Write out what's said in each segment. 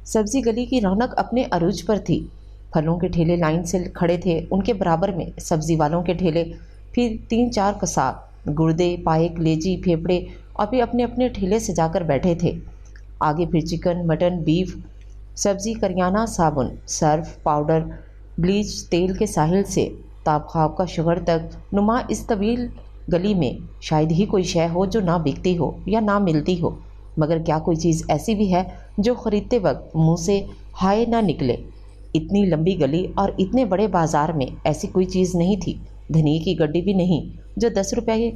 सब्जी गली की रौनक अपने अरूज पर थी। फलों के ठेले लाइन से खड़े थे, उनके बराबर में सब्जी वालों के ठेले, फिर 3-4 कसाब गुर्दे, पाए, कलेजी, फेफड़े और भी अपने अपने ठेले सजाकर बैठे थे। आगे फिर चिकन, मटन, बीफ, सब्जी, करियाना, साबुन, सर्फ, पाउडर, ब्लीच, तेल के साहिल से ताब ख्वाब का शुगर तक नुमा इस तवील गली में शायद ही कोई शय हो जो ना बिकती हो या ना मिलती हो। मगर क्या कोई चीज़ ऐसी भी है जो ख़रीदते वक्त मुंह से हाय ना निकले। इतनी लंबी गली और इतने बड़े बाजार में ऐसी कोई चीज़ नहीं थी। धनिये की गड्डी भी नहीं जो 10 रुपये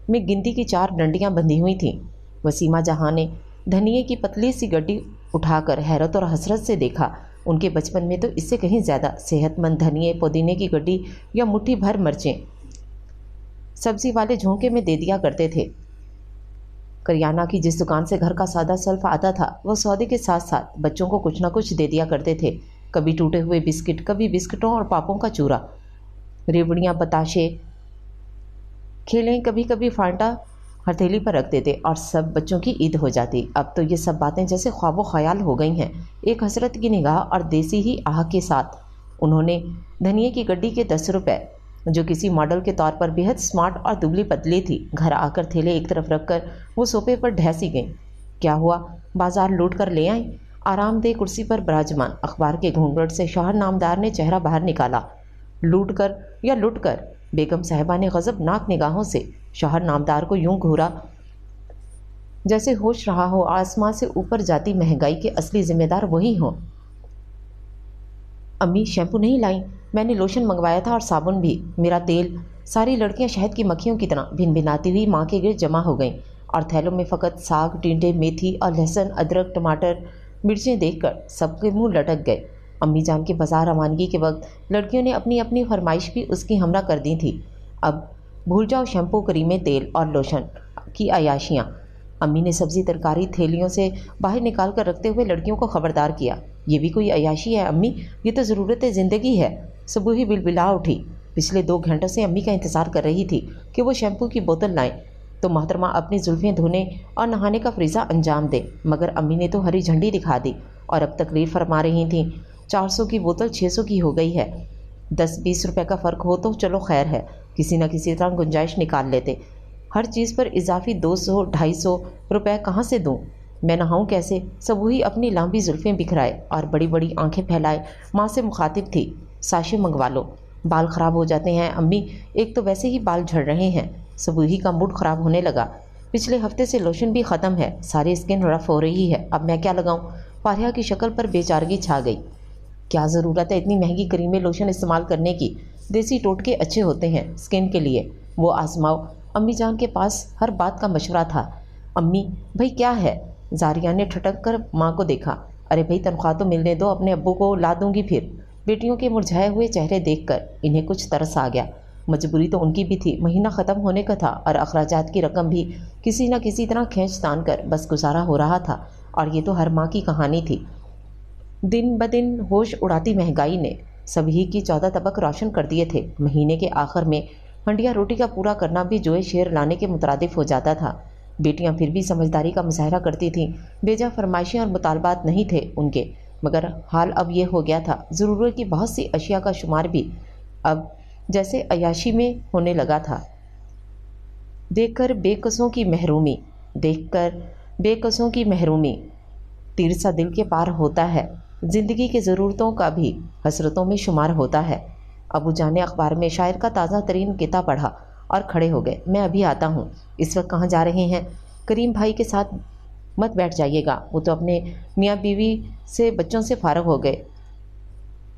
में गिनती की 4 डंडियाँ बंधी हुई थीं। वसीमा जहाँ ने धनिये की पतली सी गड्डी उठाकर हैरत और हसरत से देखा। उनके बचपन में तो इससे कहीं ज़्यादा सेहतमंद धनिये, पुदीने की गड्डी या मुट्ठी भर मिर्चें सब्जी वाले झोंके में दे दिया करते थे। करियाना की जिस दुकान से घर का सादा सल्फ आता था, वह सौदे के साथ साथ बच्चों को कुछ ना कुछ दे दिया करते थे। कभी टूटे हुए बिस्किट, कभी बिस्किटों और पापों का चूरा, रेवड़ियाँ, बताशे, खेलें, कभी कभी फांटा हथेली पर रखते थे और सब बच्चों की ईद हो जाती। अब तो ये सब बातें जैसे ख्वाबो ख्याल हो गई हैं। एक हसरत की निगाह और देसी ही आह के साथ उन्होंने धनिये की गड्डी के 10 रुपये, जो किसी मॉडल के तौर पर बेहद स्मार्ट और दुबली पतली थी, घर आकर थैले एक तरफ रखकर वो सोफे पर ढहसी गईं। क्या हुआ, बाजार लूट कर ले आई? आरामदेह कुर्सी पर विराजमान अखबार के घूंघट से शौहर नामदार ने चेहरा बाहर निकाला। लूट कर या लुट कर? बेगम साहिबा ने गजबनाक निगाहों से शौहर नामदार को यूं घूरा जैसे होश रहा हो आसमां से ऊपर जाती महंगाई के असली जिम्मेदार वही हों। अम्मी शैम्पू नहीं लाई? मैंने लोशन मंगवाया था और साबुन भी, मेरा तेल। सारी लड़कियां शहद की मक्खियों की तरह भिन भिनाती हुई माँ के गिर्द जमा हो गईं और थैलों में फ़कत साग, टिंडे, मेथी और लहसुन, अदरक, टमाटर, मिर्चें देखकर सबके मुंह लटक गए। अम्मी जान के बाजार रवानगी के वक्त लड़कियों ने अपनी अपनी फरमाइश भी उसकी हमरा कर दी थी। अब भूल जाओ शैम्पू, क्रीमें, तेल और लोशन की अयाशियाँ। अम्मी ने सब्जी तरकारी थैलियों से बाहर निकाल कर रखते हुए लड़कियों को खबरदार किया। ये भी कोई अयाशी है अम्मी? ये तो ज़रूरत ज़िंदगी है। सबूही बिलबिला उठी। पिछले 2 घंटों से अम्मी का इंतज़ार कर रही थी कि वो शैम्पू की बोतल लाएं तो मोहतरमा अपनी जुल्फ़ें धोने और नहाने का फरीज़ा अंजाम दे। मगर अम्मी ने तो हरी झंडी दिखा दी और अब तकरीर फरमा रही थीं 400 की बोतल 600 की हो गई है। 10-20 रुपए का फ़र्क हो तो चलो खैर है, किसी न किसी तरह गुंजाइश निकाल लेते। हर चीज़ पर इजाफी 200-250 रुपए कहाँ से दूँ? मैं नहाऊँ कैसे? सबूही अपनी लंबी जुल्फ़ें बिखराए और बड़ी बड़ी आंखें फैलाए माँ से मुखातिब थी। साशे मंगवा लो, बाल ख़राब हो जाते हैं अम्मी, एक तो वैसे ही बाल झड़ रहे हैं। सबूही का मूड ख़राब होने लगा। पिछले हफ्ते से लोशन भी ख़त्म है, सारी स्किन रफ़ हो रही है, अब मैं क्या लगाऊँ? फारिया की शक्ल पर बेचारगी छा गई। क्या ज़रूरत है इतनी महंगी क्रीमें लोशन इस्तेमाल करने की? देसी टोटके अच्छे होते हैं स्किन के लिए, वो आजमाओ। अम्मी जान के पास हर बात का मशवरा था। अम्मी भाई क्या है? जारिया ने ठटक कर माँ को देखा। अरे भाई तनख्वाह तो मिलने दो, अपने अब्बू को ला दूंगी फिर। बेटियों के मुरझाए हुए चेहरे देखकर इन्हें कुछ तरस आ गया। मजबूरी तो उनकी भी थी, महीना ख़त्म होने का था और अखराजात की रकम भी किसी न किसी तरह खींच तान कर बस गुजारा हो रहा था। और ये तो हर माँ की कहानी थी। दिन ब दिन होश उड़ाती महंगाई ने सभी की 14 तबक रोशन कर दिए थे। महीने के आखिर में हंडिया रोटी का पूरा करना भी जोए शेर लाने के मुतरादिफ हो जाता था। बेटियां फिर भी समझदारी का मुजाहरा करती थीं। बेजा फरमाइशें और मुतालबात नहीं थे उनके, मगर हाल अब यह हो गया था ज़रूरत की बहुत सी अशिया का शुमार भी अब जैसे अयाशी में होने लगा था। देखकर बेकसों की महरूमी, देखकर बेकसों की महरूमी तीर सा दिल के पार होता है। ज़िंदगी की ज़रूरतों का भी हसरतों में शुमार होता है। अबू जान ने अखबार में शायर का ताज़ा तरीन किता पढ़ा और खड़े हो गए। मैं अभी आता हूँ। इस वक्त कहाँ जा रहे हैं? करीम भाई के साथ मत बैठ जाइएगा, वो तो अपने मियाँ बीवी से बच्चों से फारग हो गए।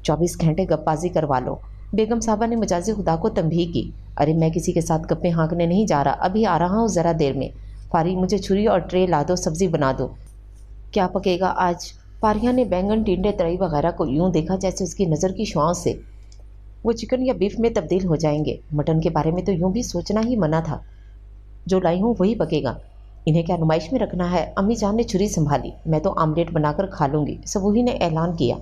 24 घंटे गप्पाजी करवा लो। बेगम साहबा ने मजाजी खुदा को तंबीह की। अरे मैं किसी के साथ गप्पे हाँकने नहीं जा रहा, अभी आ रहा हूँ ज़रा देर में। फारी मुझे छुरी और ट्रे ला दो, सब्ज़ी बना दो। क्या पकेगा आज? पारिया ने बैंगन, टिंडे, तराई वगैरह को यूं देखा जैसे उसकी नज़र की शुआओं से वो चिकन या बीफ में तब्दील हो जाएंगे। मटन के बारे में तो यूं भी सोचना ही मना था। जो लाई हूँ वही पकेगा। इन्हें क्या नुमाइश में रखना है? अम्मी जान ने छुरी संभाली। मैं तो आमलेट बनाकर खा लूँगी, सबूही ने ऐलान किया।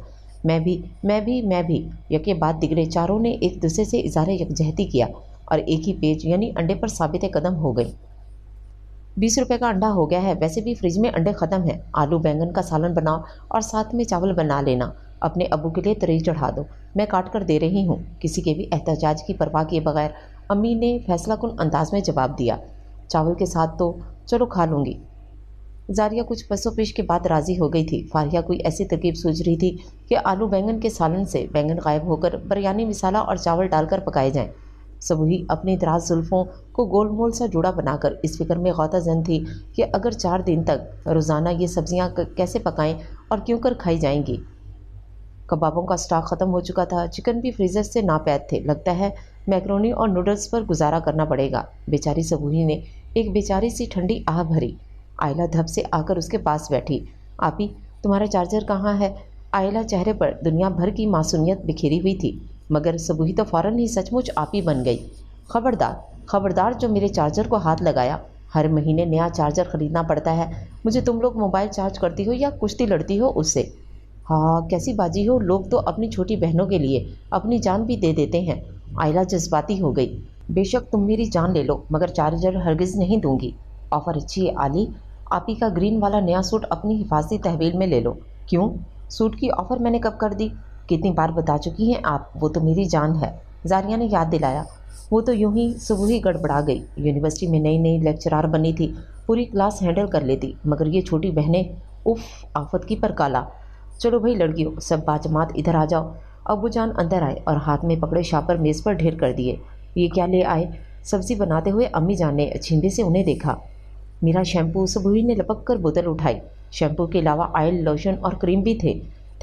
मैं भी यके बाद दिगरे चारों ने एक दूसरे से इज़हार यकजहती किया और एक ही पेज यानी अंडे पर साबित कदम हो गई। 20 रुपए का अंडा हो गया है, वैसे भी फ्रिज में अंडे ख़त्म हैं। आलू बैंगन का सालन बनाओ और साथ में चावल बना लेना। अपने अब्बू के लिए तरी चढ़ा दो, मैं काट कर दे रही हूँ। किसी के भी एहतजाज की परवाह किए बगैर अम्मी ने फैसलाकुन अंदाज में जवाब दिया। चावल के साथ तो चलो खा लूँगी। जारिया कुछ पसोपेश के बाद राज़ी हो गई थी। फारिया कोई ऐसी तरकीब सूझ रही थी कि आलू बैंगन के सालन से बैंगन गायब होकर बिरयानी मसाला और चावल डालकर पकाए जाएं। सबूही अपनी दराज जुल्फ़ों को गोल मोल सा जूड़ा बनाकर इस फिक्र में गौता जन थी कि अगर 4 दिन तक रोज़ाना ये सब्जियां कैसे पकाएं और क्यों कर खाई जाएंगी। कबाबों का स्टॉक ख़त्म हो चुका था, चिकन भी फ्रीज़र से नापैद थे। लगता है मैक्रोनी और नूडल्स पर गुजारा करना पड़ेगा। बेचारी सबूही ने एक बेचारी सी ठंडी आह भरी। आयला धप से आकर उसके पास बैठी। आपी, तुम्हारा चार्जर कहाँ है? आयला चेहरे पर दुनिया भर की मासूमियत बिखेरी हुई थी, मगर सबूही तो फ़ौरन ही सचमुच आपी बन गई। खबरदार खबरदार, जो मेरे चार्जर को हाथ लगाया। हर महीने नया चार्जर ख़रीदना पड़ता है मुझे। तुम लोग मोबाइल चार्ज करती हो या कुश्ती लड़ती हो उससे? हाँ, कैसी बाजी हो, लोग तो अपनी छोटी बहनों के लिए अपनी जान भी दे देते हैं। आयला जज्बाती हो गई। बेशक तुम मेरी जान ले लो, मगर चार्जर हरगिज़ नहीं दूंगी। ऑफ़र अच्छी है आली। आपी का ग्रीन वाला नया सूट अपनी हिफाजती तहवील में ले लो। क्यों? सूट की ऑफ़र मैंने कब कर दी? कितनी बार बता चुकी हैं आप, वो तो मेरी जान है। जारिया ने याद दिलाया। वो तो यूं ही सुबह ही गड़बड़ा गई। यूनिवर्सिटी में नई नई लेक्चरार बनी थी, पूरी क्लास हैंडल कर लेती, मगर ये छोटी बहनें, उफ, आफत की पर काला। चलो भाई लड़कियों, सब बाजमात इधर आ जाओ। अब्बू जान अंदर आए और हाथ में पकड़े शापर मेज़ पर ढेर कर दिए। ये क्या ले आए? सब्जी बनाते हुए अम्मी जान ने छींबे से उन्हें देखा। मेरा शैम्पू। सबूही ने लपक कर बोतल उठाई। शैम्पू के अलावा ऑयल, लोशन और क्रीम भी थे।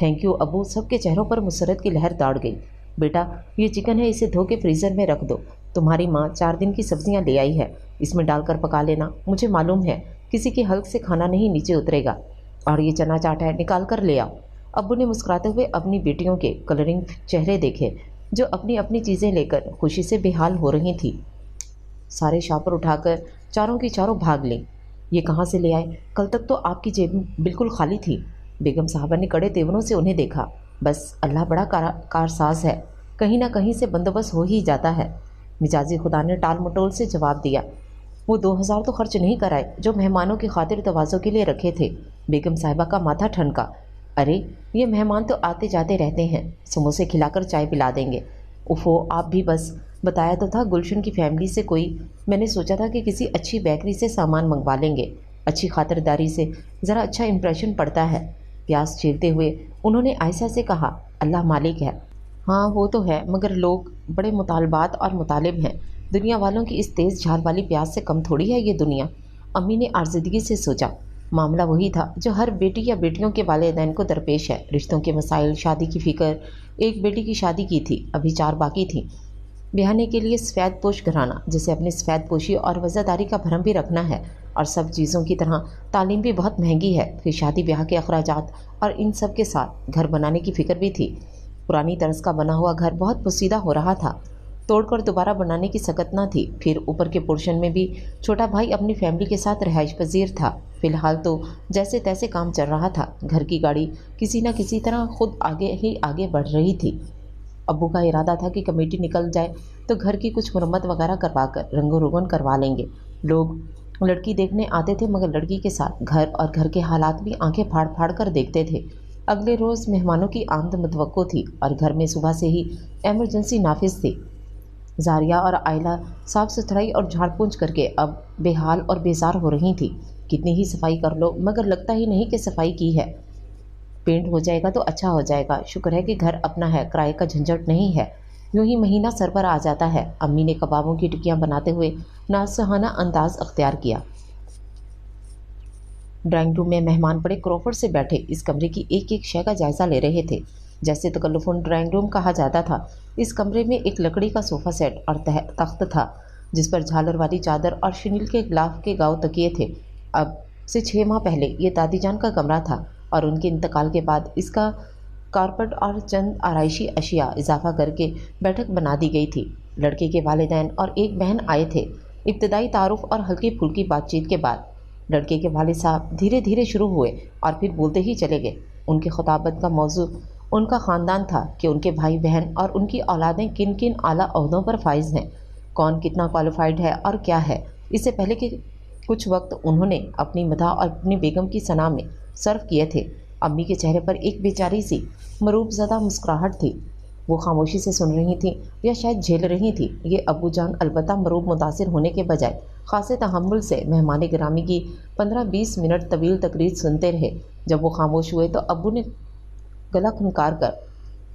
थैंक यू अब्बू। सबके चेहरों पर मुसरत की लहर दौड़ गई। बेटा, ये चिकन है, इसे धो के फ्रीज़र में रख दो। तुम्हारी माँ 4 दिन की सब्जियाँ ले आई है, इसमें डालकर पका लेना। मुझे मालूम है किसी के हल्क से खाना नहीं नीचे उतरेगा। और ये चना चाट है, निकाल कर ले आओ। अब्बू ने मुस्कुराते हुए अपनी बेटियों के कलरिंग चेहरे देखे, जो अपनी अपनी चीज़ें लेकर खुशी से बेहाल हो रही थी। सारे शापर उठाकर चारों की चारों भाग लें। ये कहाँ से ले आए? कल तक तो आपकी जेब बिल्कुल खाली थी। बेगम साहबा ने कड़े तेवरों से उन्हें देखा। बस अल्लाह बड़ा कारसाज है, कहीं ना कहीं से बंदोबस्त हो ही जाता है। मिजाजी खुदा ने टाल मटोल से जवाब दिया। वो 2000 तो खर्च नहीं कराए जो मेहमानों की खातिर तवाज़ो के लिए रखे थे। बेगम साहिबा का माथा ठनका। अरे, ये मेहमान तो आते जाते रहते हैं, समोसे खिलाकर चाय पिला देंगे। उफ़ो, आप भी बस। बताया तो था गुलशन की फैमिली से कोई। मैंने सोचा था कि किसी अच्छी बेकरी से सामान मंगवा लेंगे। अच्छी खातिरदारी से ज़रा अच्छा इम्प्रेशन पड़ता है। प्यास चीरते हुए उन्होंने आयशा से कहा, अल्लाह मालिक है। हाँ वो तो है, मगर लोग बड़े मुतालबात और मुतालिब हैं। दुनिया वालों की इस तेज़ झाल वाली प्यास से कम थोड़ी है ये दुनिया। अम्मी ने आर्जिदगी से सोचा। मामला वही था जो हर बेटी या बेटियों के वालिदैन को दरपेश है। रिश्तों के मसाइल, शादी की फ़िक्र। एक बेटी की शादी की थी, अभी 4 बाकी थी। ब्याहने के लिए सफ़ेद पोश घराना, जिसे अपनी सफ़ेद पोशी और वज़ादारी का भरम भी रखना है। और सब चीज़ों की तरह तालीम भी बहुत महंगी है। फिर शादी ब्याह के अखराजात और इन सब के साथ घर बनाने की फ़िक्र भी थी। पुरानी तर्ज का बना हुआ घर बहुत पुसीदा हो रहा था, तोड़कर दोबारा बनाने की सकत न थी। फिर ऊपर के पोर्शन में भी छोटा भाई अपनी फैमिली के साथ रिहाइश पजीर था। फ़िलहाल तो जैसे तैसे काम चल रहा था। घर की गाड़ी किसी न किसी तरह खुद आगे ही आगे बढ़ रही थी। अब्बू का इरादा था कि कमेटी निकल जाए तो घर की कुछ मरम्मत वगैरह करवा कर रंगो रोगन करवा लेंगे। लोग लड़की देखने आते थे, मगर लड़की के साथ घर और घर के हालात भी आंखें फाड़ फाड़ कर देखते थे। अगले रोज़ मेहमानों की आमद मुतवक्को थी और घर में सुबह से ही एमरजेंसी नाफिज थी। जारिया और आयला साफ़ सुथराई और झाड़ पोंछ करके अब बेहाल और बेजार हो रही थी। कितनी ही सफाई कर लो, मगर लगता ही नहीं कि सफाई की है। पेंट हो जाएगा तो अच्छा हो जाएगा। शुक्र है कि घर अपना है, किराए का झंझट नहीं है। यूं ही महीना सर पर आ जाता है। अम्मी ने कबाबों की टिक्कियाँ बनाते हुए नासुहाना अंदाज अख्तियार किया। ड्राइंग रूम में मेहमान बड़े क्रॉफर्ड से बैठे इस कमरे की एक एक शय का जायज़ा ले रहे थे। जैसे तकल्लुफ़ुन ड्राइंग रूम कहा जाता था। इस कमरे में एक लकड़ी का सोफ़ा सेट और तख्त था, जिस पर झालर वाली चादर और शिनिल के गिलाफ के गाँव तकिए थे। अब से 6 माह पहले ये दादी जान का कमरा था और उनके इंतकाल के बाद इसका कारपेट और चंद आराइशी अशिया इजाफा करके बैठक बना दी गई थी। लड़के के वालिदैन और एक बहन आए थे। इब्तदाई तारुफ और हल्की फुल्की बातचीत के बाद लड़के के वालिद साहब धीरे धीरे शुरू हुए और फिर बोलते ही चले गए। उनकी खिताबत का मौजू उनका ख़ानदान था कि उनके भाई बहन और उनकी औलादें किन किन आला ओहदों पर फाइज हैं, कौन कितना क्वालिफाइड है और क्या है। इससे पहले कि कुछ वक्त उन्होंने अपनी मदाह और अपनी बेगम की सना में सर्व किए थे। अम्मी के चेहरे पर एक बेचारी सी मरूब ज़दा मुस्कुराहट थी। वो खामोशी से सुन रही थी या शायद झेल रही थी। ये अब्बू जान अलबत्ता मरूब मुतासिर होने के बजाय खासे तहम्मुल से मेहमान गिरामी की 15-20 मिनट तवील तकरीर सुनते रहे। जब वो खामोश हुए तो अब्बू ने गला खनकार कर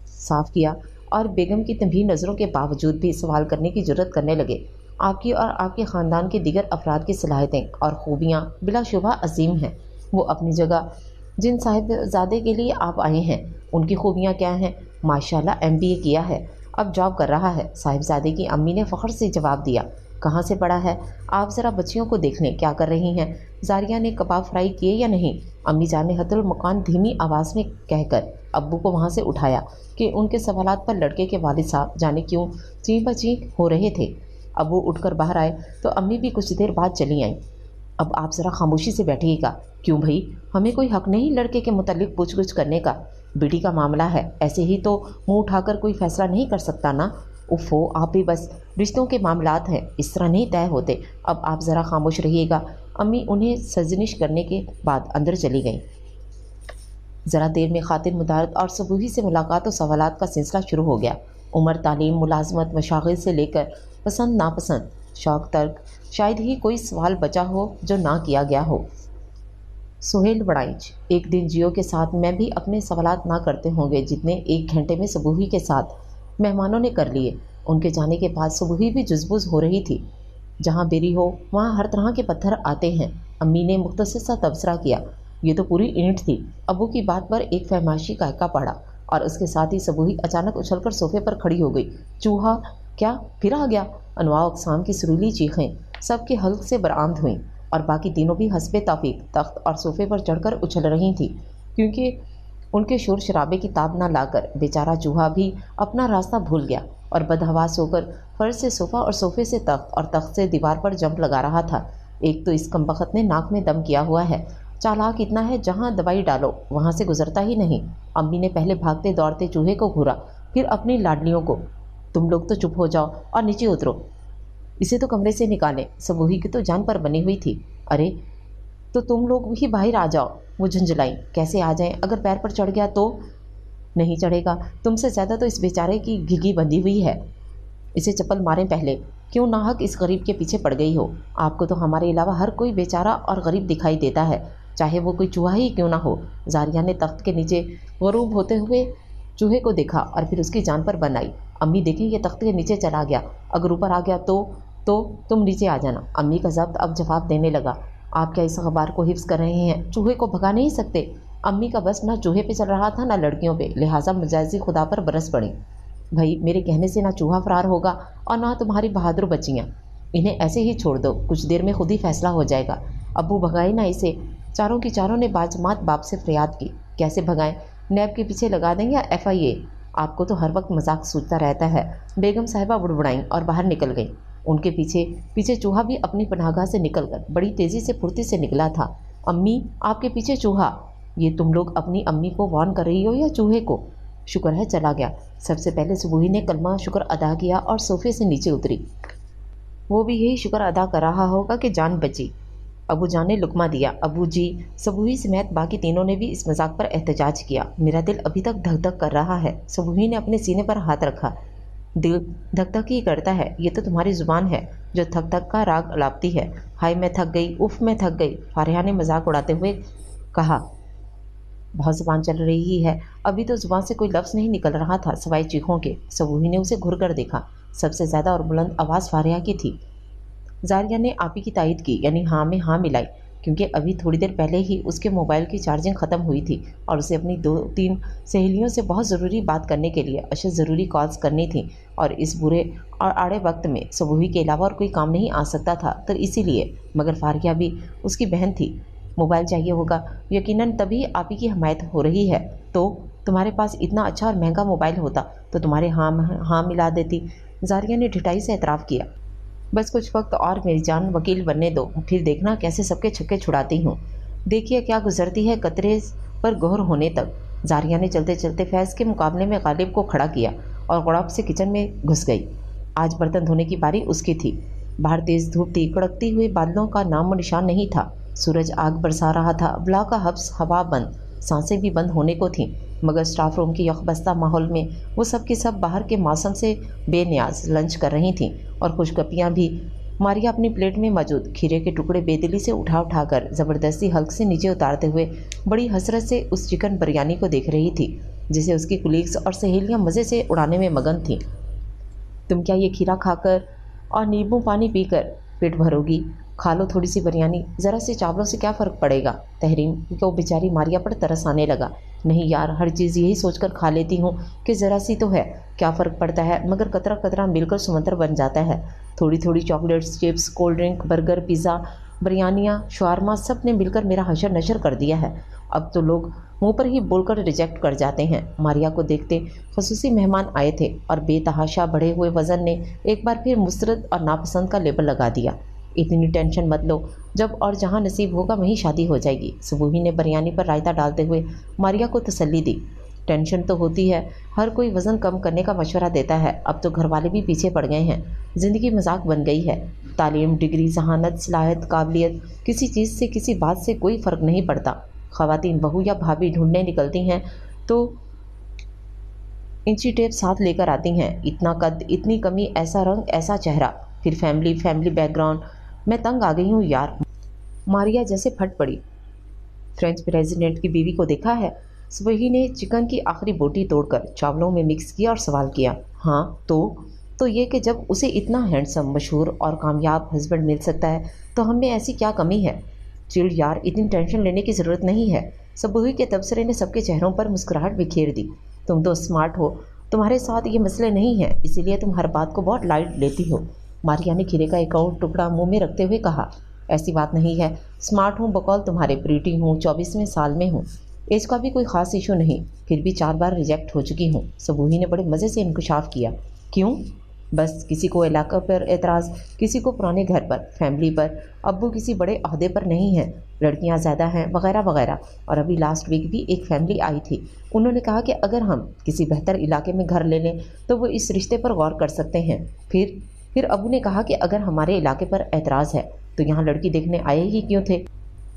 साफ किया और बेगम की तंबीह नज़रों के बावजूद भी सवाल करने की जुर्रत करने लगे। आपकी और आपके ख़ानदान के दीगर अफराद की सलाहियतें और ख़ूबियाँ बिलाशुबा अजीम हैं। वो अपनी जगह जिन साहिबजादे के लिए आप आए हैं उनकी खूबियाँ क्या हैं? माशाल्लाह MBA किया है, अब जॉब कर रहा है। साहिबजादे की अम्मी ने फ़ख्र से जवाब दिया। कहाँ से पढ़ा है? आप ज़रा बच्चियों को देख लें क्या कर रही हैं। जारिया ने कबाब फ्राई किए या नहीं? अम्मी जान ने हतुल मकान धीमी आवाज़ में कहकर अब्बू को वहाँ से उठाया कि उनके सवालात पर लड़के के वालिद साहब जाने क्यों चीं बचीं हो रहे थे। अब्बू उठकर बाहर आए तो अम्मी भी कुछ देर बाद चली आईं। अब आप ज़रा खामोशी से बैठिएगा। क्यों भई, हमें कोई हक नहीं लड़के के मुतालिक पूछ-गुछ करने का? बेटी का मामला है, ऐसे ही तो मुंह उठाकर कोई फैसला नहीं कर सकता ना। उफ़ो, आप भी बस, रिश्तों के मामलात हैं, इस तरह नहीं तय होते। अब आप ज़रा खामोश रहिएगा। अम्मी उन्हें सरजनिश करने के बाद अंदर चली गईं। ज़रा देर में खातिन मुदारत और सबूही से मुलाकात और सवालात का सिलसिला शुरू हो गया। उम्र, तालीम, मुलाजमत, मशागिल से लेकर पसंद नापसंद, शौक, तर्क, शायद ही कोई सवाल बचा हो जो ना किया गया हो। सुहेल बड़ाइच, एक दिन जियो के साथ मैं भी अपने सवालात ना करते होंगे जितने 1 घंटे में सबूही के साथ मेहमानों ने कर लिए। उनके जाने के बाद सबूही भी जुज़बुज़ हो रही थी। जहाँ बेरी हो वहाँ हर तरह के पत्थर आते हैं। अम्मी ने मुख्तसर सा तबसरा किया। ये तो पूरी ईंट थी। अबू की बात पर एक फहमाशी का एक्का पड़ा और उसके साथ ही सबूही अचानक उछलकर सोफे पर खड़ी हो गई। चूहा क्या फिर आ गया? अनवा अक़साम की सुरीली चीखें सबके हल्क से बरामद हुईं और बाकी तीनों भी हस्बे तौफीक तख्त और सोफे पर चढ़कर उछल रही थीं, क्योंकि उनके शोर शराबे की ताब न लाकर बेचारा चूहा भी अपना रास्ता भूल गया और बदहवास होकर फर्श से सोफ़ा और सोफे से तख्त और तख्त से दीवार पर जंप लगा रहा था। एक तो इस कमबख्त ने नाक में दम किया हुआ है, चालाक इतना है जहाँ दवाई डालो वहाँ से गुजरता ही नहीं। अम्मी ने पहले भागते दौड़ते चूहे को घूरा, फिर अपनी लाडलियों को। तुम लोग तो चुप हो जाओ और नीचे उतरो, इसे तो कमरे से निकालें। सबूही की तो जान पर बनी हुई थी। अरे तो तुम लोग भी बाहर आ जाओ, वो झुंझलाई। कैसे आ जाएं? अगर पैर पर चढ़ गया तो? नहीं चढ़ेगा, तुमसे ज़्यादा तो इस बेचारे की घिघी बंधी हुई है। इसे चप्पल मारें पहले। क्यों नाहक इस गरीब के पीछे पड़ गई हो? आपको तो हमारे अलावा हर कोई बेचारा और गरीब दिखाई देता है, चाहे वो कोई चूहा ही क्यों ना हो। जारिया ने तख्त के नीचे गरूब होते हुए चूहे को देखा और फिर उसकी जान पर बन आई। अम्मी देखें, ये तख्त के नीचे चला गया, अगर ऊपर आ गया तो तुम नीचे आ जाना। अम्मी का ज़ब्त अब जवाब देने लगा। आप क्या इस अखबार को हिफ्ज़ कर रहे हैं? चूहे को भगा नहीं सकते। अम्मी का बस ना चूहे पे चल रहा था ना लड़कियों पे, लिहाजा मजाजी खुदा पर बरस पड़ी। भाई, मेरे कहने से ना चूहा फरार होगा और ना तुम्हारी बहादुर बच्चियाँ। इन्हें ऐसे ही छोड़ दो, कुछ देर में खुद ही फैसला हो जाएगा। अब्बू भगाए ना इसे। चारों की चारों ने बाजमात बाप से फरियाद की। कैसे भगाएं? नैब के पीछे लगा दें या FIA? आपको तो हर वक्त मजाक सूझता रहता है। बेगम साहिबा बुड़बुड़ाईं और बाहर निकल गईं। उनके पीछे पीछे चूहा भी अपनी पनाहगाह से निकलकर बड़ी तेज़ी से फुर्ती से निकला था। अम्मी, आपके पीछे चूहा। ये तुम लोग अपनी अम्मी को वार्न कर रही हो या चूहे को? शुक्र है चला गया। सबसे पहले सुबूही ने कलमा शुक्र अदा किया और सोफे से नीचे उतरी। वो भी यही शुक्र अदा कर रहा होगा कि जान बची। अबू जान ने लुकमा दिया। अबू जी, सबूही समेत बाकी तीनों ने भी इस मजाक पर एहतजाज किया। मेरा दिल अभी तक धक धक कर रहा है। सबूही ने अपने सीने पर हाथ रखा। दिल धक धक ही करता है, ये तो तुम्हारी ज़ुबान है जो थक थक का राग अलापती है। हाय मैं थक गई, उफ़ मैं थक गई, फारिया ने मजाक उड़ाते हुए कहा। बहुत ज़ुबान चल रही है, अभी तो ज़ुबान से कोई लफ्ज़ नहीं निकल रहा था सवाए चीखों के। सबूही ने उसे घुर कर देखा। सबसे ज़्यादा और बुलंद आवाज़ फारिया की थी। जारिया ने आपी की तायद की, यानी हाँ में हाँ मिलाई, क्योंकि अभी थोड़ी देर पहले ही उसके मोबाइल की चार्जिंग ख़त्म हुई थी और उसे अपनी 2-3 सहेलियों से बहुत ज़रूरी बात करने के लिए अशद ज़रूरी कॉल्स करनी थी और इस बुरे और आड़े वक्त में सबूही के अलावा और कोई काम नहीं आ सकता था, तो इसीलिए। मगर फारिया भी उसकी बहन थी, मोबाइल चाहिए होगा, यकीनन तभी आपी की हमायत हो रही है। तो तुम्हारे पास इतना अच्छा और महंगा मोबाइल होता तो तुम्हारे हाँ मिला देती। जारिया ने ढिठाई से एतराफ़ किया। बस कुछ वक्त और मेरी जान, वकील बनने दो, फिर देखना कैसे सबके छक्के छुड़ाती हूँ। देखिए क्या गुजरती है कतरे पर गौर होने तक। जारिया ने चलते चलते फैज़ के मुकाबले में गालिब को खड़ा किया और गड़ाप से किचन में घुस गई। आज बर्तन धोने की बारी उसकी थी। बाहर तेज धूप थी, कड़कती हुई बादलों का नामो निशान नहीं था। सूरज आग बरसा रहा था। ब्लॉक का हब्स हवा बंद, सांसें भी बंद होने को थीं, मगर स्टाफ रूम की यकबस्ता माहौल में वो सब की सब बाहर के मौसम से बेनियाज लंच कर रही थीं और खुशगपियाँ भी। मारिया अपनी प्लेट में मौजूद खीरे के टुकड़े बेदिली से उठा कर ज़बरदस्ती हल्क से नीचे उतारते हुए बड़ी हसरत से उस चिकन बिरयानी को देख रही थी जिसे उसकी कुलीग्स और सहेलियां मज़े से उड़ाने में मगन थीं। तुम क्या ये खीरा खाकर और नींबू पानी पीकर पेट भरोगी? खा लो थोड़ी सी बिरयानी, ज़रा से चावलों से क्या फ़र्क पड़ेगा? तहरीम को बेचारी मारिया पर तरस आने लगा। नहीं यार, हर चीज़ यही सोचकर खा लेती हूँ कि ज़रा सी तो है, क्या फ़र्क पड़ता है, मगर कतरा कतरा मिलकर समुद्र बन जाता है। थोड़ी थोड़ी chocolates, chips, cold drink, burger, pizza, बिरयानियाँ, शवारमा सब ने मिलकर मेरा हशर नशर कर दिया है। अब तो लोग मुंह पर ही बोलकर रिजेक्ट कर जाते हैं। मारिया को देखते खसूसी मेहमान आए थे और बेतहाशा बढ़े हुए वज़न ने एक बार फिर मुस्तरद और नापसंद का लेबल लगा दिया। इतनी टेंशन मत लो, जब और जहाँ नसीब होगा वहीं शादी हो जाएगी। सुबुही ने बिरयानी पर रायता डालते हुए मारिया को तसल्ली दी। टेंशन तो होती है, हर कोई वज़न कम करने का मशवरा देता है। अब तो घर वाले भी पीछे पड़ गए हैं। ज़िंदगी मजाक बन गई है। तालीम, डिग्री, जहानत, सलाहियत, काबिलियत, किसी चीज़ से किसी बात से कोई फ़र्क नहीं पड़ता। ख़वातीन बहू या भाभी ढूंढने निकलती हैं तो इंची टेप साथ लेकर आती हैं। इतना कद, इतनी कमी, ऐसा रंग, ऐसा चेहरा, फिर फैमिली बैकग्राउंड। मैं तंग आ गई हूँ यार। मारिया जैसे फट पड़ी। फ्रेंच प्रेसिडेंट की बीवी को देखा है? स्वही ने चिकन की आखिरी बोटी तोड़कर चावलों में मिक्स किया और सवाल किया। हाँ तो ये कि जब उसे इतना हैंडसम, मशहूर और कामयाब हस्बैंड मिल सकता है तो हम में ऐसी क्या कमी है? चिल यार, इतनी टेंशन लेने की ज़रूरत नहीं है। सबूही के तबसरे ने सबके चेहरों पर मुस्कुराहट बिखेर दी। तुम तो स्मार्ट हो, तुम्हारे साथ ये मसले नहीं हैं, इसीलिए तुम हर बात को बहुत लाइट लेती हो। मारिया ने खीरे का एक और टुकड़ा मुंह में रखते हुए कहा। ऐसी बात नहीं है, स्मार्ट हूँ बकौल तुम्हारे, प्रीटी हूँ, 24वें साल में हूँ, एज का भी कोई ख़ास इशू नहीं, फिर भी 4 बार रिजेक्ट हो चुकी हूँ। सबूही ने बड़े मज़े से इंकशाफ किया। क्यों? बस किसी को इलाका पर एतराज़, किसी को पुराने घर पर, फैमिली पर, अब्बू किसी बड़े अहदे पर नहीं हैं, लड़कियां ज़्यादा हैं, वगैरह वगैरह। और अभी लास्ट वीक भी एक फैमिली आई थी, उन्होंने कहा कि अगर हम किसी बेहतर इलाके में घर ले लें तो वो इस रिश्ते पर गौर कर सकते हैं। फिर अबू ने कहा कि अगर हमारे इलाके पर एतराज़ है तो यहाँ लड़की देखने आए ही क्यों थे?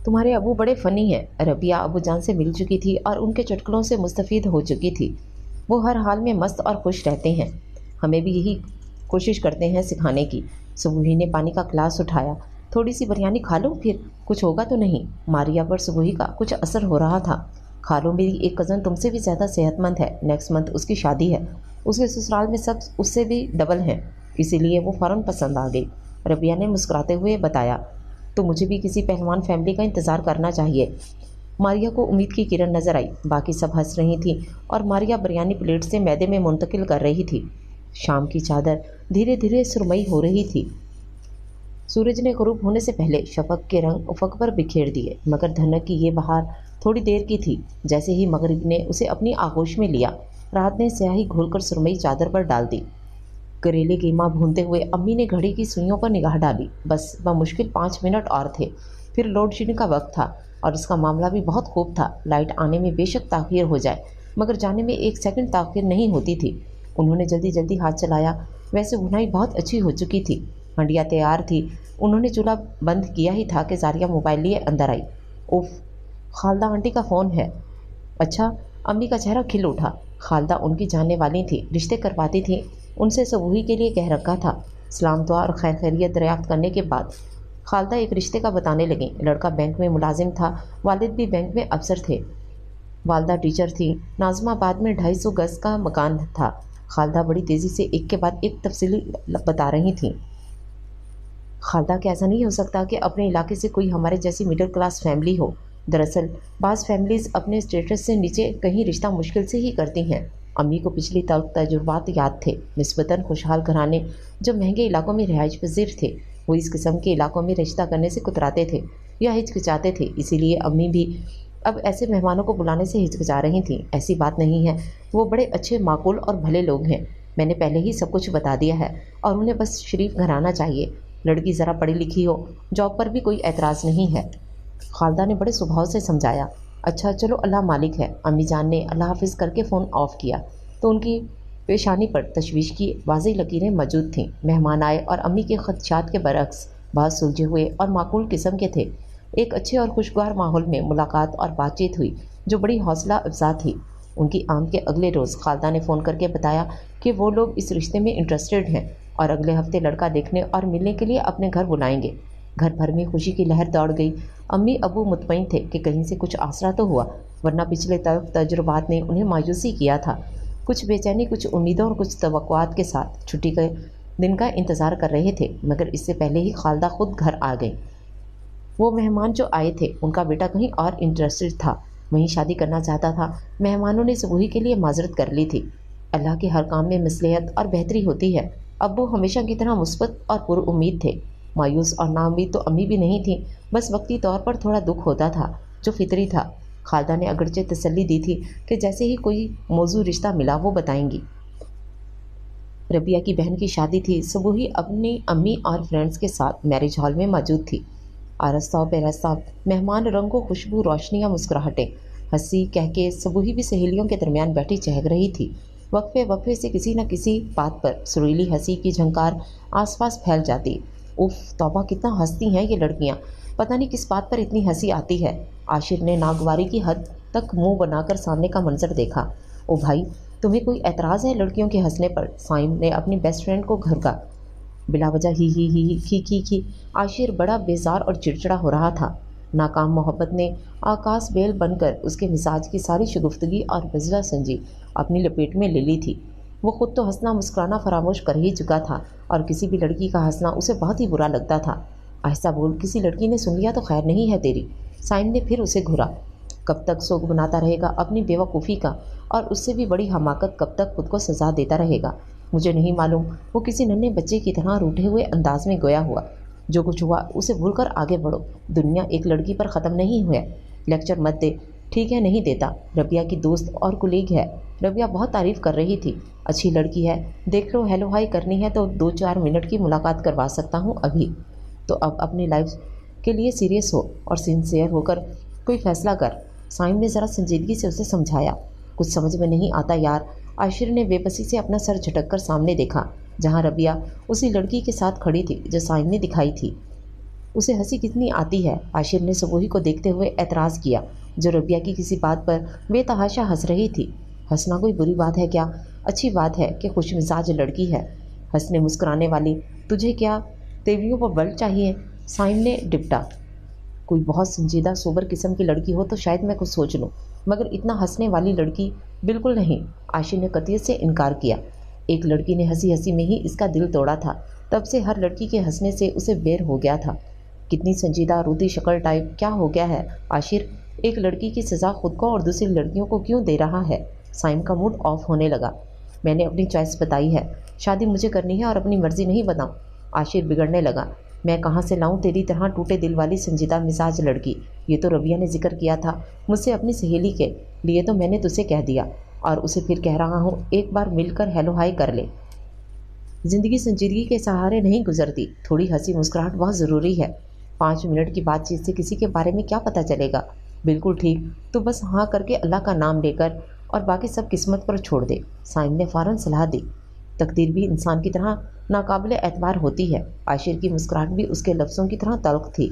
तुम्हारे अबू बड़े फ़नी हैं। रबिया अबू जान से मिल चुकी थी और उनके चुटकुलों से मुस्तफ़ीद हो चुकी थी। वो हर हाल में मस्त और खुश रहते हैं। हमें भी यही कोशिश करते हैं सिखाने की। सुबुही ने पानी का गिलास उठाया। थोड़ी सी बिरयानी खा लो, फिर कुछ होगा तो नहीं? मारिया पर सुबुही का कुछ असर हो रहा था। खा लो, मेरी एक कज़न तुमसे भी ज़्यादा सेहतमंद है, नेक्स्ट मंथ उसकी शादी है, उसके ससुराल में सब उससे भी डबल हैं, इसीलिए वो फ़ौरन पसंद आ गई। रबिया ने मुस्कुराते हुए बताया। तो मुझे भी किसी पहलवान फैमिली का इंतज़ार करना चाहिए। मारिया को उम्मीद की किरण नज़र आई। बाकी सब हंस रही थी और मारिया बिरयानी प्लेट से मैदे में मुंतकिल कर रही थी। शाम की चादर धीरे धीरे सुरमई हो रही थी। सूरज ने ग़ुरूब होने से पहले शफक के रंग उफ़क़ पर बिखेर दिए, मगर धनक की ये बहार थोड़ी देर की थी। जैसे ही मगरिब ने उसे अपनी आगोश में लिया, रात ने स्याही घोलकर सुरमई चादर पर डाल दी। करेले कीमा भूनते हुए अम्मी ने घड़ी की सुइयों पर निगाह डाली। बस बमुश्किल 5 मिनट और थे, फिर लोड शेडिंग का वक्त था और इसका मामला भी बहुत खूब था। लाइट आने में बेशक ताख़ीर हो जाए, मगर जाने में 1 सेकंड ताख़ीर नहीं होती थी। उन्होंने जल्दी जल्दी हाथ चलाया। वैसे भुनाई बहुत अच्छी हो चुकी थी, हंडिया तैयार थी। उन्होंने चूल्हा बंद किया ही था कि जारिया मोबाइल लिए अंदर आई। उफ, खालदा आंटी का फ़ोन है। अच्छा। अम्मी का चेहरा खिल उठा। खालदा उनकी जानने वाली थी, रिश्ते करवाती थी, उनसे सबूही के लिए कह रखा था। सलाम दुआ और खैर खैरियत दरियाफ्त करने के बाद खालदा एक रिश्ते का बताने लगी। लड़का बैंक में मुलाजिम था, वालिद भी बैंक में अफसर थे, वालदा टीचर थी। नाज़िमाबाद में 250 गज़ का मकान था। खालदा बड़ी तेज़ी से एक के बाद एक तफसीली बता रही थी। खालदा कि ऐसा नहीं हो सकता कि अपने इलाके से कोई हमारे जैसी मिडिल क्लास फैमिली हो। दरअसल बाज़ फैमिलीज़ अपने स्टेटस से नीचे कहीं रिश्ता मुश्किल से ही करती हैं। अम्मी को पिछली तल्ख तजुर्बात याद थे। निस्बतन खुशहाल घराने जो महंगे इलाकों में रिहाइश पजीर थे, वो इस किस्म के इलाकों में रिश्ता करने से कुतराते थे या हिचकिचाते थे। इसीलिए अम्मी भी अब ऐसे मेहमानों को बुलाने से हिचकिचा रही थीं। ऐसी बात नहीं है, वो बड़े अच्छे, माकूल और भले लोग हैं। मैंने पहले ही सब कुछ बता दिया है और उन्हें बस शरीफ घराना चाहिए। लड़की ज़रा पढ़ी लिखी हो, जॉब पर भी कोई एतराज़ नहीं है। खालदा ने बड़े स्वभाव से समझाया। अच्छा चलो, अल्लाह मालिक है। अम्मी जान ने अल्लाह हाफिज़ करके फ़ोन ऑफ़ किया तो उनकी पेशानी पर तशवीश की वाज़ेह लकीरें मौजूद थीं। मेहमान आए और अम्मी के खदशात के बरक्स बहुत सुलझे हुए और माकूल किस्म के थे। एक अच्छे और खुशगवार माहौल में मुलाकात और बातचीत हुई जो बड़ी हौसला अफजा थी। उनकी आमद के अगले रोज़ खालदा ने फ़ोन करके बताया कि वो लोग इस रिश्ते में इंटरेस्टेड हैं और अगले हफ्ते लड़का देखने और मिलने के लिए अपने घर बुलाएंगे। घर भर में खुशी की लहर दौड़ गई। अम्मी अबू मुतमईन थे कि कहीं से कुछ आसरा तो हुआ, वरना पिछले तजुर्बात ने उन्हें मायूसी किया था। कुछ बेचैनी, कुछ उम्मीदों और कुछ तवक्कुआत के साथ छुट्टी के दिन का इंतज़ार कर रहे थे, मगर इससे पहले ही खालदा खुद घर आ गई। वो मेहमान जो आए थे उनका बेटा कहीं और इंटरेस्टेड था, वहीं शादी करना चाहता था। मेहमानों ने सुबह के लिए माजरत कर ली थी। अल्लाह के हर काम में मसलहत और बेहतरी होती है। अब्बू हमेशा की तरह मुस्बत और पुरउम्मीद थे। मायूस और नाउम्मीद तो अम्मी भी नहीं थी, बस वक्ती तौर पर थोड़ा दुख होता था जो फितरी था। खालदा ने अगरचे तसल्ली दी थी कि जैसे ही कोई मौजू रिश्ता मिला वो बताएंगी। रबिया की बहन की शादी थी। सुबह ही अपनी अम्मी और फ्रेंड्स के साथ मैरिज हॉल में मौजूद थी। आरस्ता बेरस्ता मेहमान, रंगों, खुशबू, रोशनियाँ, मुस्कुराहटें, हंसी कह के सुबह भी सहेलियों के दरमियान बैठी चहक रही थी। वक्फे वक्फे से किसी न किसी बात पर सुरीली हंसी की झंकार आसपास फैल जाती। उफ, तौबा, कितना हंसती हैं ये लड़कियां, पता नहीं किस बात पर इतनी हंसी आती है। आशिर ने नागवारी की हद तक मुंह बनाकर सामने का मंजर देखा। ओ भाई, तुम्हें कोई एतराज़ है लड़कियों के हंसने पर? साइम ने अपनी बेस्ट फ्रेंड को घर का बिला वजह ही खी आशिर बड़ा बेजार और चिड़चिड़ा हो रहा था। नाकाम मोहब्बत ने आकाश बेल बनकर उसके मिजाज की सारी शगुफ्तगी और बजला संजी अपनी लपेट में ले ली थी। वो खुद तो हंसना मुस्कुराना फरामोश कर ही चुका था और किसी भी लड़की का हंसना उसे बहुत ही बुरा लगता था। आहिस्ता बोल, किसी लड़की ने सुन लिया तो खैर नहीं है तेरी। साइम ने फिर उसे घूरा। कब तक सोग बनाता रहेगा अपनी बेवकूफ़ी का, और उससे भी बड़ी हमाकत कब तक खुद को सजा देता रहेगा? मुझे नहीं मालूम। वो किसी नन्हे बच्चे की तरह रूठे हुए अंदाज में गोया हुआ। जो कुछ हुआ उसे भूलकर आगे बढ़ो। दुनिया एक लड़की पर ख़त्म नहीं हुआ। लेक्चर मत दे। ठीक है, नहीं देता। रबिया की दोस्त और कुलीग है। रबिया बहुत तारीफ़ कर रही थी। अच्छी लड़की है, देख लो। हेलो हाई करनी है तो 2-4 मिनट की मुलाकात करवा सकता हूँ अभी। तो अब अपनी लाइफ के लिए सीरियस हो और सिंसियर होकर कोई फ़ैसला कर। साइम ने ज़रा संजीदगी से उसे समझाया। कुछ समझ में नहीं आता यार। आशिर ने बेबसी से अपना सर झटक कर सामने देखा, जहाँ रबिया उसी लड़की के साथ खड़ी थी जो साइम ने दिखाई थी। उसे हंसी कितनी आती है। आशिर ने सबोही को देखते हुए एतराज़ किया, जो रबिया की किसी बात पर बेतहाशा हंस रही थी। हंसना कोई बुरी बात है क्या? अच्छी बात है कि खुश मिजाज लड़की है, हंसने मुस्कुराने वाली। तुझे क्या तेवियों पर बल चाहिए? साइम ने डिपटा। कोई बहुत संजीदा सोबर किस्म की लड़की हो तो शायद मैं कुछ सोच लूँ, मगर इतना हंसने वाली लड़की बिल्कुल नहीं। आशिर ने कतियत से इनकार किया। एक लड़की ने हंसी हंसी में ही इसका दिल तोड़ा था। तब से हर लड़की के हंसने से उसे बेर हो गया था। कितनी संजीदा रूती शक्ल टाइप, क्या हो गया है आशिर? एक लड़की की सज़ा खुद को और दूसरी लड़कियों को क्यों दे रहा है? साइम का मूड ऑफ होने लगा। मैंने अपनी चॉइस बताई है, शादी मुझे करनी है और अपनी मर्जी नहीं बताऊँ। आशिर बिगड़ने लगा। मैं कहाँ से लाऊं तेरी तरह टूटे दिल वाली संजीदा मिजाज लड़की? ये तो रबिया ने जिक्र किया था मुझसे अपनी सहेली के लिए, तो मैंने तुझसे कह दिया और उसे फिर कह रहा हूँ, एक बार मिलकर हेलो हाई कर ले। ज़िंदगी संजीदगी के सहारे नहीं गुजरती, थोड़ी हंसी मुस्कुराहट बहुत ज़रूरी है। 5 मिनट की बातचीत से किसी के बारे में क्या पता चलेगा? बिल्कुल ठीक, तो बस हाँ करके अल्लाह का नाम लेकर और बाकी सब किस्मत पर छोड़ दे। साइम ने फ़ौरन सलाह दी। तकदीर भी इंसान की तरह नाकाबिले एतबार होती है। आशिर की मुस्कुराहट भी उसके लफ्ज़ों की तरह तल्ख थी।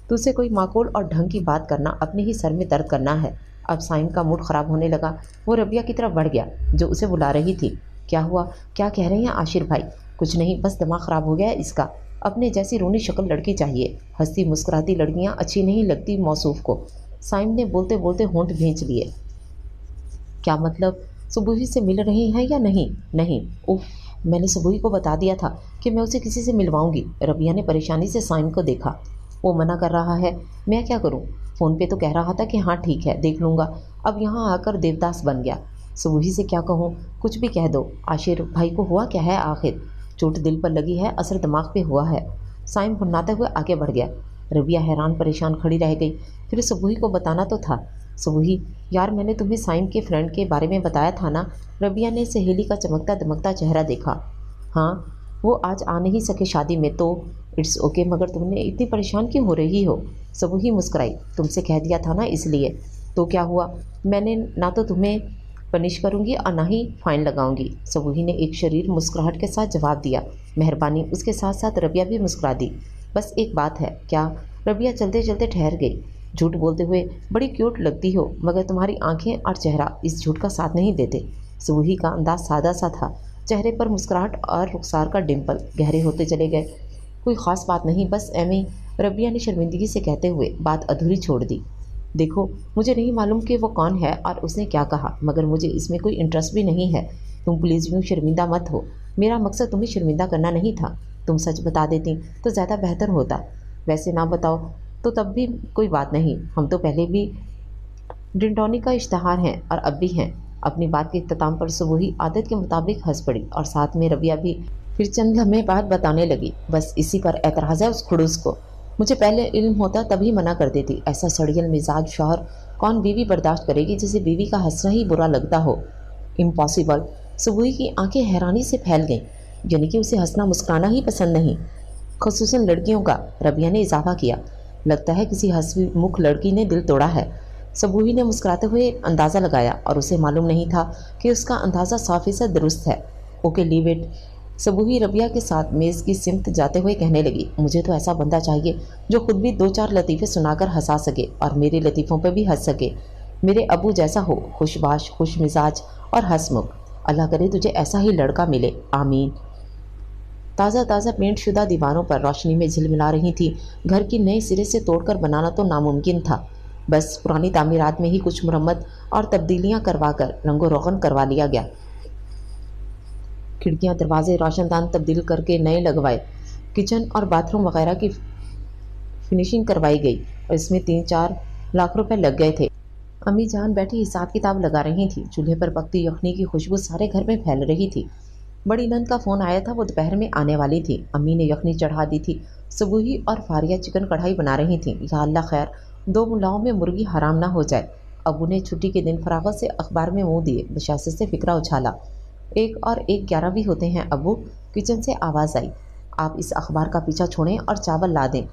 तुझसे कोई माकूल और ढंग की बात करना अपने ही सर में दर्द करना है। अब साइम का मूड ख़राब होने लगा। वो रबिया की तरफ बढ़ गया जो उसे बुला रही थी। क्या हुआ? क्या कह रहे हैं आशिर भाई? कुछ नहीं, बस दिमाग ख़राब हो गया है इसका। अपने जैसी रोनी शक्ल लड़की चाहिए। हंसती मुस्कुराती लड़कियाँ अच्छी नहीं लगती मौसूफ को। साइम ने बोलते बोलते होंठ भींच लिए। क्या मतलब? सुबुही से मिल रही हैं या नहीं? नहीं। उफ, मैंने सुबुही को बता दिया था कि मैं उसे किसी से मिलवाऊंगी। रबिया ने परेशानी से साइम को देखा। वो मना कर रहा है, मैं क्या करूं? फ़ोन पे तो कह रहा था कि हाँ ठीक है, देख लूँगा। अब यहाँ आकर देवदास बन गया। सुबुही से क्या कहूँ? कुछ भी कह दो। आशिर भाई को हुआ क्या है आखिर? चोट दिल पर लगी है, असर दिमाग पे हुआ है। साइम भुननाते हुए आगे बढ़ गया। रबिया हैरान परेशान खड़ी रह गई। फिर सुबुही को बताना तो था। सुबुही, यार मैंने तुम्हें साइम के फ्रेंड के बारे में बताया था ना? रबिया ने सहेली का चमकता दमकता चेहरा देखा। हाँ, वो आज आ नहीं सके शादी में तो इट्स ओके, मगर तुमने इतनी परेशान क्यों हो रही हो? सुबुही मुस्कुराई। तुमसे कह दिया था ना इसलिए। तो क्या हुआ? मैंने ना तो तुम्हें पनिश करूंगी और ना ही फाइन लगाऊंगी। सबूही ने एक शरीर मुस्कुराहट के साथ जवाब दिया। मेहरबानी। उसके साथ साथ रबिया भी मुस्कुरा दी। बस एक बात है। क्या? रबिया चलते चलते ठहर गई। झूठ बोलते हुए बड़ी क्यूट लगती हो, मगर तुम्हारी आंखें और चेहरा इस झूठ का साथ नहीं देते। सबूही का अंदाज सादा सा था। चेहरे पर मुस्कुराहट और रुखसार का डिम्पल गहरे होते चले गए। कोई ख़ास बात नहीं, बस एमी, रबिया ने शर्मिंदगी से कहते हुए बात अधूरी छोड़ दी। देखो, मुझे नहीं मालूम कि वो कौन है और उसने क्या कहा, मगर मुझे इसमें कोई इंटरेस्ट भी नहीं है। तुम प्लीज़ यूँ शर्मिंदा मत हो। मेरा मकसद तुम्हें शर्मिंदा करना नहीं था। तुम सच बता देती तो ज़्यादा बेहतर होता। वैसे ना बताओ तो तब भी कोई बात नहीं। हम तो पहले भी डिंटोनिक का इश्तहार हैं और अब भी हैं। अपनी बात के इख्तिताम पर सबूही आदत के मुताबिक हंस पड़ी और साथ में रबिया भी फिर चंद लम्हे बाद बताने लगी। बस इसी पर एतराज़ है उस खड़ूस को। मुझे पहले इल्म होता तभी मना कर देती। ऐसा सड़ियल मिजाज शौहर कौन बीवी बर्दाश्त करेगी जिसे बीवी का हंसना ही बुरा लगता हो। इम्पॉसिबल। सबूही की आंखें हैरानी से फैल गईं। यानी कि उसे हंसना मुस्कुराना ही पसंद नहीं, खुसूसन लड़कियों का। रबिया ने इजाफा किया। लगता है किसी हंसमुख लड़की ने दिल तोड़ा है। सबूही ने मुस्कुराते हुए अंदाज़ा लगाया और उसे मालूम नहीं था कि उसका अंदाज़ा 100% दुरुस्त है। Okay, leave it. Sabuhi Rabia के साथ मेज़ की सिमत जाते हुए कहने लगी, मुझे तो ऐसा बंदा चाहिए जो खुद भी 2-4 लतीफ़े सुनाकर हंसा सके और मेरे लतीफ़ों पर भी हंस सके। मेरे अबू जैसा हो, खुशबाश, खुश मिजाज और हंसमुख। अल्लाह करे तुझे ऐसा ही लड़का मिले, आमीन। ताज़ा ताज़ा पेंट शुदा दीवारों पर रोशनी में झिलमिला रही थी। घर की नए सिरे से तोड़कर बनाना तो नामुमकिन था। बस पुरानी तामीरात में ही कुछ मरम्मत और तब्दीलियां करवाकर रंगो रोगन करवा लिया गया। खिड़कियां, दरवाजे, रोशनदान तब्दील करके नए लगवाए। किचन और बाथरूम वगैरह की फिनिशिंग करवाई गई और इसमें 3-4 लाख रुपए लग गए थे। अम्मी जान बैठी हिसाब किताब लगा रही थी। चूल्हे पर पकती यखनी की खुशबू सारे घर में फैल रही थी। बड़ी नंद का फ़ोन आया था, वो दोपहर में आने वाली थी। अम्मी ने यखनी चढ़ा दी थी। सबूही और फारिया चिकन कढ़ाई बना रही थीं। या अल्लाह खैर, 2 मुलाओं में मुर्गी हराम ना हो जाए। अबू ने छुट्टी के दिन फरागत से अखबार में मुंह दिए। बशाशत से फिक्रा उछाला। 1 और 1 11 भी होते हैं अबू। किचन से आवाज़ आई। आप इस अखबार का पीछा छोड़ें और चावल ला दें,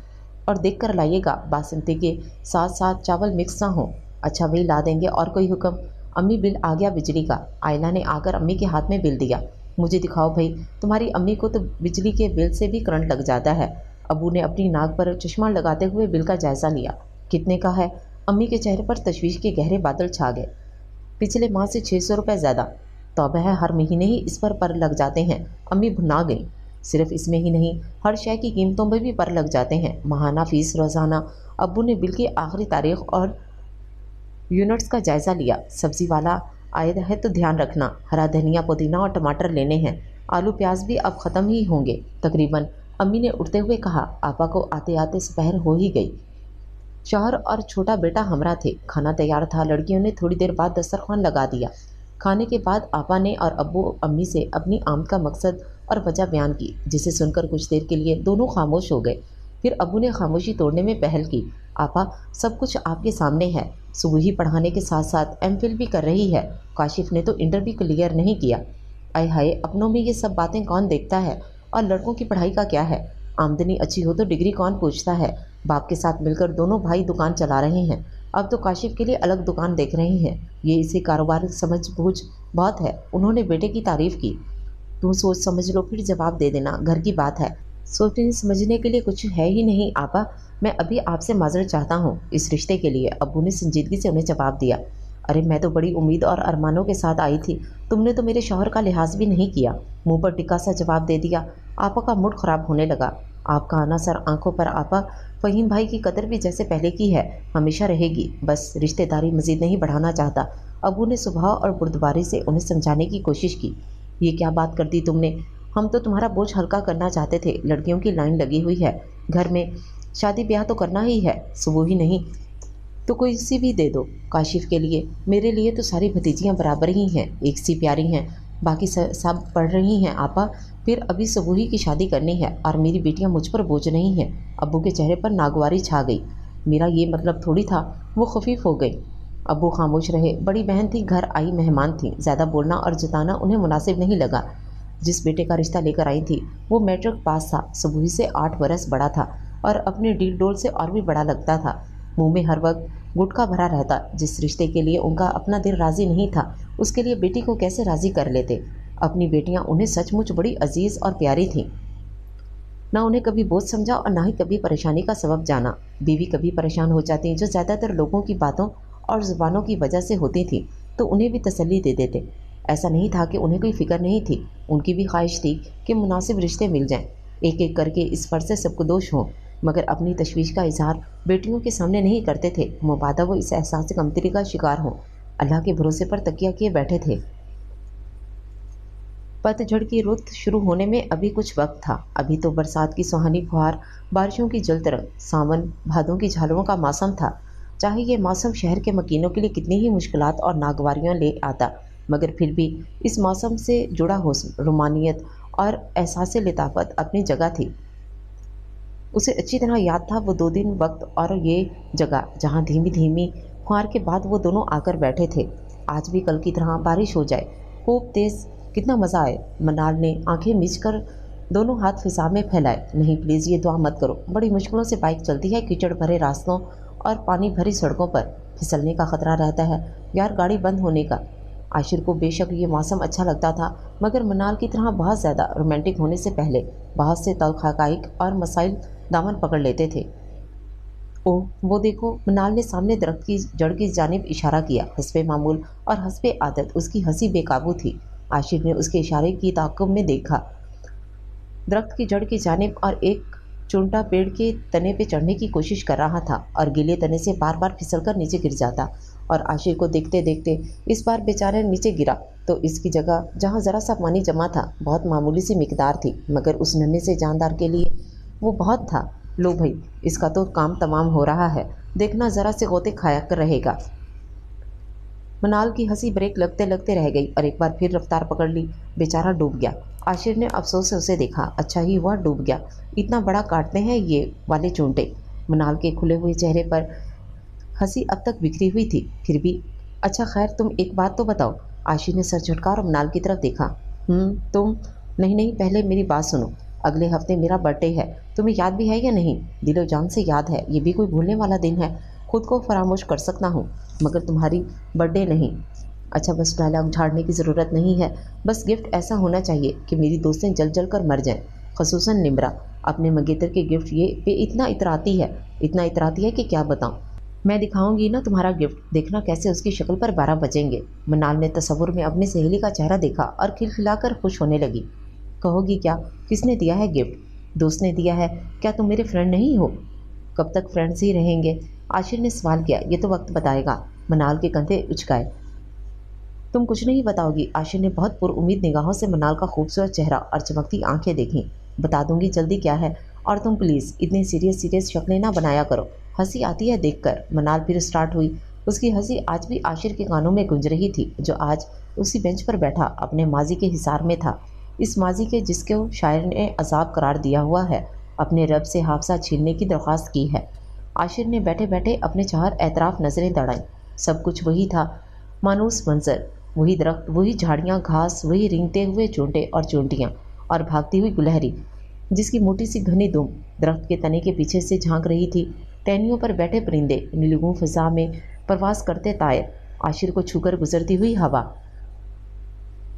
और देख कर लाइएगा बासमती के साथ साथ चावल मिक्स ना हो। अच्छा, वही ला देंगे। और कोई हुक्म? अम्मी, बिल आ गया बिजली का। आयला ने आकर अम्मी के हाथ में बिल दिया। मुझे दिखाओ भाई, तुम्हारी अम्मी को तो बिजली के बिल से भी करंट लग जाता है। अबू ने अपनी नाक पर चश्मा लगाते हुए बिल का जायज़ा लिया। कितने का है? अम्मी के चेहरे पर तशवीश के गहरे बादल छा गए। पिछले माह से 600 रुपये ज़्यादा। तौबा है, हर महीने ही इस पर लग जाते हैं। अम्मी भुना गई। सिर्फ इसमें ही नहीं, हर शय की कीमतों में भी पर लग जाते हैं। माहाना फीस, रोज़ाना। अब्बू ने बिल की आखिरी तारीख और यूनिट्स का जायज़ा लिया। सब्ज़ी वाला आया है तो ध्यान रखना, हरा धनिया, पुदीना और टमाटर लेने हैं। आलू प्याज भी अब ख़त्म ही होंगे तकरीबन। अम्मी ने उठते हुए कहा। आपा को आते आते दोपहर हो ही गई। शौहर और छोटा बेटा हमरा थे। खाना तैयार था। लड़कियों ने थोड़ी देर बाद दस्तरखान लगा दिया। खाने के बाद आपा ने और अब्बू अम्मी से अपनी आमद का मकसद और वजह बयान की, जिसे सुनकर कुछ देर के लिए दोनों खामोश हो गए। फिर अब्बू ने खामोशी तोड़ने में पहल की। आपा, सब कुछ आपके सामने है। सुबह ही पढ़ाने के साथ साथ एमफिल भी कर रही है। काशिफ ने तो इंटर भी क्लियर नहीं किया। आय हाय, अपनों में ये सब बातें कौन देखता है? और लड़कों की पढ़ाई का क्या है? आमदनी अच्छी हो तो डिग्री कौन पूछता है? बाप के साथ मिलकर दोनों भाई दुकान चला रहे हैं। अब तो काशिफ के लिए अलग दुकान देख रहे हैं। ये इसे कारोबार समझ बूझ बहुत है। उन्होंने बेटे की तारीफ़ की। तुम सोच समझ लो फिर जवाब दे देना, घर की बात है। सोचने समझने के लिए कुछ है ही नहीं आपा। मैं अभी आपसे माजरत चाहता हूँ इस रिश्ते के लिए। अब्बू ने संजीदगी से उन्हें जवाब दिया। अरे, मैं तो बड़ी उम्मीद और अरमानों के साथ आई थी। तुमने तो मेरे शौहर का लिहाज भी नहीं किया। मुंह पर टिक्का सा जवाब दे दिया। आपा का मूड ख़राब होने लगा। आपका आना सर आंखों पर आपा। फ़हीम भाई की कदर भी जैसे पहले की है, हमेशा रहेगी। बस रिश्तेदारी मज़ीद नहीं बढ़ाना चाहता। अब्बू ने सुबह और बुर्दबारी से उन्हें समझाने की कोशिश की। ये क्या बात कर दी तुमने? हम तो तुम्हारा बोझ हल्का करना चाहते थे। लड़कियों की लाइन लगी हुई है घर में। शादी ब्याह तो करना ही है। सुबह ही नहीं तो कोई सी भी दे दो काशिफ के लिए। मेरे लिए तो सारी भतीजियाँ बराबर ही हैं, एक सी प्यारी हैं। बाकी सब पढ़ रही हैं आपा। फिर अभी सबूही की शादी करनी है और मेरी बेटियाँ मुझ पर बोझ नहीं हैं। अब्बू के चेहरे पर नागवारी छा गई। मेरा ये मतलब थोड़ी था। वो खफीफ हो गई। अब्बू खामोश रहे। बड़ी बहन थी, घर आई मेहमान थी। ज़्यादा बोलना और जताना उन्हें मुनासिब नहीं लगा। जिस बेटे का रिश्ता लेकर आई थी वो मैट्रिक पास था, सबूही से 8 बरस बड़ा था और अपने डील डोल से और भी बड़ा लगता था। मुंह में हर वक्त गुटखा भरा रहता। जिस रिश्ते के लिए उनका अपना दिल राज़ी नहीं था, उसके लिए बेटी को कैसे राज़ी कर लेते। अपनी बेटियां उन्हें सचमुच बड़ी अजीज़ और प्यारी थीं। ना उन्हें कभी बोझ समझा और ना ही कभी परेशानी का सबब जाना। बीवी कभी परेशान हो जाती, जो ज़्यादातर लोगों की बातों और ज़ुबानों की वजह से होती थी, तो उन्हें भी तसल्ली दे देते। ऐसा नहीं था कि उन्हें कोई फ़िक्र नहीं थी, उनकी भी ख्वाहिश थी कि मुनासिब रिश्ते मिल जाएं। एक एक करके इस फर्ज से सबकुदोश हों, मगर अपनी तशवीश का इजहार बेटियों के सामने नहीं करते थे। मुबादा वो इस एहसास कमतरी का शिकार हों, अल्लाह के भरोसे पर तकिया किए बैठे थे। पतझड़ की रुत शुरू होने में अभी कुछ वक्त था। अभी तो बरसात की सुहानी फुहार, बारिशों की जल तरंग, सावन भादों की झालरों का मौसम था। चाहे ये मौसम शहर के मकीनों के लिए कितनी ही मुश्किलात और नागवारियां ले आता, मगर फिर भी इस मौसम से जुड़ा हुस्न, रोमानियत और एहसास लताफत अपनी जगह थी। उसे अच्छी तरह याद था वो 2 दिन वक्त और ये जगह जहाँ धीमी धीमी फुहार के बाद वो दोनों आकर बैठे थे। आज भी कल की तरह बारिश हो जाए, खूब तेज़, कितना मज़ा आए। मनाल ने आंखें मीच कर दोनों हाथ फिजा में फैलाए। नहीं प्लीज़, ये दुआ मत करो। बड़ी मुश्किलों से बाइक चलती है, कीचड़ भरे रास्तों और पानी भरी सड़कों पर फिसलने का खतरा रहता है यार, गाड़ी बंद होने का। आशिर को बेशक ये मौसम अच्छा लगता था, मगर मनाल की तरह बहुत ज़्यादा रोमांटिक होने से पहले बहुत से तल्ख हक़ाइक़ और मसाइल दामन पकड़ लेते थे। ओह वो देखो, मनाल ने सामने दरख्त की जड़ की जानिब इशारा किया। हस्बे मामूल और हस्बे आदत उसकी हंसी बेकाबू थी। आशिर ने उसके इशारे की ताक़ुब में देखा। दरख्त की जड़ की जानिब और एक चुंटा पेड़ के तने पे चढ़ने की कोशिश कर रहा था और गीले तने से बार बार फिसलकर नीचे गिर जाता। और आशिर को देखते देखते इस बार बेचारा नीचे गिरा तो इसकी जगह जहाँ ज़रा सा पानी जमा था, बहुत मामूली सी मिकदार थी, मगर उस नन्हे से जानदार के लिए वो बहुत था। लो भाई, इसका तो काम तमाम हो रहा है, देखना ज़रा से गोते खाया कर रहेगा। मनाल की हंसी ब्रेक लगते लगते रह गई और एक बार फिर रफ्तार पकड़ ली। बेचारा डूब गया। आशिर ने अफसोस से उसे देखा। अच्छा ही हुआ डूब गया, इतना बड़ा काटते हैं ये वाले चूंटे। मनाल के खुले हुए चेहरे पर हंसी अब तक बिखरी हुई थी, फिर भी अच्छा खैर, तुम एक बात तो बताओ। आशिर ने सर झटका और मनाल की तरफ देखा। तुम? नहीं नहीं, पहले मेरी बात सुनो। अगले हफ्ते मेरा बर्थडे है, तुम्हें याद भी है या नहीं? दिलो जान से याद है, ये भी कोई भूलने वाला दिन है। खुद को फरामोश कर सकता हूँ, मगर तुम्हारी बर्थडे नहीं। अच्छा बस डायलॉग झाड़ने की ज़रूरत नहीं है, बस गिफ्ट ऐसा होना चाहिए कि मेरी दोस्तें जल जल कर मर जाएं, खसूसन निम्रा। अपने मंगेतर के गिफ्ट ये पे इतना इतराती है कि क्या बताऊँ। मैं दिखाऊंगी ना तुम्हारा गिफ्ट, देखना कैसे उसकी शक्ल पर 12 बजेंगे। मनाल ने तसव्वुर में अपनी सहेली का चेहरा देखा और खिलखिलाकर खुश होने लगी। कहोगी क्या? किसने दिया है गिफ्ट? दोस्त ने दिया है। क्या तुम मेरे फ्रेंड नहीं हो? कब तक फ्रेंड्स ही रहेंगे? आशिर ने सवाल किया। ये तो वक्त बताएगा। मनाल के कंधे उचकाए। तुम कुछ नहीं बताओगी? आशिर ने बहुत पुरउम्मीद निगाहों से मनाल का खूबसूरत चेहरा और चमकती आंखें देखीं। बता दूंगी, जल्दी क्या है। और तुम प्लीज़ इतनी सीरियस शक्लें ना बनाया करो, हंसी आती है देखकर। मनाल फिर स्टार्ट हुई। उसकी हंसी आज भी आशिर के कानों में गूंज रही थी, जो आज उसी बेंच पर बैठा अपने माजी के हिसार में था। इस माजी के जिसको शायर ने अजाब करार दिया हुआ है, अपने रब से हाफसा छीनने की दरख्वास्त की है। आशिर ने बैठे बैठे अपने चार एतराफ नजरें दौड़ाईं। सब कुछ वही था, मानूस मंजर, वही दरख्त, वही झाड़ियाँ, घास, वही रेंगते हुए चूंटे और चूंटियाँ और भागती हुई गुलहरी, जिसकी मोटी सी घनी दुम दरख्त के तने के पीछे से झांक रही थी। टहनियों पर बैठे परिंदे, नीलगू फिजा में प्रवास करते तायर, आशिर को छूकर गुजरती हुई हवा।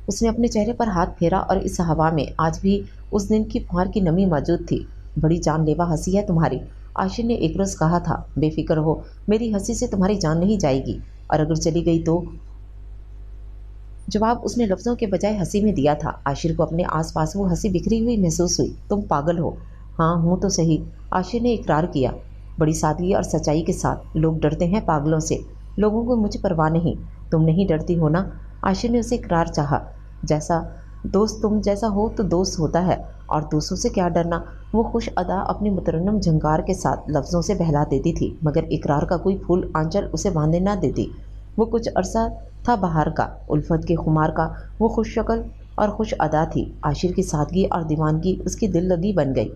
उसने अपने चेहरे पर हाथ फेरा और इस हवा में आज भी उस दिन की फुहार की नमी मौजूद थी। बड़ी जानलेवा हंसी है तुम्हारी, आशिर ने एक रोज़ कहा था। बेफिक्र हो, मेरी हंसी से तुम्हारी जान नहीं जाएगी, और अगर चली गई तो? जवाब उसने लफ्ज़ों के बजाय हंसी में दिया था। आशिर को अपने आसपास वो हंसी बिखरी हुई महसूस हुई। तुम पागल हो। हाँ हूँ तो सही, आशिर ने इकरार किया, बड़ी सादगी और सच्चाई के साथ। लोग डरते हैं पागलों से, लोगों को मुझे परवाह नहीं। तुम नहीं डरती हो ना? आशिर ने उसे इकरार चाहा। जैसा दोस्त तुम जैसा हो तो दोस्त होता है, और दोस्तों से क्या डरना। वो खुश अदा अपनी मुतरन्नम झंकार के साथ लफ्ज़ों से बहला देती थी, मगर इकरार का कोई फूल आंचल उसे बांधे ना देती। वो कुछ अरसा था बाहर का, उल्फत के खुमार का। वो खुश शक्ल और खुश अदा थी। आशिर की सादगी और दीवानगी उसकी दिल लगी बन गई।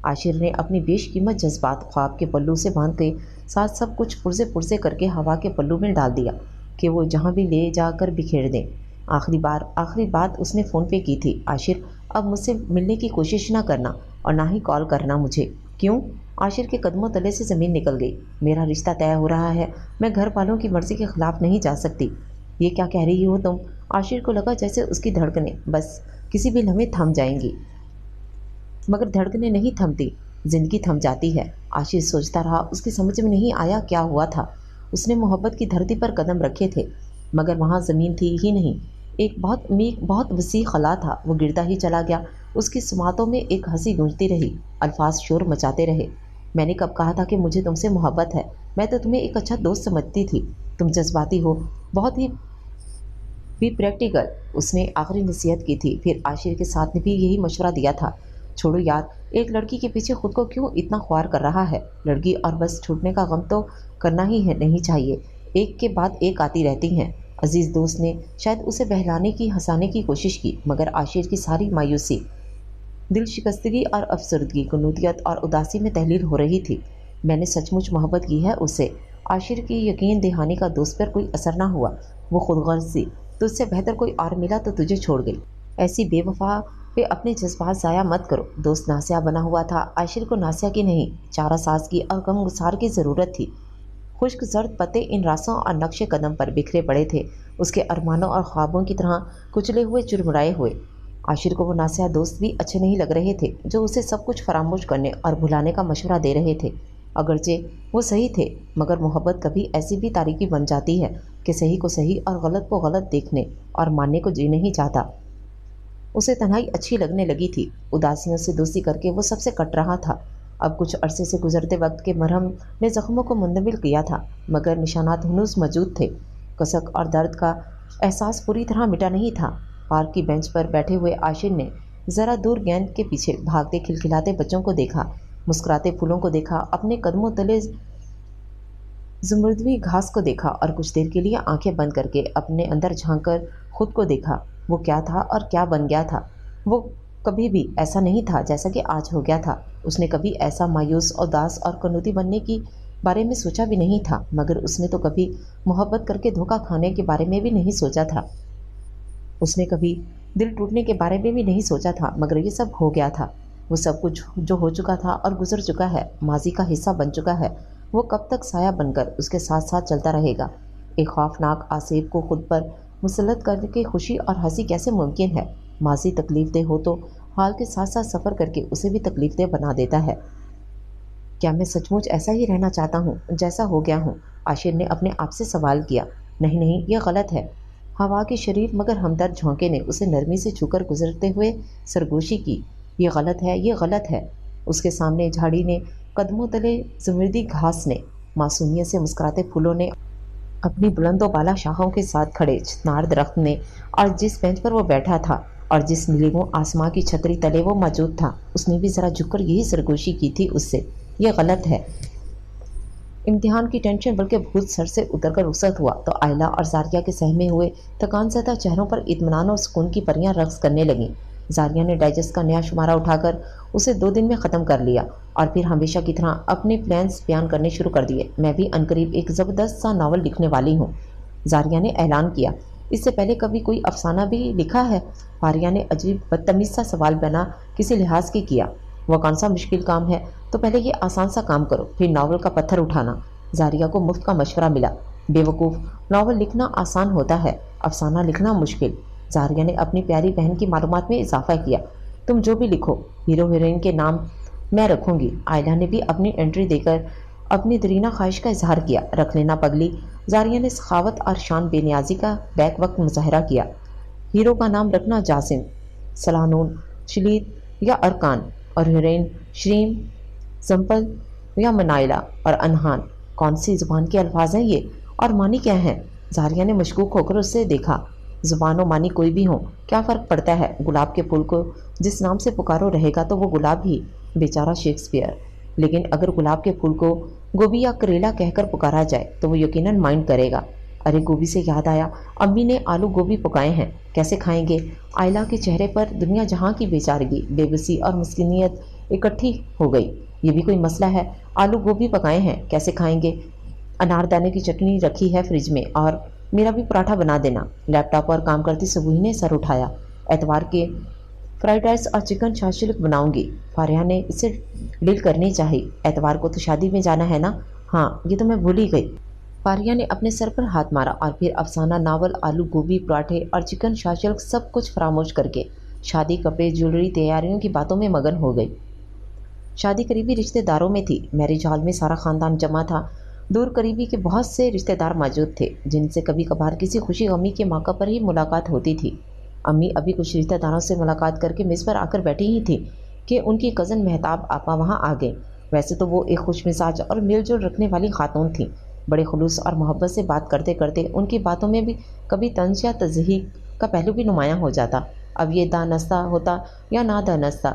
आशिर ने अपनी बेशकीमत जज्बात ख्वाब के पल्लू से बांध के साथ सब कुछ पुरजे पुरजे करके हवा के पल्लू में डाल दिया कि वो जहाँ भी ले जाकर बिखेर दें। आखिरी बात उसने फ़ोन पे की थी। आशिर, अब मुझसे मिलने की कोशिश ना करना और ना ही कॉल करना मुझे। کیوں؟ عاشر کے قدموں تلے سے زمین نکل گئی۔ میرا رشتہ طے ہو رہا ہے، میں گھر والوں کی مرضی کے خلاف نہیں جا سکتی۔ یہ کیا کہہ رہی ہو تم؟ عاشر کو لگا جیسے اس کی دھڑکنیں بس کسی بھی لمحے تھم جائیں گی، مگر دھڑکنیں نہیں تھمتی، زندگی تھم جاتی ہے۔ عاشر سوچتا رہا، اس کی سمجھ میں نہیں آیا کیا ہوا تھا۔ اس نے محبت کی دھرتی پر قدم رکھے تھے، مگر وہاں زمین تھی ہی نہیں، ایک بہت عمیق بہت وسیع خلا تھا۔ وہ گرتا ہی چلا گیا۔ اس کی سماعتوں میں ایک ہنسی گونجتی رہی، الفاظ شور مچاتے رہے۔ میں نے کب کہا تھا کہ مجھے تم سے محبت ہے؟ میں تو تمہیں ایک اچھا دوست سمجھتی تھی، تم جذباتی ہو، بہت ہی بھی پریکٹیکل۔ اس نے آخری نصیحت کی تھی۔ پھر عاشر کے ساتھ نے بھی یہی مشورہ دیا تھا۔ چھوڑو یار، ایک لڑکی کے پیچھے خود کو کیوں اتنا خوار کر رہا ہے؟ لڑکی اور بس چھوٹنے کا غم تو کرنا ہی ہے نہیں چاہیے، ایک کے بعد ایک آتی رہتی ہیں۔ عزیز دوست نے شاید اسے بہلانے کی ہنسانے کی کوشش کی، مگر عاشر کی ساری مایوسی، دل شکستگی اور افسردگی، قنوطیت اور اداسی میں تحلیل ہو رہی تھی۔ میں نے سچ مچ محبت کی ہے اس سے۔ عاشر کی یقین دہانی کا دوست پر کوئی اثر نہ ہوا۔ وہ خود غرض سی، تجھ سے بہتر کوئی اور ملا تو تجھے چھوڑ گئی۔ ایسی بے وفا پہ اپنے جذبات ضائع مت کرو۔ دوست ناسیہ بنا ہوا تھا، عاشر کو ناسیہ کی نہیں، چارہ ساز کی اور غم گسار کی ضرورت تھی۔ خشک زرد پتے ان راسوں اور نقش قدم پر بکھرے پڑے تھے، اس کے ارمانوں اور خوابوں کی طرح کچلے ہوئے، چرمرائے ہوئے۔ عاشر کو وہ ناسیہ دوست بھی اچھے نہیں لگ رہے تھے، جو اسے سب کچھ فراموش کرنے اور بھلانے کا مشورہ دے رہے تھے۔ اگرچہ وہ صحیح تھے، مگر محبت کبھی ایسی بھی تاریکی بن جاتی ہے کہ صحیح کو صحیح اور غلط کو غلط دیکھنے اور ماننے کو جی نہیں چاہتا۔ اسے تنہائی اچھی لگنے لگی تھی، اداسیوں سے دوستی کر کے وہ سب سے کٹ رہا تھا۔ اب کچھ عرصے سے گزرتے وقت کے مرہم نے زخموں کو مندمل کیا تھا، مگر نشانات ہنوز موجود تھے۔ کسک اور درد کا احساس پوری طرح مٹا نہیں تھا۔ پارک کی بینچ پر بیٹھے ہوئے عاشر نے ذرا دور گیند کے پیچھے بھاگتے کھلکھلاتے بچوں کو دیکھا، مسکراتے پھولوں کو دیکھا، اپنے قدموں تلے زمردوی گھاس کو دیکھا، اور کچھ دیر کے لیے آنکھیں بند کر کے اپنے اندر جھانک کر خود کو دیکھا۔ وہ کیا تھا اور کیا بن گیا تھا؟ وہ کبھی بھی ایسا نہیں تھا جیسا کہ آج ہو گیا تھا۔ اس نے کبھی ایسا مایوس، اداس اور قنوطی بننے کی بارے میں سوچا بھی نہیں تھا، مگر اس نے تو کبھی محبت کر کے دھوکہ کھانے کے بارے میں بھی نہیں سوچا تھا۔ اس نے کبھی دل ٹوٹنے کے بارے میں بھی نہیں سوچا تھا، مگر یہ سب ہو گیا تھا۔ وہ سب کچھ جو ہو چکا تھا اور گزر چکا ہے، ماضی کا حصہ بن چکا ہے، وہ کب تک سایہ بن کر اس کے ساتھ ساتھ چلتا رہے گا؟ ایک خوفناک آسیب کو خود پر مسلط کر کے خوشی اور ہنسی کیسے ممکن ہے؟ ماضی تکلیف دہ ہو تو حال کے ساتھ ساتھ سفر کر کے اسے بھی تکلیف دہ بنا دیتا ہے۔ کیا میں سچ مچ ایسا ہی رہنا چاہتا ہوں جیسا ہو گیا ہوں؟ عاشر نے اپنے آپ سے سوال کیا۔ نہیں نہیں، یہ غلط ہے۔ ہوا کے شریف مگر ہمدرد جھونکے نے اسے نرمی سے چھو کر گزرتے ہوئے سرگوشی کی۔ یہ غلط ہے، یہ غلط ہے۔ اس کے سامنے جھاڑی نے، قدموں تلے زمردی گھاس نے، معصومیت سے مسکراتے پھولوں نے، اپنی بلند و بالا شاخوں کے ساتھ کھڑے چنار درخت نے، اور جس بینچ پر وہ بیٹھا تھا اور جس نیلم آسماں کی چھتری تلے وہ موجود تھا، اس نے بھی ذرا جھک کر یہی سرگوشی کی تھی اس سے۔ یہ غلط ہے۔ امتحان کی ٹینشن بلکہ بھوت سر سے اتر کر رخصت ہوا تو آئلہ اور زاریہ کے سہمے ہوئے تھکان زدہ چہروں پر اطمینان اور سکون کی پریاں رقص کرنے لگیں۔ زاریہ نے ڈائجسٹ کا نیا شمارہ اٹھا کر اسے 2 دن میں ختم کر لیا، اور پھر ہمیشہ کی طرح اپنے پلانز بیان کرنے شروع کر دیے۔ میں بھی عنقریب ایک زبردست سا ناول لکھنے والی ہوں، زاریہ نے اعلان کیا۔ اس سے پہلے کبھی کوئی افسانہ بھی لکھا ہے؟ فاریہ نے عجیب بدتمیز سا سوال بنا کسی لحاظ کے کیا۔ وہ کون سا مشکل کام ہے؟ تو پہلے یہ آسان سا کام کرو، پھر ناول کا پتھر اٹھانا۔ زاریہ کو مفت کا مشورہ ملا۔ بے وقوف، ناول لکھنا آسان ہوتا ہے، افسانہ لکھنا مشکل۔ زاریہ نے اپنی پیاری بہن کی معلومات میں اضافہ کیا۔ تم جو بھی لکھو، ہیرو ہیروئن کے نام میں رکھوں گی۔ آئلہ نے بھی اپنی انٹری دے کر اپنی درینہ خواہش کا اظہار کیا۔ رکھ لینا پگلی۔ زاریہ نے سخاوت اور شان بے نیازی کا بیک وقت مظاہرہ کیا۔ ہیرو کا نام رکھنا جاسم، سلانون، شلید یا ارکان، اور ہیروئن شریم، زمپل یا منائلہ اور انہان۔ کون سی زبان کے الفاظ ہیں یہ، اور معنی کیا ہیں؟ زاریہ نے مشکوک ہو کر اس سے دیکھا۔ زبان و معنی کوئی بھی ہوں، کیا فرق پڑتا ہے؟ گلاب کے پھول کو جس نام سے پکارو رہے گا تو وہ گلاب ہی، بیچارہ شیکسپیئر۔ لیکن اگر گلاب کے پھول کو گوبھی یا کریلا کہہ کر پکارا جائے تو وہ یقیناً مائنڈ کرے گا۔ ارے گوبھی سے یاد آیا، امی نے آلو گوبھی پکائے ہیں، کیسے کھائیں گے؟ آئلہ کے چہرے پر دنیا جہاں کی بیچارگی، بے بسی اور مسکینیت اکٹھی ہو گئی۔ یہ بھی کوئی مسئلہ ہے؟ آلو گوبھی پکائے ہیں، کیسے کھائیں گے؟ اناردانے کی چٹنی رکھی ہے فریج میں، اور میرا بھی پراٹھا بنا دینا۔ لیپ ٹاپ پر کام کرتی سبوہی نے سر اٹھایا۔ اتوار کے फ्राइड राइस और चिकन शाशिलिक बनाऊंगी। फारिया ने इसे डील करनी चाहिए। एतवार को तो शादी में जाना है ना? हाँ, ये तो मैं भूल ही गई। फारिया ने अपने सर पर हाथ मारा और फिर अफसाना नावल, आलू गोभी पराठे और चिकन शाशिलिक सब कुछ फरामोश करके शादी, कपड़े, ज्वेलरी, तैयारियों की बातों में मगन हो गई। शादी करीबी रिश्तेदारों में थी। मैरिज हॉल में सारा खानदान जमा था। दूर करीबी के बहुत से रिश्तेदार मौजूद थे, जिनसे कभी कभार किसी खुशी गमी के मौका पर ही मुलाकात होती थी। अम्मी अभी कुछ रिश्तेदारों से मुलाकात करके मेज़ पर आकर बैठी ही थी कि उनकी कज़न मेहताब आपा वहाँ आ गई। वैसे तो वो एक खुश मिजाज और मेलजोल रखने वाली खातून थी। बड़े खुलूस और मोहब्बत से बात करते करते उनकी बातों में भी कभी तंज या तज़हीक का पहलू भी नुमायाँ हो जाता। अब ये दानस्ता होता या ना दानस्ता,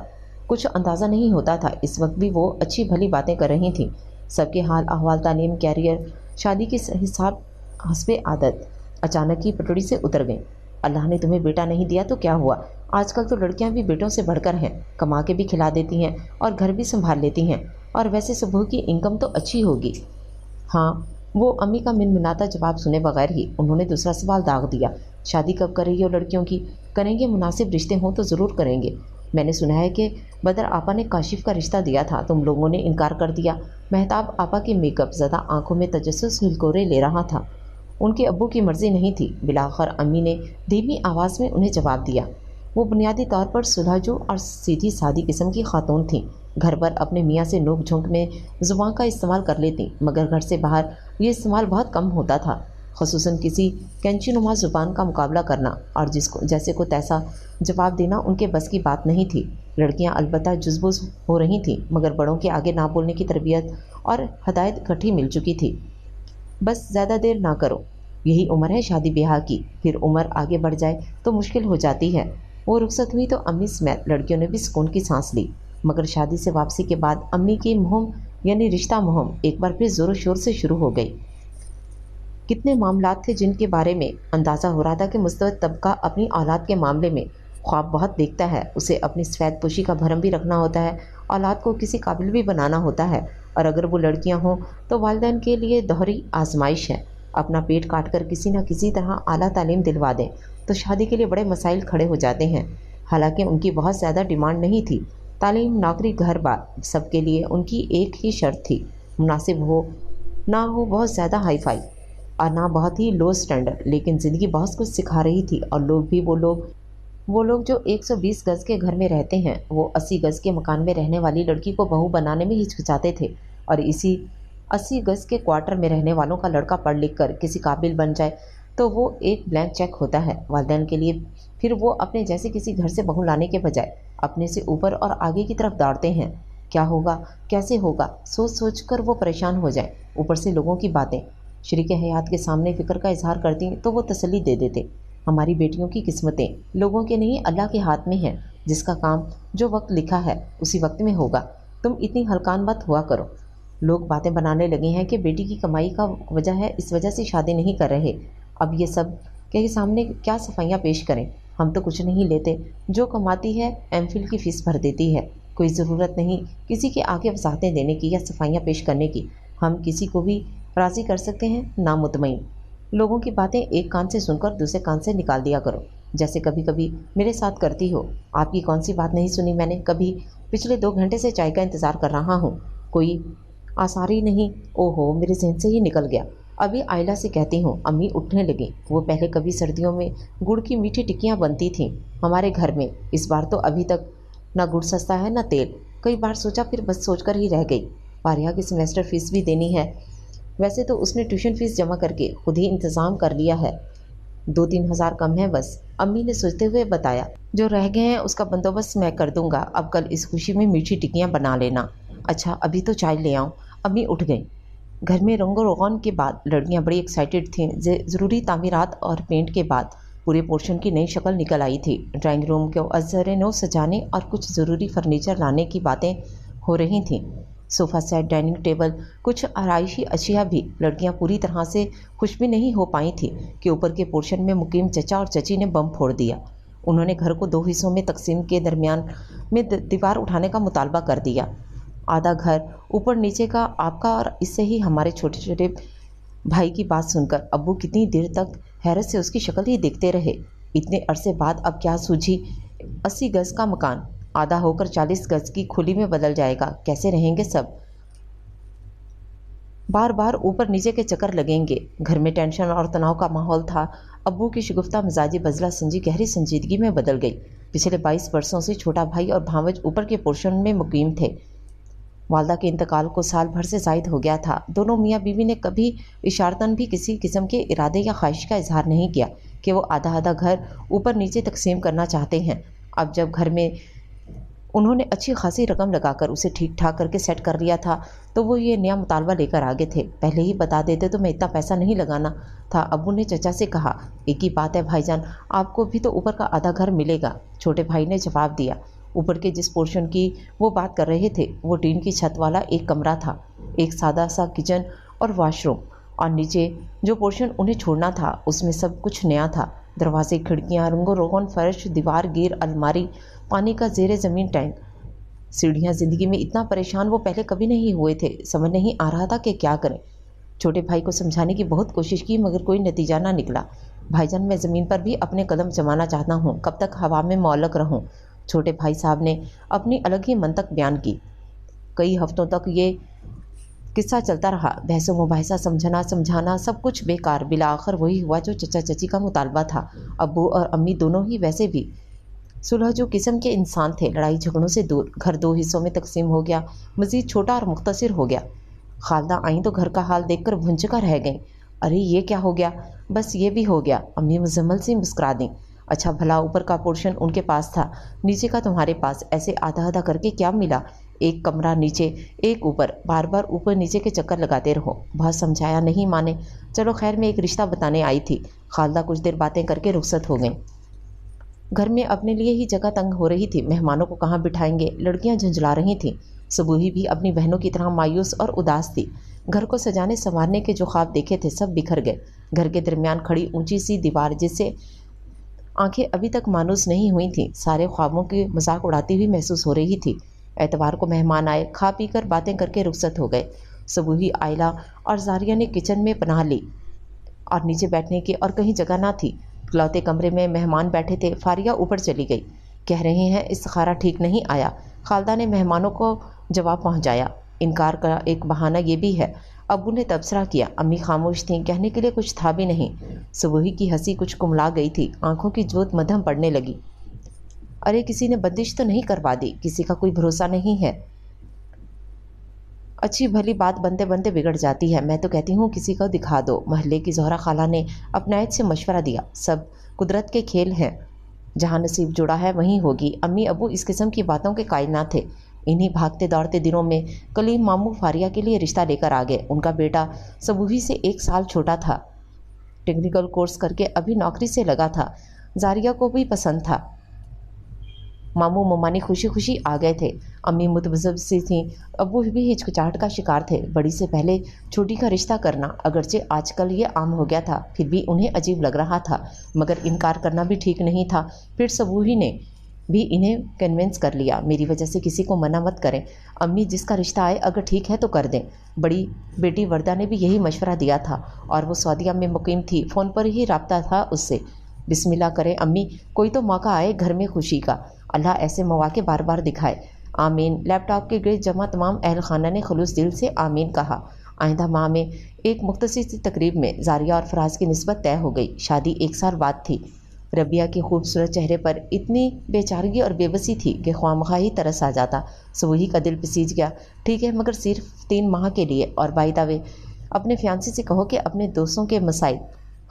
कुछ अंदाज़ा नहीं होता था। इस वक्त भी वो अच्छी भली बातें कर रही थीं। सबके हाल अहवाल, तालीम, कैरियर, शादी के हिसाब हस्बे आदत अचानक ही पटड़ी से उतर गई। अल्लाह ने तुम्हें बेटा नहीं दिया तो क्या हुआ? आजकल तो लड़कियां भी बेटों से बढ़कर हैं। कमा के भी खिला देती हैं और घर भी संभाल लेती हैं। और वैसे सुबह की इनकम तो अच्छी होगी। हाँ, वो अम्मी का मिनमिनाता जवाब सुने बगैर ही उन्होंने दूसरा सवाल दाग दिया। शादी कब कर रही हो लड़कियों की? करेंगे, मुनासिब रिश्ते हों तो ज़रूर करेंगे। मैंने सुना है कि बदर आपा ने काशिफ का रिश्ता दिया था, तुम लोगों ने इनकार कर दिया। मेहताब आपा की मेकअप ज़्यादा आंखों में तजस्सुस हिलकोरे ले रहा था। उनके अब्बू की मर्ज़ी नहीं थी। बिलाखर अम्मी ने धीमी आवाज़ में उन्हें जवाब दिया। वो बुनियादी तौर पर सुलहजो और सीधी सादी किस्म की खातून थीं। घर पर अपने मियाँ से नोक झोंक में ज़ुबान का इस्तेमाल कर लेती, मगर घर से बाहर ये इस्तेमाल बहुत कम होता था। ख़ुसूसन किसी कैंचीनुमा ज़ुबान का मुकाबला करना और जिसको जैसे को तैसा जवाब देना उनके बस की बात नहीं थी। लड़कियां अलबत्ता जुज़बुज़ हो रही थीं, मगर बड़ों के आगे ना बोलने की तरबियत और हदायत इकट्ठी मिल चुकी थी। बस ज़्यादा देर ना करो, यही उम्र है शादी ब्याह की, फिर उम्र आगे बढ़ जाए तो मुश्किल हो जाती है। वो रुखसत हुई तो अम्मी समेत लड़कियों ने भी सुकून की सांस ली। मगर शादी से वापसी के बाद अम्मी की मुहिम यानी रिश्ता मुहिम एक बार फिर ज़ोरों शोर से शुरू हो गई। कितने मामलात थे जिनके बारे में अंदाज़ा हो रहा था कि मुस्तबद तबका अपनी औलाद के मामले में ख्वाब बहुत देखता है। उसे अपनी सफ़ेद पोशी का भरम भी रखना होता है, औलाद को किसी काबिल भी बनाना होता है। और अगर वो लड़कियां हों तो वालिदैन के लिए दोहरी आजमाइश है। अपना पेट काट कर किसी न किसी तरह आला तालीम दिलवा दें तो शादी के लिए बड़े मसाइल खड़े हो जाते हैं। हालांकि उनकी बहुत ज़्यादा डिमांड नहीं थी। तालीम, नौकरी, घर बार सबके लिए उनकी एक ही शर्त थी, मुनासिब हो ना हो बहुत ज़्यादा हाई फाई और ना बहुत ही लो स्टैंडर्ड। लेकिन ज़िंदगी बहुत कुछ सिखा रही थी और लोग भी वो लोग जो 120 गज़ के घर में रहते हैं, वो 80 गज़ के मकान में रहने वाली लड़की को बहू बनाने में हिचकिचाते थे। और इसी 80 गज़ के क्वार्टर में रहने वालों का लड़का पढ़ लिख कर किसी काबिल बन जाए तो वो एक ब्लैंक चेक होता है वालिदैन के लिए। फिर वो अपने जैसे किसी घर से बहू लाने के बजाय अपने से ऊपर और आगे की तरफ दौड़ते हैं। क्या होगा, कैसे होगा, सोच सोच कर वो परेशान हो जाए। ऊपर से लोगों की बातें। शरीक हयात के सामने फ़िक्र का इजहार करती तो वो तसल्ली दे देते, हमारी बेटियों की किस्मतें लोगों के नहीं अल्लाह के हाथ में है। जिसका काम जो वक्त लिखा है उसी वक्त में होगा। तुम इतनी हल्कान मत हुआ करो। लोग बातें बनाने लगे हैं कि बेटी की कमाई का वजह है, इस वजह से शादी नहीं कर रहे। अब ये सब के सामने क्या सफाइयाँ पेश करें? हम तो कुछ नहीं लेते, जो कमाती है एमफिल की फ़ीस भर देती है। कोई ज़रूरत नहीं किसी के आगे वजाहतें देने की या सफाइयाँ पेश करने की। हम किसी को भी राज़ी कर सकते हैं ना मुतमईन। लोगों की बातें एक कान से सुनकर दूसरे कान से निकाल दिया करो, जैसे कभी कभी मेरे साथ करती हो। आपकी कौन सी बात नहीं सुनी मैंने कभी? पिछले 2 घंटे से चाय का इंतज़ार कर रहा हूँ, कोई आसार ही नहीं। ओहो, मेरे जहन से ही निकल गया। अभी आयला से कहती हूँ। अम्मी उठने लगी। वो पहले कभी सर्दियों में गुड़ की मीठी टिक्कियाँ बनती थीं हमारे घर में। इस बार तो अभी तक ना गुड़ सस्ता है ना तेल। कई बार सोचा, फिर बस सोचकर ही रह गई। पारिया की सेमेस्टर फीस भी देनी है। वैसे तो उसने ट्यूशन फीस जमा करके खुद ही इंतज़ाम कर लिया है, 2-3 हज़ार कम है बस। अम्मी ने सोचते हुए बताया, जो रह गए हैं उसका बंदोबस्त मैं कर दूंगा। अब कल इस खुशी में मीठी टिक्कियाँ बना लेना। अच्छा, अभी तो चाय ले आऊँ। अम्मी उठ गई। घर में रंगो रोगन के बाद लड़कियां बड़ी एक्साइटेड थीं। ज़रूरी तामीरात और पेंट के बाद पूरे पोर्शन की नई शक्ल निकल आई थी। ड्राइंग रूम को अज़हर नो सजाने और कुछ ज़रूरी फर्नीचर लाने की बातें हो रही थीं। सोफ़ा सेट, डाइनिंग टेबल, कुछ आराइशी अशिया भी। लड़कियां पूरी तरह से खुश भी नहीं हो पाई थी कि ऊपर के पोर्शन में मुकीम चचा और चची ने बम फोड़ दिया। उन्होंने घर को 2 हिस्सों में तकसीम के दरमियान में दीवार उठाने का मुतालबा कर दिया। आधा घर ऊपर नीचे का आपका। और इससे ही हमारे छोटे छोटे भाई की बात सुनकर अब्बू कितनी देर तक हैरत से उसकी शक्ल ही देखते रहे। इतने अरसे बाद अब क्या सूझी 80 गज का मकान आधा होकर 40 गज की खुली में बदल जाएगा, कैसे रहेंगे सब? बार बार ऊपर नीचे के चक्कर लगेंगे। घर में टेंशन और तनाव का माहौल था। अब्बू की शिगुफ्ता मिजाजी बजला संजी गहरी संजीदगी में बदल गई। पिछले 22 वर्षों से छोटा भाई और भांवज ऊपर के पोर्शन में मुकीम थे। वालदा के इंतकाल को साल भर से जायद हो गया था। दोनों मियाँ बीवी ने कभी इशारतन भी किसी किस्म के इरादे या ख्वाहिश का इजहार नहीं किया कि वो आधा आधा घर ऊपर नीचे तकसीम करना चाहते हैं। अब जब घर में उन्होंने अच्छी खासी रकम लगाकर उसे ठीक ठाक करके सेट कर लिया था तो वो ये नया मुतालबा लेकर आगे थे। पहले ही बता देते तो मैं इतना पैसा नहीं लगाना था। अब्बू ने चचा से कहा, एक ही बात है भाईजान, आपको भी तो ऊपर का आधा घर मिलेगा। छोटे भाई ने जवाब दिया। ऊपर के जिस पोर्शन की वो बात कर रहे थे वो टीन की छत वाला एक कमरा था, एक सादा सा किचन और वॉशरूम, और नीचे जो पोर्शन उन्हें छोड़ना था उसमें सब कुछ नया था। दरवाजे, खिड़कियाँ, रंगो रोगन फर्श, दीवार गिर, अलमारी, पानी का ज़ेरे ज़मीन टैंक, सीढ़ियाँ। ज़िंदगी में इतना परेशान वो पहले कभी नहीं हुए थे। समझ नहीं आ रहा था कि क्या करें। छोटे भाई को समझाने की बहुत कोशिश की मगर कोई नतीजा ना निकला। भाईजान, मैं ज़मीन पर भी अपने कदम जमाना चाहता हूँ, कब तक हवा में मौलक रहूँ? छोटे भाई साहब ने अपनी अलग ही मंतक बयान की। कई हफ्तों तक ये किस्सा चलता रहा। बहसो मुबाहिसा, समझना समझाना, सब कुछ बेकार। बिला आखिर वही हुआ जो चचा चची का मुतालबा था। अब्बू और अम्मी दोनों ही वैसे भी सुलह जो किस्म के इंसान थे। लड़ाई झगड़ों से दूर। घर 2 हिस्सों में तकसीम हो गया, मज़ीद छोटा और मुख्तसर हो गया। खालदा आई तो घर का हाल देखकर भुंचका रह गई। अरे ये क्या हो गया? बस ये भी हो गया। अम्मी मुजम्मल से मुस्कुरा दी। अच्छा भला ऊपर का पोर्शन उनके पास था, नीचे का तुम्हारे पास, ऐसे आधा आधा करके क्या मिला? एक कमरा नीचे, एक ऊपर, बार बार ऊपर नीचे के चक्कर लगाते रहो। बहुत समझाया नहीं माने। चलो खैर, मैं एक रिश्ता बताने आई थी। खालदा कुछ देर बातें करके रुखसत हो गई। घर में अपने लिए ही जगह तंग हो रही थी। मेहमानों को कहाँ बिठाएंगे? लड़कियां झुंझला रही थीं। सुबुही भी अपनी बहनों की तरह मायूस और उदास थी। घर को सजाने संवारने के जो ख्वाब देखे थे सब बिखर गए। घर के दरमियान खड़ी ऊंची सी दीवार जिससे आंखें अभी तक मानूस नहीं हुई थीं, सारे ख्वाबों की मजाक उड़ाती हुई महसूस हो रही थी। एतवार को मेहमान आए, खा पी कर बातें करके रुखसत हो गए। सुबुही, आयला और जारिया ने किचन में पनाह ली और नीचे बैठने की और कहीं जगह ना थी। इकलौते कमरे में मेहमान बैठे थे। फारिया ऊपर चली गई। कह रहे हैं इस्तिखारा ठीक नहीं आया। खालदा ने मेहमानों को जवाब पहुंचाया। इनकार का एक बहाना ये भी है। अब्बू ने तबसरा किया। अम्मी खामोश थीं, कहने के लिए कुछ था भी नहीं। सुबही की हंसी कुछ कुमला गई थी, आंखों की जोत मध्यम पड़ने लगी। अरे किसी ने बंदिश तो नहीं करवा दी? किसी का कोई भरोसा नहीं है। अच्छी भली बात बनते बनते बिगड़ जाती है। मैं तो कहती हूँ किसी को दिखा दो। महल्ले की ज़ोहरा खाला ने अपनायत से मशवरा दिया। सब कुदरत के खेल हैं, जहाँ नसीब जुड़ा है वहीं होगी। अम्मी अबू इस किस्म की बातों के कायल ना थे। इन्हीं भागते दौड़ते दिनों में कलीम मामू फारिया के लिए रिश्ता लेकर आ गए। उनका बेटा सबूही से 1 साल छोटा था। टेक्निकल कोर्स करके अभी नौकरी से लगा था। जारिया को भी पसंद था। मामू ममानी खुशी खुशी आ गए थे। अम्मी मुतबज़्ज़ब सी थीं। अब्बू भी हिचकिचाहट का शिकार थे। बड़ी से पहले छोटी का रिश्ता करना अगरचे आजकल ये आम हो गया था, फिर भी उन्हें अजीब लग रहा था। मगर इनकार करना भी ठीक नहीं था। फिर सबूही ने भी इन्हें कन्विंस कर लिया। मेरी वजह से किसी को मना मत करें अम्मी, जिसका रिश्ता आए अगर ठीक है तो कर दें। बड़ी बेटी वर्दा ने भी यही मशवरा दिया था और वो सऊदीया में मुकीम थी। फ़ोन पर ही राब्ता था उससे। बिस्मिल्लाह करें अम्मी, कोई तो मौका आए घर में खुशी का। अल्लाह ऐसे मौके बार बार दिखाए। आमीन। लैपटॉप के गिर्द जमा तमाम अहल खाना ने खुलूस दिल से आमीन कहा। आइंदा माह में एक मुख्तसर सी तकरीब में जारिया और फराज की निस्बत तय हो गई। शादी 1 साल बाद थी। रबिया के खूबसूरत चेहरे पर इतनी बेचारगी और बेबसी थी कि ख्वामखा ही तरस आ जाता। सुबही का दिल पसीज गया। ठीक है, मगर सिर्फ 3 माह के लिए। और बाय द वे, अपने फियांसी से कहो कि अपने दोस्तों के मसाइल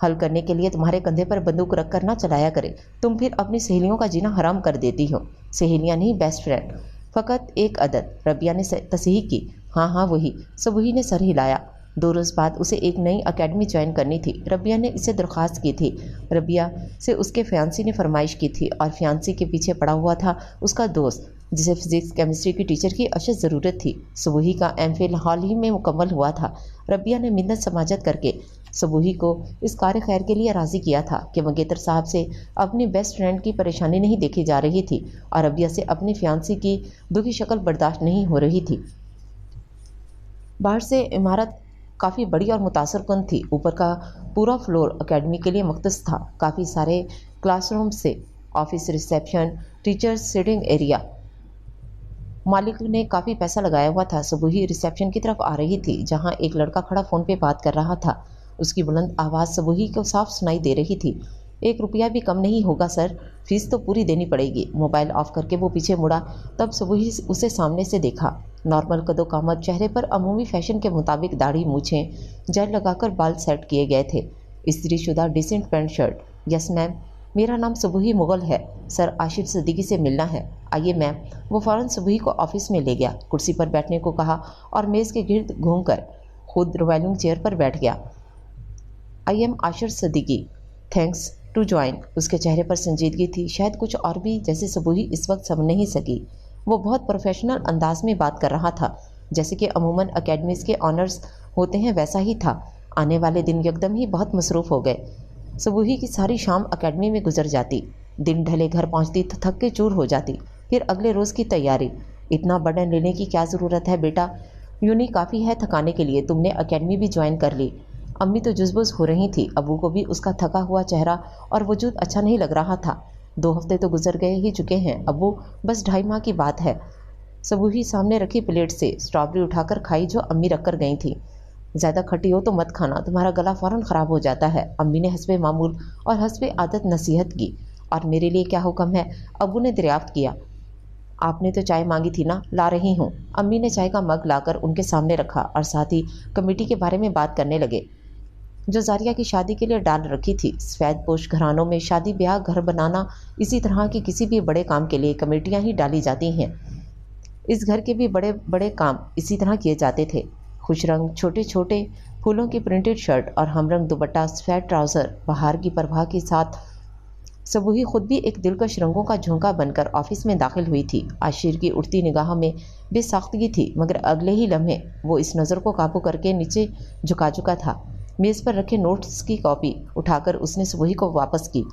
हल करने के लिए तुम्हारे कंधे पर बंदूक रख कर ना चलाया करे। तुम फिर अपनी सहेलियों का जीना हराम कर देती हो। सहेलियाँ नहीं, बेस्ट फ्रेंड। फ़कत एक अदद। रबिया ने तस्हीह की। हाँ हाँ वही। सबूही ने सर हिलाया। 2 रोज़ बाद उसे एक नई अकेडमी ज्वाइन करनी थी। रबिया ने इसे दरख्वास्त की थी। रबिया से उसके फियांसी ने फरमाइश की थी और फियांसी के पीछे पड़ा हुआ था उसका दोस्त, जिसे फिज़िक्स केमिस्ट्री की टीचर की अशद ज़रूरत थी। सबूही का एमफिल हाल ही में मुकम्मल हुआ था। रबिया ने मिन्नत समाजत करके सबूही को इस कार्य खैर के लिए राज़ी किया था कि मंगेतर साहब से अपनी बेस्ट फ्रेंड की परेशानी नहीं देखी जा रही थी और रबिया से अपनी फियांसी की दुखी शक्ल बर्दाश्त नहीं हो रही थी। बाहर से इमारत काफ़ी बड़ी और मुतासर कुन थी। ऊपर का पूरा फ्लोर अकेडमी के लिए मुख्तस था। काफ़ी सारे क्लासरूम से office, reception, teachers sitting area. मालिक ने काफ़ी पैसा लगाया हुआ था। सबूही रिसेप्शन की तरफ आ रही थी, जहां एक लड़का खड़ा फ़ोन पे बात कर रहा था। उसकी बुलंद आवाज़ सबूही को साफ सुनाई दे रही थी। 1 रुपया भी कम नहीं होगा सर, फीस तो पूरी देनी पड़ेगी। मोबाइल ऑफ करके वो पीछे मुड़ा, तब सबूही उसे सामने से देखा। नॉर्मल कदो कामत, चेहरे पर अमूमी फैशन के मुताबिक दाढ़ी, मूछें, जेल लगाकर बाल सेट किए गए थे। इस्त्रीशुदा decent pant shirt. Yes ma'am, मेरा नाम सबूही मुगल है सर, आशिफ सिद्दीकी से मिलना है। आइए मैम। वो फ़ौरन सबूही को ऑफिस में ले गया, कुर्सी पर बैठने को कहा और मेज़ के गिर्द घूमकर खुद रिवॉल्विंग चेयर पर बैठ गया। I am Ashif Siddiqui, thanks to join. उसके चेहरे पर संजीदगी थी, शायद कुछ और भी, जैसे सबूही इस वक्त समझ नहीं सकी। वो बहुत प्रोफेशनल अंदाज में बात कर रहा था, जैसे कि अमूमन एकेडमीज़ के ऑनर्स होते हैं, वैसा ही था। आने वाले दिन एकदम ही बहुत मसरूफ़ हो गए। सबूही की सारी शाम एकेडमी में गुजर जाती। दिन ढले घर पहुंचती तो थक के चूर हो जाती। फिर अगले रोज़ की तैयारी। इतना बर्डन लेने की क्या ज़रूरत है बेटा, यूं ही काफ़ी है थकाने के लिए, तुमने एकेडमी भी ज्वाइन कर ली। अम्मी तो जुज़बुज़ हो रही थी, अबू को भी उसका थका हुआ चेहरा और वजूद अच्छा नहीं लग रहा था। 2 हफ्ते तो गुजर गए ही चुके हैं अबू, बस 2.5 माह की बात है। सबूही सामने रखी प्लेट से स्ट्रॉबेरी उठाकर खाई जो अम्मी रख कर गई थी। ज़्यादा खट्टी हो तो मत खाना, तुम्हारा गला फ़ौरन ख़राब हो जाता है, अम्मी ने हस्बे मामूल और हस्बे आदत नसीहत की। और मेरे लिए क्या हुक्म है, अबू ने दरियाफ्त किया। आपने तो चाय मांगी थी ना, ला रही हूँ। अम्मी ने चाय का मग लाकर उनके सामने रखा और साथ ही कमेटी के बारे में बात करने लगे जो जारिया की शादी के लिए डाल रखी थी। सफ़ेद पोश घरानों में शादी ब्याह, घर बनाना, इसी तरह के किसी भी बड़े काम के लिए कमेटियाँ ही डाली जाती हैं। इस घर के भी बड़े बड़े काम इसी तरह किए जाते थे। खुश रंग छोटे छोटे फूलों की प्रिंटेड शर्ट और हमरंग दुपट्टा, सफ़ेद ट्राउज़र, बाहर की परवाह के साथ सबूही खुद भी एक दिलकश रंगों का झोंका बनकर ऑफिस में दाखिल हुई थी। आशिर की उड़ती निगाह में बेसाख्तगी थी, मगर अगले ही लम्हे वो इस नज़र को काबू करके नीचे झुका चुका था। मेज़ पर रखे नोट्स की कॉपी उठाकर उसने सबूही को वापस की।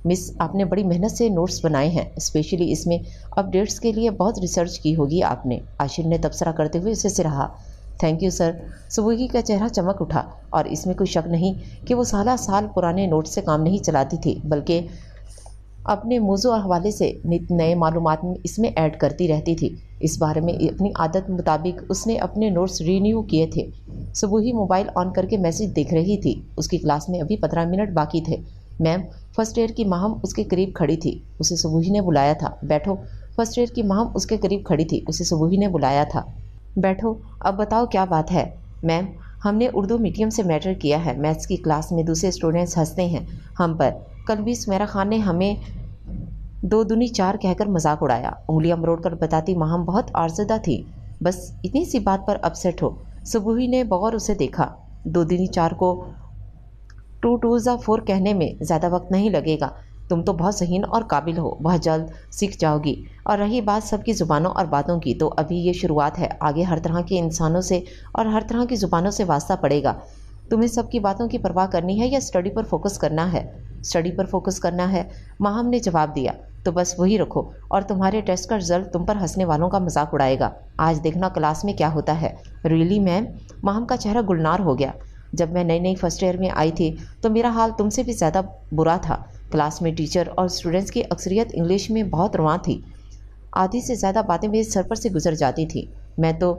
मिस, आपने बड़ी मेहनत से नोट्स बनाए हैं, स्पेशली इसमें अपडेट्स के लिए बहुत रिसर्च की होगी आपने, आशिर ने तबसरा करते हुए उसे सिराहा। Thank you sir. सबूही का चेहरा चमक उठा और इसमें कोई शक नहीं कि वो साल साल पुराने नोट से काम नहीं चलाती थी, बल्कि अपने मौजू और हवाले से नित नए मालूमात इसमें ऐड करती रहती थी। इस बारे में अपनी आदत मुताबिक उसने अपने नोट्स रीन्यू किए थे। सबूही मोबाइल ऑन करके मैसेज देख रही थी। उसकी क्लास में अभी 15 मिनट बाकी थे। मैम, फर्स्ट ईयर की माहम उसके करीब खड़ी थी, उसे सबूही ने बुलाया था। बैठो। फर्स्ट ईयर की माहम उसके करीब खड़ी थी, उसे सबूही ने बुलाया था। बैठो, अब बताओ क्या बात है। मैम, हमने उर्दू मीडियम से मैटर किया है। मैथ्स की क्लास में दूसरे स्टूडेंट्स हंसते हैं हम पर। कल भी सुमेरा खान ने हमें 2 दूनी 4 कहकर मजाक उड़ाया। उंगलियां मरोड़कर बताती माहम बहुत आर्जदा थी, बस इतनी सी बात पर अपसेट हो। सबूही ने बगौर उसे देखा। 2 दूनी 4 को 2 2 4 कहने में ज़्यादा वक्त नहीं लगेगा। तुम तो बहुत ज़हीन और काबिल हो, बहुत जल्द सीख जाओगी। और रही बात सबकी ज़ुबानों और बातों की, तो अभी ये शुरुआत है, आगे हर तरह के इंसानों से और हर तरह की ज़ुबानों से वास्ता पड़ेगा। तुम्हें सबकी बातों की परवाह करनी है या स्टडी पर फोकस करना है? स्टडी पर फोकस करना है, माहम ने जवाब दिया। तो बस वही रखो और तुम्हारे टेस्ट का रिजल्ट तुम पर हंसने वालों का मजाक उड़ाएगा। आज देखना क्लास में क्या होता है। Really ma'am? माहम का चेहरा गुलनार हो गया। जब मैं नई नई फर्स्ट ईयर में आई थी तो मेरा हाल तुमसे भी ज़्यादा बुरा था। क्लास में टीचर और स्टूडेंट्स की अक्सरियत इंग्लिश में बहुत रवां थी। आधी से ज़्यादा बातें मेरे सर पर से गुजर जाती थी। मैं तो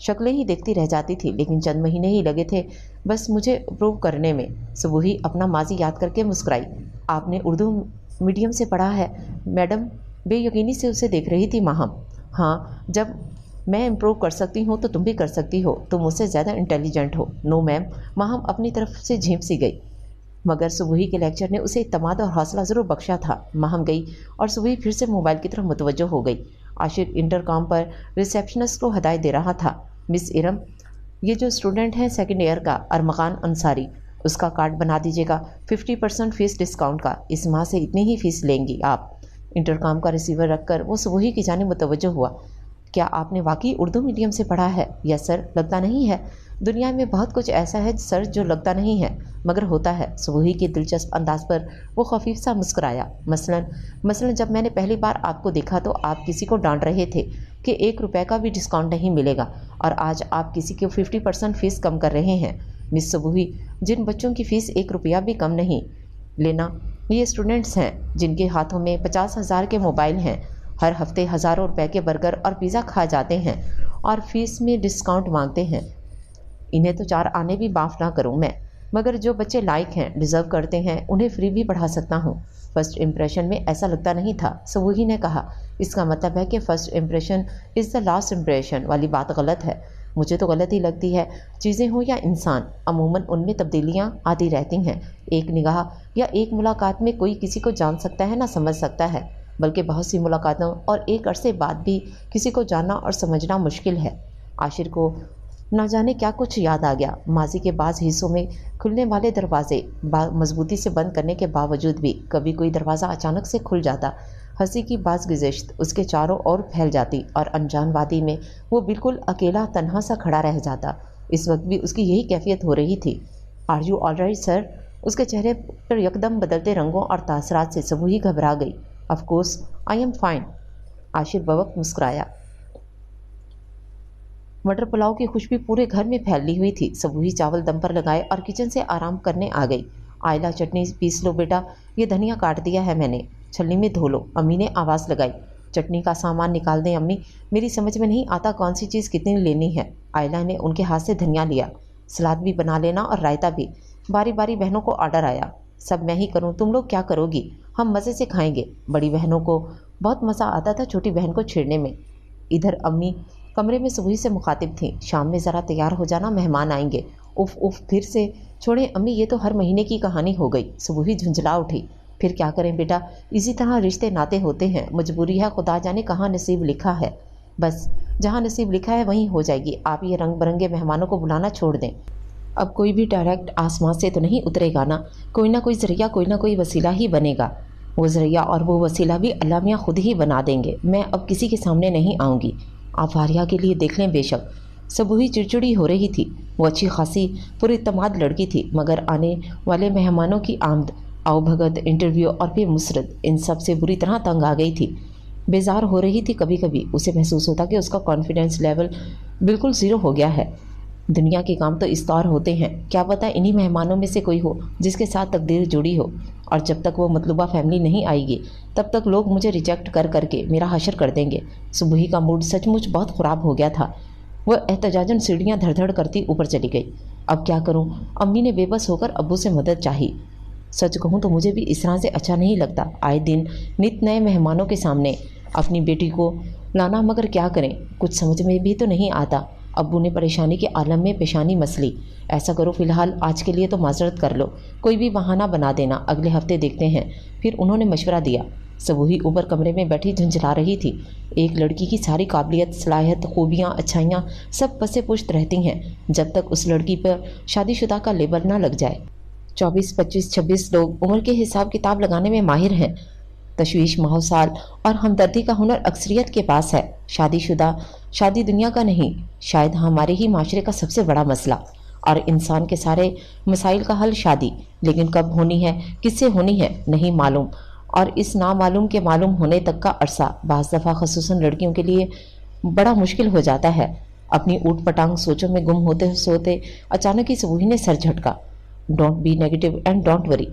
शक्लें ही देखती रह जाती थी, लेकिन चंद महीने ही लगे थे बस मुझे अप्रूव करने में। सबूही अपना माजी याद करके मुस्कुराई। आपने उर्दू मीडियम से पढ़ा है मैडम? बेयकीनी से उसे देख रही थी माहम। हाँ, जब मैं इम्प्रूव कर सकती हूँ तो तुम भी कर सकती हो, तुम मुझसे ज़्यादा इंटेलिजेंट हो। नो मैम, माहम अपनी तरफ से झेंप सी गई। मगर सुबही के लेक्चर ने उसे इत्मीनान और हौसला ज़रूर बख्शा था। माहम गई और सुबही फिर से मोबाइल की तरफ मुतवज्जो हो गई। आशिर इंटरकॉम पर रिसेप्शनिस्ट को हदायत दे रहा था। मिस इरम, ये जो स्टूडेंट है सेकंड ईयर का अरमगान अंसारी, उसका कार्ड बना दीजिएगा 50% फीस डिस्काउंट का। इस माह से इतनी ही फीस लेंगी आप। इंटरकॉम का रिसीवर रखकर वो सुबही की जानिब मुतवज्जो हुआ। क्या आपने वाकई उर्दू मीडियम से पढ़ा है? Yes sir. लगता नहीं है। दुनिया में बहुत कुछ ऐसा है सर जो लगता नहीं है मगर होता है। सुबही के दिलचस्प अंदाज पर वो खफीफ सा मुस्कुराया। मसलन जब मैंने पहली बार आपको देखा तो आप किसी को डांट रहे थे कि 1 रुपये का भी डिस्काउंट नहीं मिलेगा, और आज आप किसी को 50% फीस कम कर रहे हैं। मिस सुबही, जिन बच्चों की फ़ीस 1 रुपया भी कम नहीं लेना یہ اسٹوڈنٹس ہیں جن کے ہاتھوں میں 50,000 کے موبائل ہیں، ہر ہفتے ہزاروں روپے کے برگر اور پیزا کھا جاتے ہیں اور فیس میں ڈسکاؤنٹ مانگتے ہیں۔ انہیں تو 4 آنے بھی معاف نہ کروں میں، مگر جو بچے لائق ہیں، ڈیزرو کرتے ہیں، انہیں فری بھی پڑھا سکتا ہوں۔ فرسٹ امپریشن میں ایسا لگتا نہیں تھا، سبوہی نے کہا۔ اس کا مطلب ہے کہ first impression is the last impression والی بات غلط ہے۔ مجھے تو غلط ہی لگتی ہے۔ چیزیں ہوں یا انسان، عموماً ان میں تبدیلیاں آتی رہتی ہیں۔ ایک نگاہ یا ایک ملاقات میں کوئی کسی کو جان سکتا ہے نہ سمجھ سکتا ہے، بلکہ بہت سی ملاقاتوں اور ایک عرصے بعد بھی کسی کو جاننا اور سمجھنا مشکل ہے۔ عاشر کو نہ جانے کیا کچھ یاد آ گیا۔ ماضی کے بعض حصوں میں کھلنے والے دروازے مضبوطی سے بند کرنے کے باوجود بھی کبھی کوئی دروازہ اچانک سے کھل جاتا، ہنسی کی باز گزشت اس کے چاروں اور پھیل جاتی اور انجان وادی میں وہ بالکل اکیلا تنہا سا کھڑا رہ جاتا۔ اس وقت بھی اس کی یہی کیفیت ہو رہی تھی۔ Are you all right sir? اس کے چہرے پر یکدم بدلتے رنگوں اور تاثرات سے سبوہی گھبرا گئی۔ Of course I am fine. Ashar بوقت مسکرایا۔ مٹر پلاؤ کی خوشبو پورے گھر میں پھیلی ہوئی تھی۔ سبوہی چاول دم پر لگائے اور کچن سے آرام کرنے آ گئی۔ آئلہ چٹنی پیس لو بیٹا، یہ دھنیا کاٹ دیا ہے میں نے، چھلنی میں دھو لو، امی نے آواز لگائی۔ چٹنی کا سامان نکال دیں امی، میری سمجھ میں نہیں آتا کون سی چیز کتنی لینی ہے۔ آئلہ نے ان کے ہاتھ سے دھنیا لیا۔ سلاد بھی بنا لینا اور رائتا بھی۔ باری باری بہنوں کو آرڈر آیا۔ سب میں ہی کروں، تم لوگ کیا کرو گی؟ ہم مزے سے کھائیں گے۔ بڑی بہنوں کو بہت مزہ آتا تھا چھوٹی بہن کو چھیڑنے میں۔ ادھر امی کمرے میں سبوہی سے مخاطب تھیں، شام میں ذرا تیار ہو جانا، مہمان آئیں گے۔ اف اف پھر سے چھوڑیں امی، یہ تو ہر مہینے کی کہانی ہو گئی۔ سبوہی جھنجھلا اٹھی۔ پھر کیا کریں بیٹا، اسی طرح رشتے ناتے ہوتے ہیں، مجبوری ہے، خدا جانے کہاں نصیب لکھا ہے۔ بس جہاں نصیب لکھا ہے وہیں ہو جائے گی۔ آپ یہ رنگ برنگے مہمانوں کو بلانا چھوڑ دیں۔ اب کوئی بھی ڈائریکٹ آسمان سے تو نہیں اترے گا نا، کوئی نہ کوئی ذریعہ، کوئی نہ کوئی وسیلہ ہی بنے گا۔ وہ ذریعہ اور وہ وسیلہ بھی اللہ میاں خود ہی بنا دیں گے۔ میں اب کسی کے سامنے نہیں آؤں گی۔ آپ فاریہ کے لیے دیکھ لیں بے شک۔ سبوہی چڑچڑی ہو رہی تھی۔ وہ اچھی خاصی پر اعتماد لڑکی تھی، مگر آنے والے مہمانوں کی آمد، آؤ بھگت، انٹرویو اور پھر مسرت، ان سب سے بری طرح تنگ آ گئی تھی۔ بیزار ہو رہی تھی۔ کبھی کبھی اسے محسوس ہوتا کہ اس کا کانفیڈنس لیول بالکل زیرو ہو گیا ہے۔ دنیا کے کام تو اس طور ہوتے ہیں، کیا پتہ انہی مہمانوں میں سے کوئی ہو جس کے ساتھ تقدیر جڑی ہو، اور جب تک وہ مطلوبہ فیملی نہیں آئے گی تب تک لوگ مجھے ریجیکٹ کر کر کے میرا حشر کر دیں گے۔ سبوہی کا موڈ سچ مچ بہت خراب ہو گیا تھا۔ وہ احتجاجاً سیڑھیاں دھڑ دھڑ کرتی اوپر چلی گئی۔ اب کیا کروں؟ امی نے بے بس ہو کر ابو سے مدد چاہی۔ سچ کہوں تو مجھے بھی اس طرح سے اچھا نہیں لگتا، آئے دن نت نئے مہمانوں کے سامنے اپنی بیٹی کو لانا، مگر کیا کریں، کچھ سمجھ میں بھی تو نہیں آتا۔ ابو نے پریشانی کے عالم میں پیشانی مسلی۔ ایسا کرو فی الحال آج کے لیے تو معذرت کر لو، کوئی بھی بہانہ بنا دینا، اگلے ہفتے دیکھتے ہیں۔ پھر انہوں نے مشورہ دیا۔ سبوہی اوپر کمرے میں بیٹھی جھنجھلا رہی تھی۔ ایک لڑکی کی ساری قابلیت، صلاحیت، خوبیاں، اچھائیاں سب پس پشت رہتی ہیں جب تک اس لڑکی پر شادی شدہ کا لیبل نہ لگ جائے۔ 24، 25، 26 لوگ عمر کے حساب کتاب لگانے میں ماہر ہیں۔ تشویش، ماحوسال اور ہمدردی کا ہنر اکثریت کے پاس ہے۔ شادی شدہ، شادی دنیا کا نہیں، شاید ہمارے ہی معاشرے کا سب سے بڑا مسئلہ، اور انسان کے سارے مسائل کا حل شادی، لیکن کب ہونی ہے، کس سے ہونی ہے، نہیں معلوم، اور اس نامعلوم کے معلوم ہونے تک کا عرصہ بعض دفعہ خصوصاً لڑکیوں کے لیے بڑا مشکل ہو جاتا ہے۔ اپنی اوٹ پٹانگ سوچوں میں گم ہوتے سوتے اچانک ہی سبوہی نے سر جھٹکا۔ Don't be negative and don't worry,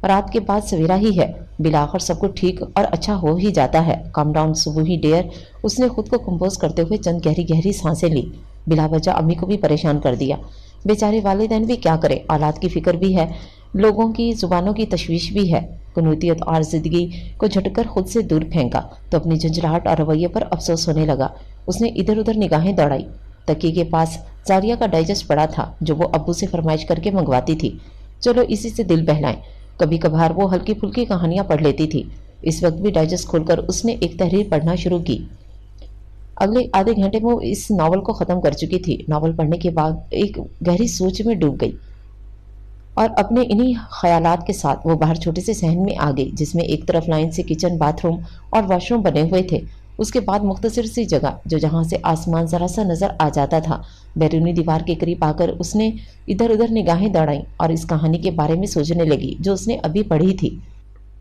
رات کے بعد سویرا ہی ہے، بالآخر سب کچھ ٹھیک اور اچھا ہو ہی جاتا ہے۔ Calm down سبوہی dear. اس نے خود کو کمپوز کرتے ہوئے چند گہری گہری سانسیں لی۔ بلا وجہ امی کو بھی پریشان کر دیا۔ بیچارے والدین بھی کیا کریں، اولاد کی فکر بھی ہے، لوگوں کی زبانوں کی تشویش بھی ہے۔ قنوتیت اور زدگی کو جھٹ کر خود سے دور پھینکا تو اپنی جھنجھلاہٹ اور رویے پر افسوس ہونے لگا۔ اس نے ادھر ادھر نگاہیں دوڑائی۔ تکیے کے پاس زاریہ کا ڈائجسٹ پڑا تھا جو وہ ابو سے فرمائش کر کے منگواتی تھی۔ چلو اسی سے دل بہلائیں۔ کبھی کبھار وہ ہلکی پھلکی کہانیاں پڑھ لیتی تھی۔ اس وقت بھی ڈائجسٹ کھول کر اس نے ایک تحریر پڑھنا شروع کی۔ اگلے آدھے گھنٹے میں وہ اس ناول کو ختم کر چکی تھی۔ ناول پڑھنے کے بعد ایک گہری سوچ میں ڈوب گئی اور اپنے انہی خیالات کے ساتھ وہ باہر چھوٹے سے صحن میں آ گئی جس میں ایک طرف لائن سے کچن، باتھ روم اور واش روم بنے ہوئے تھے، اس کے بعد مختصر سی جگہ جو جہاں سے آسمان ذرا سا نظر آ جاتا تھا۔ بیرونی دیوار کے قریب آ کر اس نے ادھر ادھر نگاہیں دوڑائیں اور اس کہانی کے بارے میں سوچنے لگی جو اس نے ابھی پڑھی تھی۔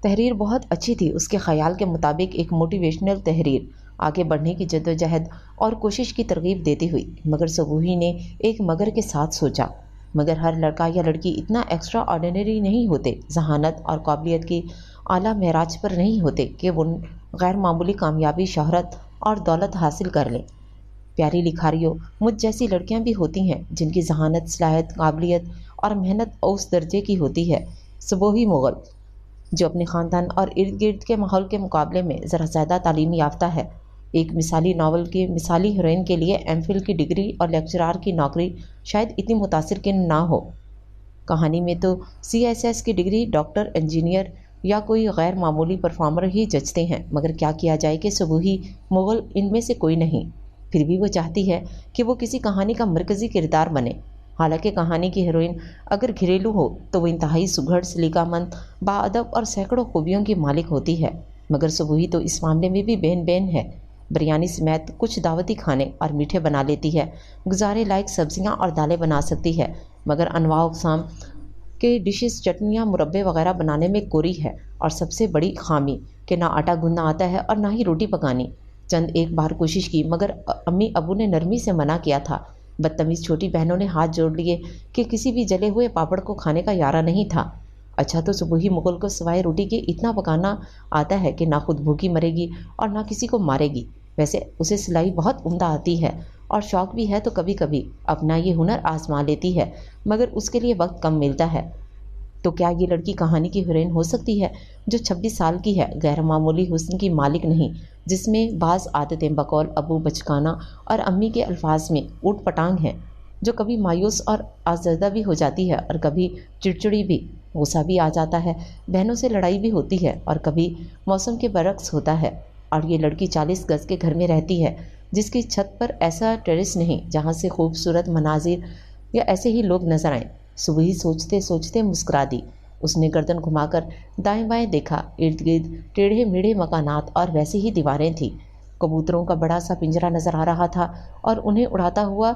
تحریر بہت اچھی تھی، اس کے خیال کے مطابق ایک موٹیویشنل تحریر، آگے بڑھنے کی جدوجہد اور کوشش کی ترغیب دیتی ہوئی، مگر سبوہی نے ایک مگر کے ساتھ سوچا۔ مگر ہر لڑکا یا لڑکی اتنا ایکسٹرا آرڈینری نہیں ہوتے، ذہانت اور قابلیت کی اعلیٰ معراج پر نہیں ہوتے کہ وہ غیر معمولی کامیابی، شہرت اور دولت حاصل کر لیں۔ پیاری لکھاریوں، مجھ جیسی لڑکیاں بھی ہوتی ہیں جن کی ذہانت، صلاحیت، قابلیت اور محنت اوس درجے کی ہوتی ہے۔ صبوحی مغل، جو اپنے خاندان اور ارد گرد کے ماحول کے مقابلے میں ذرا زیادہ تعلیمی یافتہ ہے، ایک مثالی ناول کی مثالی ہیروئن کے لیے ایم فل کی ڈگری اور لیکچرار کی نوکری شاید اتنی متاثر کن نہ ہو۔ کہانی میں تو CSS کی ڈگری ڈاکٹر، انجینئر یا کوئی غیر معمولی پرفارمر ہی جچتے ہیں، مگر کیا کیا جائے کہ صبوحی مغل ان میں سے کوئی نہیں۔ پھر بھی وہ چاہتی ہے کہ وہ کسی کہانی کا مرکزی کردار بنے۔ حالانکہ کہانی کی ہیروئن اگر گھریلو ہو تو وہ انتہائی سگھڑ، سلیقہ مند، باادب اور سینکڑوں خوبیوں کی مالک ہوتی ہے، مگر صبوحی تو اس معاملے میں بھی بین بین ہے۔ بریانی سمیت کچھ دعوتی کھانے اور میٹھے بنا لیتی ہے، گزارے لائق سبزیاں اور دالیں بنا سکتی ہے، مگر انواع اقسام کے ڈشز، چٹنیاں، مربے وغیرہ بنانے میں کوری ہے، اور سب سے بڑی خامی کہ نہ آٹا گوندنا آتا ہے اور نہ ہی روٹی پکانی۔ چند ایک بار کوشش کی، مگر امی ابو نے نرمی سے منع کیا تھا۔ بدتمیز چھوٹی بہنوں نے ہاتھ جوڑ لیے کہ کسی بھی جلے ہوئے پاپڑ کو کھانے کا یارہ نہیں تھا۔ اچھا تو صبوحی مغل کو سوائے روٹی کے اتنا پکانا آتا ہے کہ نہ خود بھوکی مرے گی اور نہ کسی کو مارے گی۔ ویسے اسے سلائی بہت عمدہ آتی ہے اور شوق بھی ہے، تو کبھی کبھی اپنا یہ ہنر آزما لیتی ہے، مگر اس کے لیے وقت کم ملتا ہے۔ تو کیا یہ لڑکی کہانی کی ہیروئن ہو سکتی ہے، جو 26 سال کی ہے، غیر معمولی حسن کی مالک نہیں، جس میں بعض عادتیں بقول ابو بچکانہ اور امی کے الفاظ میں اوٹ پٹانگ ہیں، جو کبھی مایوس اور آزردہ بھی ہو جاتی ہے اور کبھی چڑچڑی بھی، غصہ بھی آ جاتا ہے، بہنوں سے لڑائی بھی ہوتی ہے اور کبھی موسم کے برعکس ہوتا ہے۔ اور یہ لڑکی 40 گز کے گھر میں رہتی ہے، جس کی چھت پر ایسا ٹیرس نہیں جہاں سے خوبصورت مناظر یا ایسے ہی لوگ نظر آئیں۔ صبح سوچتے سوچتے مسکرا دی۔ اس نے گردن گھما کر دائیں بائیں دیکھا، ارد گرد ٹیڑھے میڑھے مکانات اور ویسی ہی دیواریں تھیں۔ کبوتروں کا بڑا سا پنجرا نظر آ رہا تھا اور انہیں اڑاتا ہوا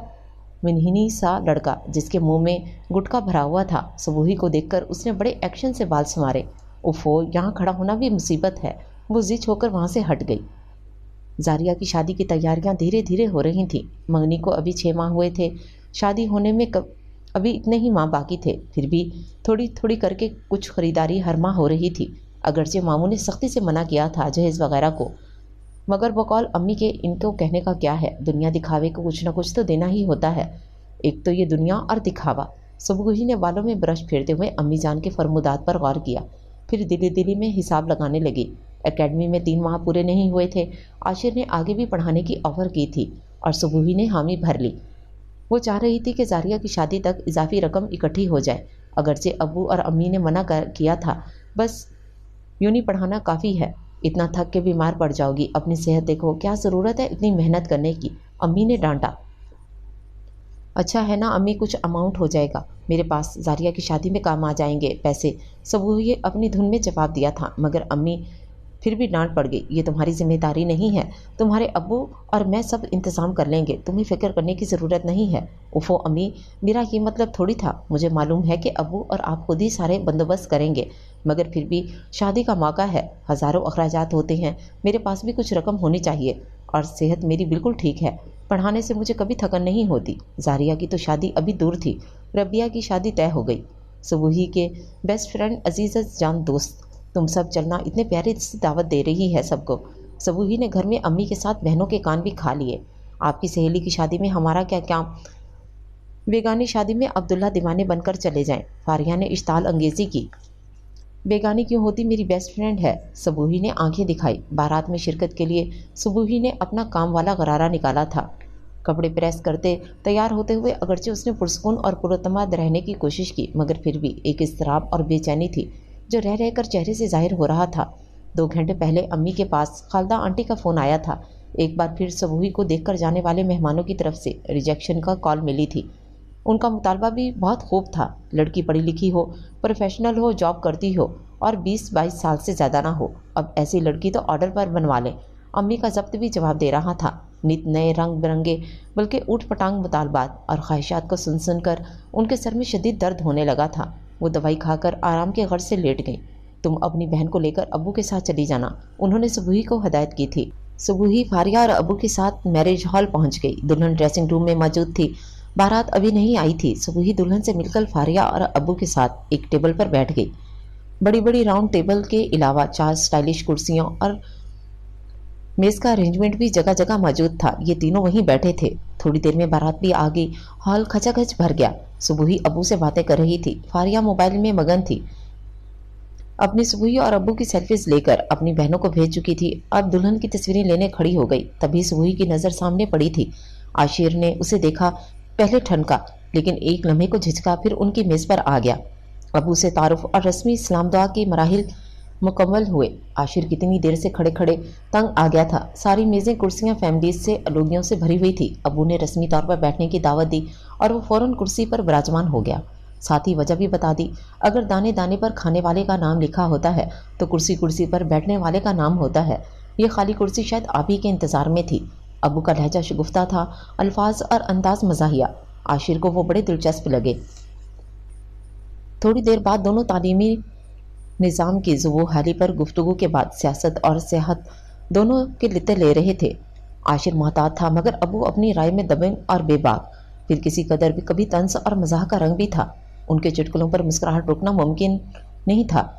منہنی سا لڑکا جس کے منہ میں گٹکا بھرا ہوا تھا۔ صبوحی کو دیکھ کر اس نے بڑے ایکشن سے بال سنوارے۔ اوفو، یہاں کھڑا ہونا بھی مصیبت ہے۔ وہ زچ ہو کر وہاں سے ہٹ گئی۔ زاریہ کی شادی کی تیاریاں دھیرے دھیرے ہو رہی تھیں۔ منگنی کو ابھی 6 ماہ ہوئے تھے، شادی ہونے میں ابھی اتنے ہی ماہ باقی تھے، پھر بھی تھوڑی تھوڑی کر کے کچھ خریداری ہر ماہ ہو رہی تھی۔ اگرچہ ماموں نے سختی سے منع کیا تھا جہیز وغیرہ کو، مگر بقول امی کے ان کو کہنے کا کیا ہے، دنیا دکھاوے کو کچھ نہ کچھ تو دینا ہی ہوتا ہے۔ ایک تو یہ دنیا اور دکھاوا۔ صبوحی نے بالوں میں برش پھیرتے ہوئے امی جان کے فرمودات پر غور کیا، پھر دلی دلی میں حساب لگانے لگی۔ اکیڈمی میں 3 ماہ پورے نہیں ہوئے تھے، عاشر نے آگے بھی پڑھانے کی آفر کی تھی اور صبوحی نے حامی بھر لی۔ وہ چاہ رہی تھی کہ زاریہ کی شادی تک اضافی رقم اکٹھی ہو جائے، اگرچہ ابو اور امی نے منع کیا تھا۔ بس یوں نہیں پڑھانا کافی ہے، اتنا تھک کے بیمار پڑ جاؤ گی، اپنی صحت دیکھو، کیا ضرورت ہے اتنی محنت کرنے کی، امی نے ڈانٹا۔ اچھا ہے نا امی، کچھ اماؤنٹ ہو جائے گا میرے پاس، زاریہ کی شادی میں کام آ جائیں گے پیسے، صبوحی اپنی دھن میں جواب دیا تھا، مگر امی پھر بھی ڈانٹ پڑ گئی۔ یہ تمہاری ذمہ داری نہیں ہے، تمہارے ابو اور میں سب انتظام کر لیں گے، تمہیں فکر کرنے کی ضرورت نہیں ہے۔ اوفو امی، میرا یہ مطلب تھوڑی تھا، مجھے معلوم ہے کہ ابو اور آپ خود ہی سارے بندوبست کریں گے، مگر پھر بھی شادی کا موقع ہے، ہزاروں اخراجات ہوتے ہیں، میرے پاس بھی کچھ رقم ہونی چاہیے، اور صحت میری بالکل ٹھیک ہے، پڑھانے سے مجھے کبھی تھکن نہیں ہوتی۔ زاریہ کی تو شادی ابھی دور تھی، ربیہ کی شادی طے ہو گئی۔ صبوحی کے بیسٹ فرینڈ، عزیز جان دوست، تم سب چلنا، اتنے پیارے سے دعوت دے رہی ہے سب کو۔ صبوحی نے گھر میں امی کے ساتھ بہنوں کے کان بھی کھا لیے۔ آپ کی سہیلی کی شادی میں ہمارا کیا کام، بیگانی شادی میں عبداللہ دیوانے بن کر چلے جائیں، فاریہ نے اشتعال انگیزی کی۔ بیگانی کیوں ہوتی، میری بیسٹ فرینڈ ہے۔ صبوحی نے آنکھیں دکھائی۔ بارات میں شرکت کے لیے صبوحی نے اپنا کام والا غرارہ نکالا تھا۔ کپڑے پریس کرتے تیار ہوتے ہوئے اگرچہ اس نے پرسکون اور پراعتماد رہنے کی کوشش کی، مگر پھر بھی ایک اضطراب اور بے چینی تھی جو رہ رہ کر چہرے سے ظاہر ہو رہا تھا۔ 2 گھنٹے پہلے امی کے پاس خالدہ آنٹی کا فون آیا تھا۔ ایک بار پھر صبوحی کو دیکھ کر جانے والے مہمانوں کی طرف سے ریجیکشن کا کال ملی تھی۔ ان کا مطالبہ بھی بہت خوب تھا، لڑکی پڑھی لکھی ہو، پروفیشنل ہو، جاب کرتی ہو اور 20-22 سال سے زیادہ نہ ہو۔ اب ایسی لڑکی تو آرڈر پر بنوا لیں۔ امی کا ضبط بھی جواب دے رہا تھا۔ نت نئے رنگ برنگے بلکہ اوٹ پٹانگ مطالبات اور خواہشات کو سن سن کر ان کے سر میں شدید درد ہونے لگا تھا۔ وہ دوائی کھا کر آرام کے غرض سے لیٹ گئیں۔ تم اپنی بہن کو لے کر ابو کے ساتھ چلی جانا، انہوں نے صبوحی کو ہدایت کی تھی۔ صبوحی فاریہ اور ابو کے ساتھ میرج ہال پہنچ گئی۔ دلہن ڈریسنگ روم میں موجود تھی۔ बारात अभी नहीं आई थी। सुबह दुल्हन से मिलकर फारिया और अब्बू के साथ एक टेबल पर बैठ गई। बड़ी बड़ी राउंड टेबल के अलावा 4 स्टाइलिश कुर्सियों और मेज का अरेंजमेंट भी जगह जगह मौजूद था। ये तीनों वहीं बैठे थे। थोड़ी देर में बारात भी आ गई। हॉल खचाखच भर गया। सुबह अब्बू से बातें कर रही थी। फारिया मोबाइल में मगन थी। अपनी सुबह और अब्बू की सेल्फीज लेकर अपनी बहनों को भेज चुकी थी। अब दुल्हन की तस्वीरें लेने खड़ी हो गई। तभी सुबह की नज़र सामने पड़ी थी। आशिर ने उसे देखा। पहले ठनका, लेकिन एक लम्हे को झिझका, फिर उनकी मेज पर आ गया। अबू से तारुफ और रस्मी इस्लाम दुआ के मराहिल मुकम्मल हुए। आशिर कितनी देर से खड़े खड़े तंग आ गया था। सारी मेज़ें कुर्सियां फैमिलीज से लोगियों से भरी हुई थी। अबू ने रस्मी तौर पर बैठने की दावत दी और वो फौरन कुर्सी पर विराजमान हो गया। साथ ही वजह भी बता दी। अगर दाने दाने पर खाने वाले का नाम लिखा होता है तो कुर्सी कुर्सी पर बैठने वाले का नाम होता है। ये खाली कुर्सी शायद आप ही के इंतज़ार में थी। अबू का लहजा शगुफ्ता था, अल्फाज और अंदाज मज़ाहिया। आशिर को वो बड़े दिलचस्प लगे। थोड़ी देर बाद दोनों तालीमी निज़ाम की ज़ुबो हाली पर गुफ्तगू के बाद सियासत और सेहत दोनों के लिते ले रहे थे। आशिर मोहतात था, मगर अबू अपनी राय में दबंग और बेबाक। फिर किसी कदर भी कभी तंज और मजाह का रंग भी था। उनके चुटकुलों पर मुस्कुराहट रोकना मुमकिन नहीं था।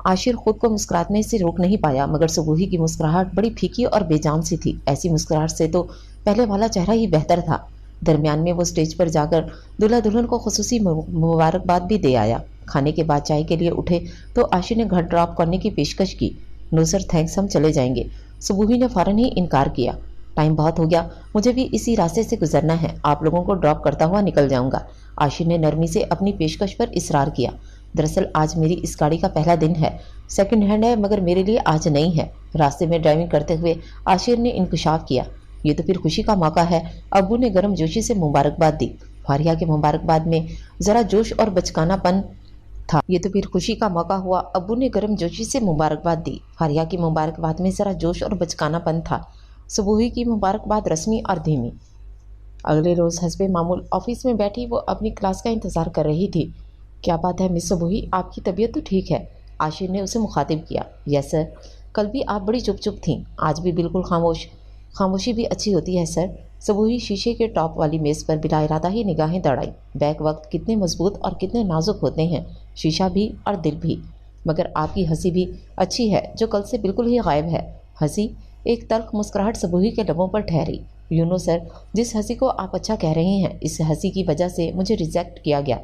आशिर खुद को मुस्कुराने से रोक नहीं पाया, मगर सुबूही की मुस्कुराहट बड़ी फीकी और बेजान सी थी। ऐसी मुस्कुराहट से तो पहले वाला चेहरा ही बेहतर था। दरमियान में वो स्टेज पर जाकर दूल्हा दुल्हन को खुसूसी मुबारकबाद भी दे आया। खाने के बाद चाय के लिए उठे तो आशिर ने घर ड्रॉप करने की पेशकश की। नो सर थैंक्स, हम चले जाएंगे। सुबूही ने फ़ौरन ही इनकार किया। टाइम बहुत हो गया, मुझे भी इसी रास्ते से गुजरना है। आप लोगों को ड्रॉप करता हुआ निकल जाऊंगा। आशिर ने नरमी से अपनी पेशकश पर इसरार किया। दरअसल आज मेरी इस गाड़ी का पहला दिन है। सेकंड हैंड है, मगर मेरे लिए आज नहीं है। रास्ते में ड्राइविंग करते हुए आशिर ने इंकशाफ किया। ये तो फिर खुशी का मौका है। अब्बू ने गर्म जोशी से मुबारकबाद दी। फारिया के मुबारकबाद में ज़रा जोश और बचकानापन था। ये तो फिर खुशी का मौका हुआ। अब्बू ने गर्म जोशी से मुबारकबाद दी। फारिया की मुबारकबाद में ज़रा जोश और बचकानापन था। सुबूही की मुबारकबाद रस्मी और धीमी। अगले रोज़ हस्बे मामूल ऑफिस में बैठी वो अपनी क्लास का इंतज़ार कर रही थी। क्या बात है मिस सुबूही, आपकी तबीयत तो ठीक है? आशिर ने उसे मुखातिब किया। Yes sir. कल भी आप बड़ी चुप चुप थीं, आज भी बिल्कुल खामोश। खामोशी भी अच्छी होती है सर। सुबूही शीशे के टॉप वाली मेज़ पर बिला इरादा ही निगाहें दौड़ाई। बैक वक्त कितने मजबूत और कितने नाजुक होते हैं, शीशा भी और दिल भी। मगर आपकी हंसी भी अच्छी है, जो कल से बिल्कुल ही गायब है। हंसी? एक तल्ख मुस्कुराहट सुबूही के लबों पर ठहरी। यू नो सर, जिस हंसी को आप अच्छा कह रहे हैं, इस हंसी की वजह से मुझे रिजेक्ट किया गया।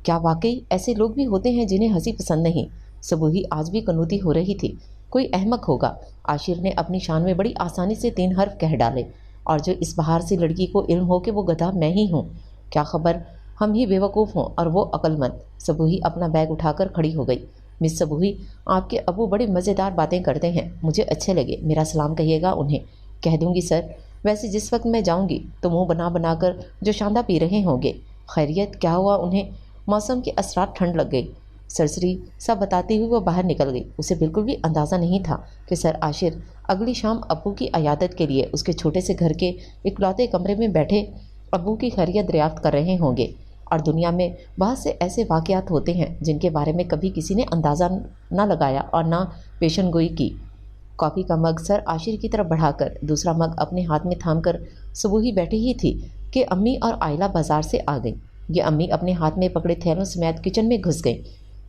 क्या वाकई ऐसे लोग भी होते हैं जिन्हें हंसी पसंद नहीं? सुबूही आज भी कनूती हो रही थी। कोई अहमक होगा। आशिर ने अपनी शान में बड़ी आसानी से 3 हर्फ कह डाले। और जो इस बाहर सी लड़की को इल्म हो कि वो गधा मैं ही हूँ। क्या खबर हम ही बेवकूफ़ हों और वो अक्लमंद। सुबूही अपना बैग उठाकर खड़ी हो गई। मिस सुबूही, आपके अबू बड़ी मज़ेदार बातें करते हैं, मुझे अच्छे लगे। मेरा सलाम कहिएगा उन्हें। कह दूंगी सर। वैसे जिस वक्त मैं जाऊंगी तो मुंह बना बनाकर जो शांदा पी रहे होंगे। खैरियत? क्या हुआ उन्हें? मौसम के असरात ठंड लग गई। सरसरी सब बताती हुई वो बाहर निकल गई। उसे बिल्कुल भी अंदाज़ा नहीं था कि सर आशिर अगली शाम अब्बू की अयादत के लिए उसके छोटे से घर के इकलौते कमरे में बैठे अब्बू की खैरियत दरियाफ्त कर रहे होंगे। और दुनिया में बहुत से ऐसे वाक़यात होते हैं जिनके बारे में कभी किसी ने अंदाज़ा न लगाया और ना पेशन गोई की। कॉफ़ी का मग सर आशिर की तरफ बढ़ाकर दूसरा मग अपने हाथ में थामकर सुबूही बैठी ही थी कि अम्मी और आयला बाजार से आ गई। ये अम्मी अपने हाथ में पकड़े थैलों समेत किचन में घुस गई।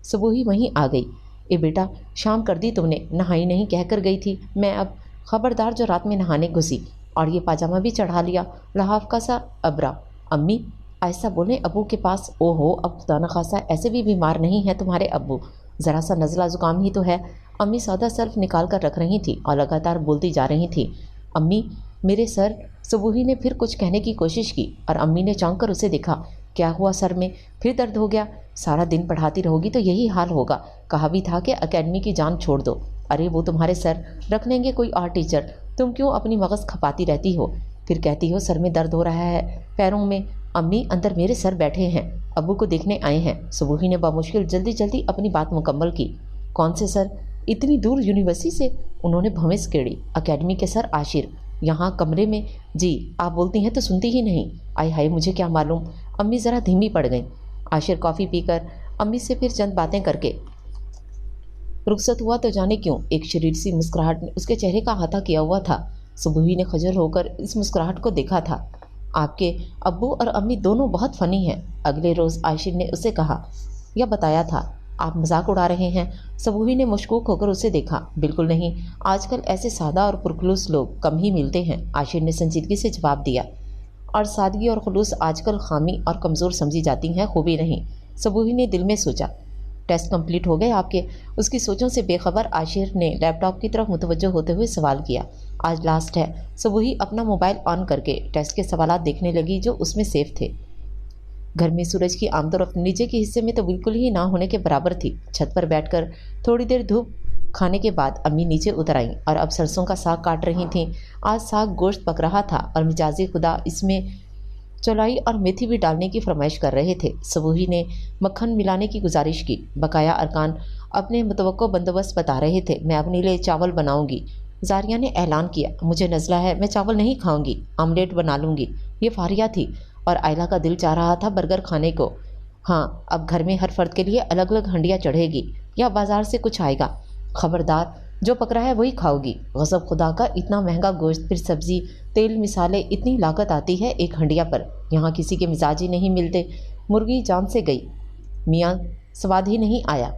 सुबूही वहीं आ गई। ए बेटा, शाम कर दी तुमने? नहाई नहीं कहकर गई थी मैं। अब खबरदार जो रात में नहाने घुसी। और ये पाजामा भी चढ़ा लिया, लहाफ का सा अबरा। अम्मी आहिस्ता बोलें अब्बू के पास। ओहो, अब खुदा न खासा ऐसे भी बीमार नहीं है तुम्हारे अब्बू, ज़रा सा नज़ला ज़ुकाम ही तो है। अम्मी सौदा सर्फ निकाल कर रख रही थी और लगातार बोलती जा रही थी। अम्मी मेरे सर। सुबूही ने फिर कुछ कहने की कोशिश की और अम्मी ने चौंक कर उसे देखा। क्या हुआ सर में? फिर दर्द हो गया? सारा दिन पढ़ाती रहोगी तो यही हाल होगा। कहा भी था कि अकेडमी की जान छोड़ दो। अरे वो तुम्हारे सर रख लेंगे कोई और टीचर, तुम क्यों अपनी मगज़ खपाती रहती हो? फिर कहती हो सर में दर्द हो रहा है, पैरों में। अम्मी अंदर मेरे सर बैठे हैं, अब्बू को देखने आए हैं। सुबूही ने बामुश्किल जल्दी जल्दी अपनी बात मुकम्मल की। कौन से सर? इतनी दूर यूनिवर्सिटी से? उन्होंने भवें केड़ी। अकेडमी के सर आशिर, यहाँ कमरे में। जी, आप बोलती हैं तो सुनती ही नहीं। आय हाय, मुझे क्या मालूम। अम्मी ज़रा धीमी पड़ गई। आशिर कॉफ़ी पीकर अम्मी से फिर चंद बातें करके रुखसत हुआ तो जाने क्यों एक शरीर सी मुस्कुराहट ने उसके चेहरे का अहाता किया हुआ था। सुबूही ने खजल होकर इस मुस्कुराहट को देखा था। آپ کے ابو اور امی دونوں بہت فنی ہیں، اگلے روز عاشر نے اسے کہا یا بتایا تھا۔ آپ مذاق اڑا رہے ہیں؟ سبوہی نے مشکوک ہو کر اسے دیکھا۔ بالکل نہیں، آج کل ایسے سادہ اور پرخلوص لوگ کم ہی ملتے ہیں، عاشر نے سنجیدگی سے جواب دیا۔ اور سادگی اور خلوص آج کل خامی اور کمزور سمجھی جاتی ہیں، خوبی نہیں، سبوہی نے دل میں سوچا۔ ٹیسٹ کمپلیٹ ہو گئے آپ کے؟ اس کی سوچوں سے بے خبر عاشر نے لیپ ٹاپ کی طرف متوجہ ہوتے ہوئے سوال کیا۔ آج لاسٹ ہے۔ سبوہی اپنا موبائل آن کر کے ٹیسٹ کے سوالات دیکھنے لگی جو اس میں سیو تھے۔ گھر میں سورج کی آمد و رفت نیچے کے حصے میں تو بالکل ہی نہ ہونے کے برابر تھی۔ چھت پر بیٹھ کر تھوڑی دیر دھوپ کھانے کے بعد امی نیچے اتر آئیں اور اب سرسوں کا ساگ کاٹ رہی تھیں۔ آج ساگ گوشت پک رہا تھا اور مجاز خدا اس میں چولائی اور میتھی بھی ڈالنے کی فرمائش کر رہے تھے۔ سبوہی نے مکھن ملانے کی گزارش کی۔ بقایا ارکان اپنے متوقع بندوبست بتا رہے تھے۔ میں اپنے لیے چاول بناؤں گی، زاریہ نے اعلان کیا۔ مجھے نزلہ ہے، میں چاول نہیں کھاؤں گی، آملیٹ بنا لوں گی۔ یہ فاریہ تھی اور آئلہ کا دل چاہ رہا تھا برگر کھانے کو۔ ہاں، اب گھر میں ہر فرد کے لیے الگ الگ ہنڈیاں چڑھے گی یا بازار سے کچھ آئے گا۔ خبردار، جو پک رہا ہے وہی کھاؤ گی۔ غضب خدا کا، اتنا مہنگا گوشت، پھر سبزی، تیل مسالے، اتنی لاگت آتی ہے ایک ہنڈیا پر۔ یہاں کسی کے مزاج ہی نہیں ملتے۔ مرغی جان سے گئی، میاں سواد ہی نہیں آیا۔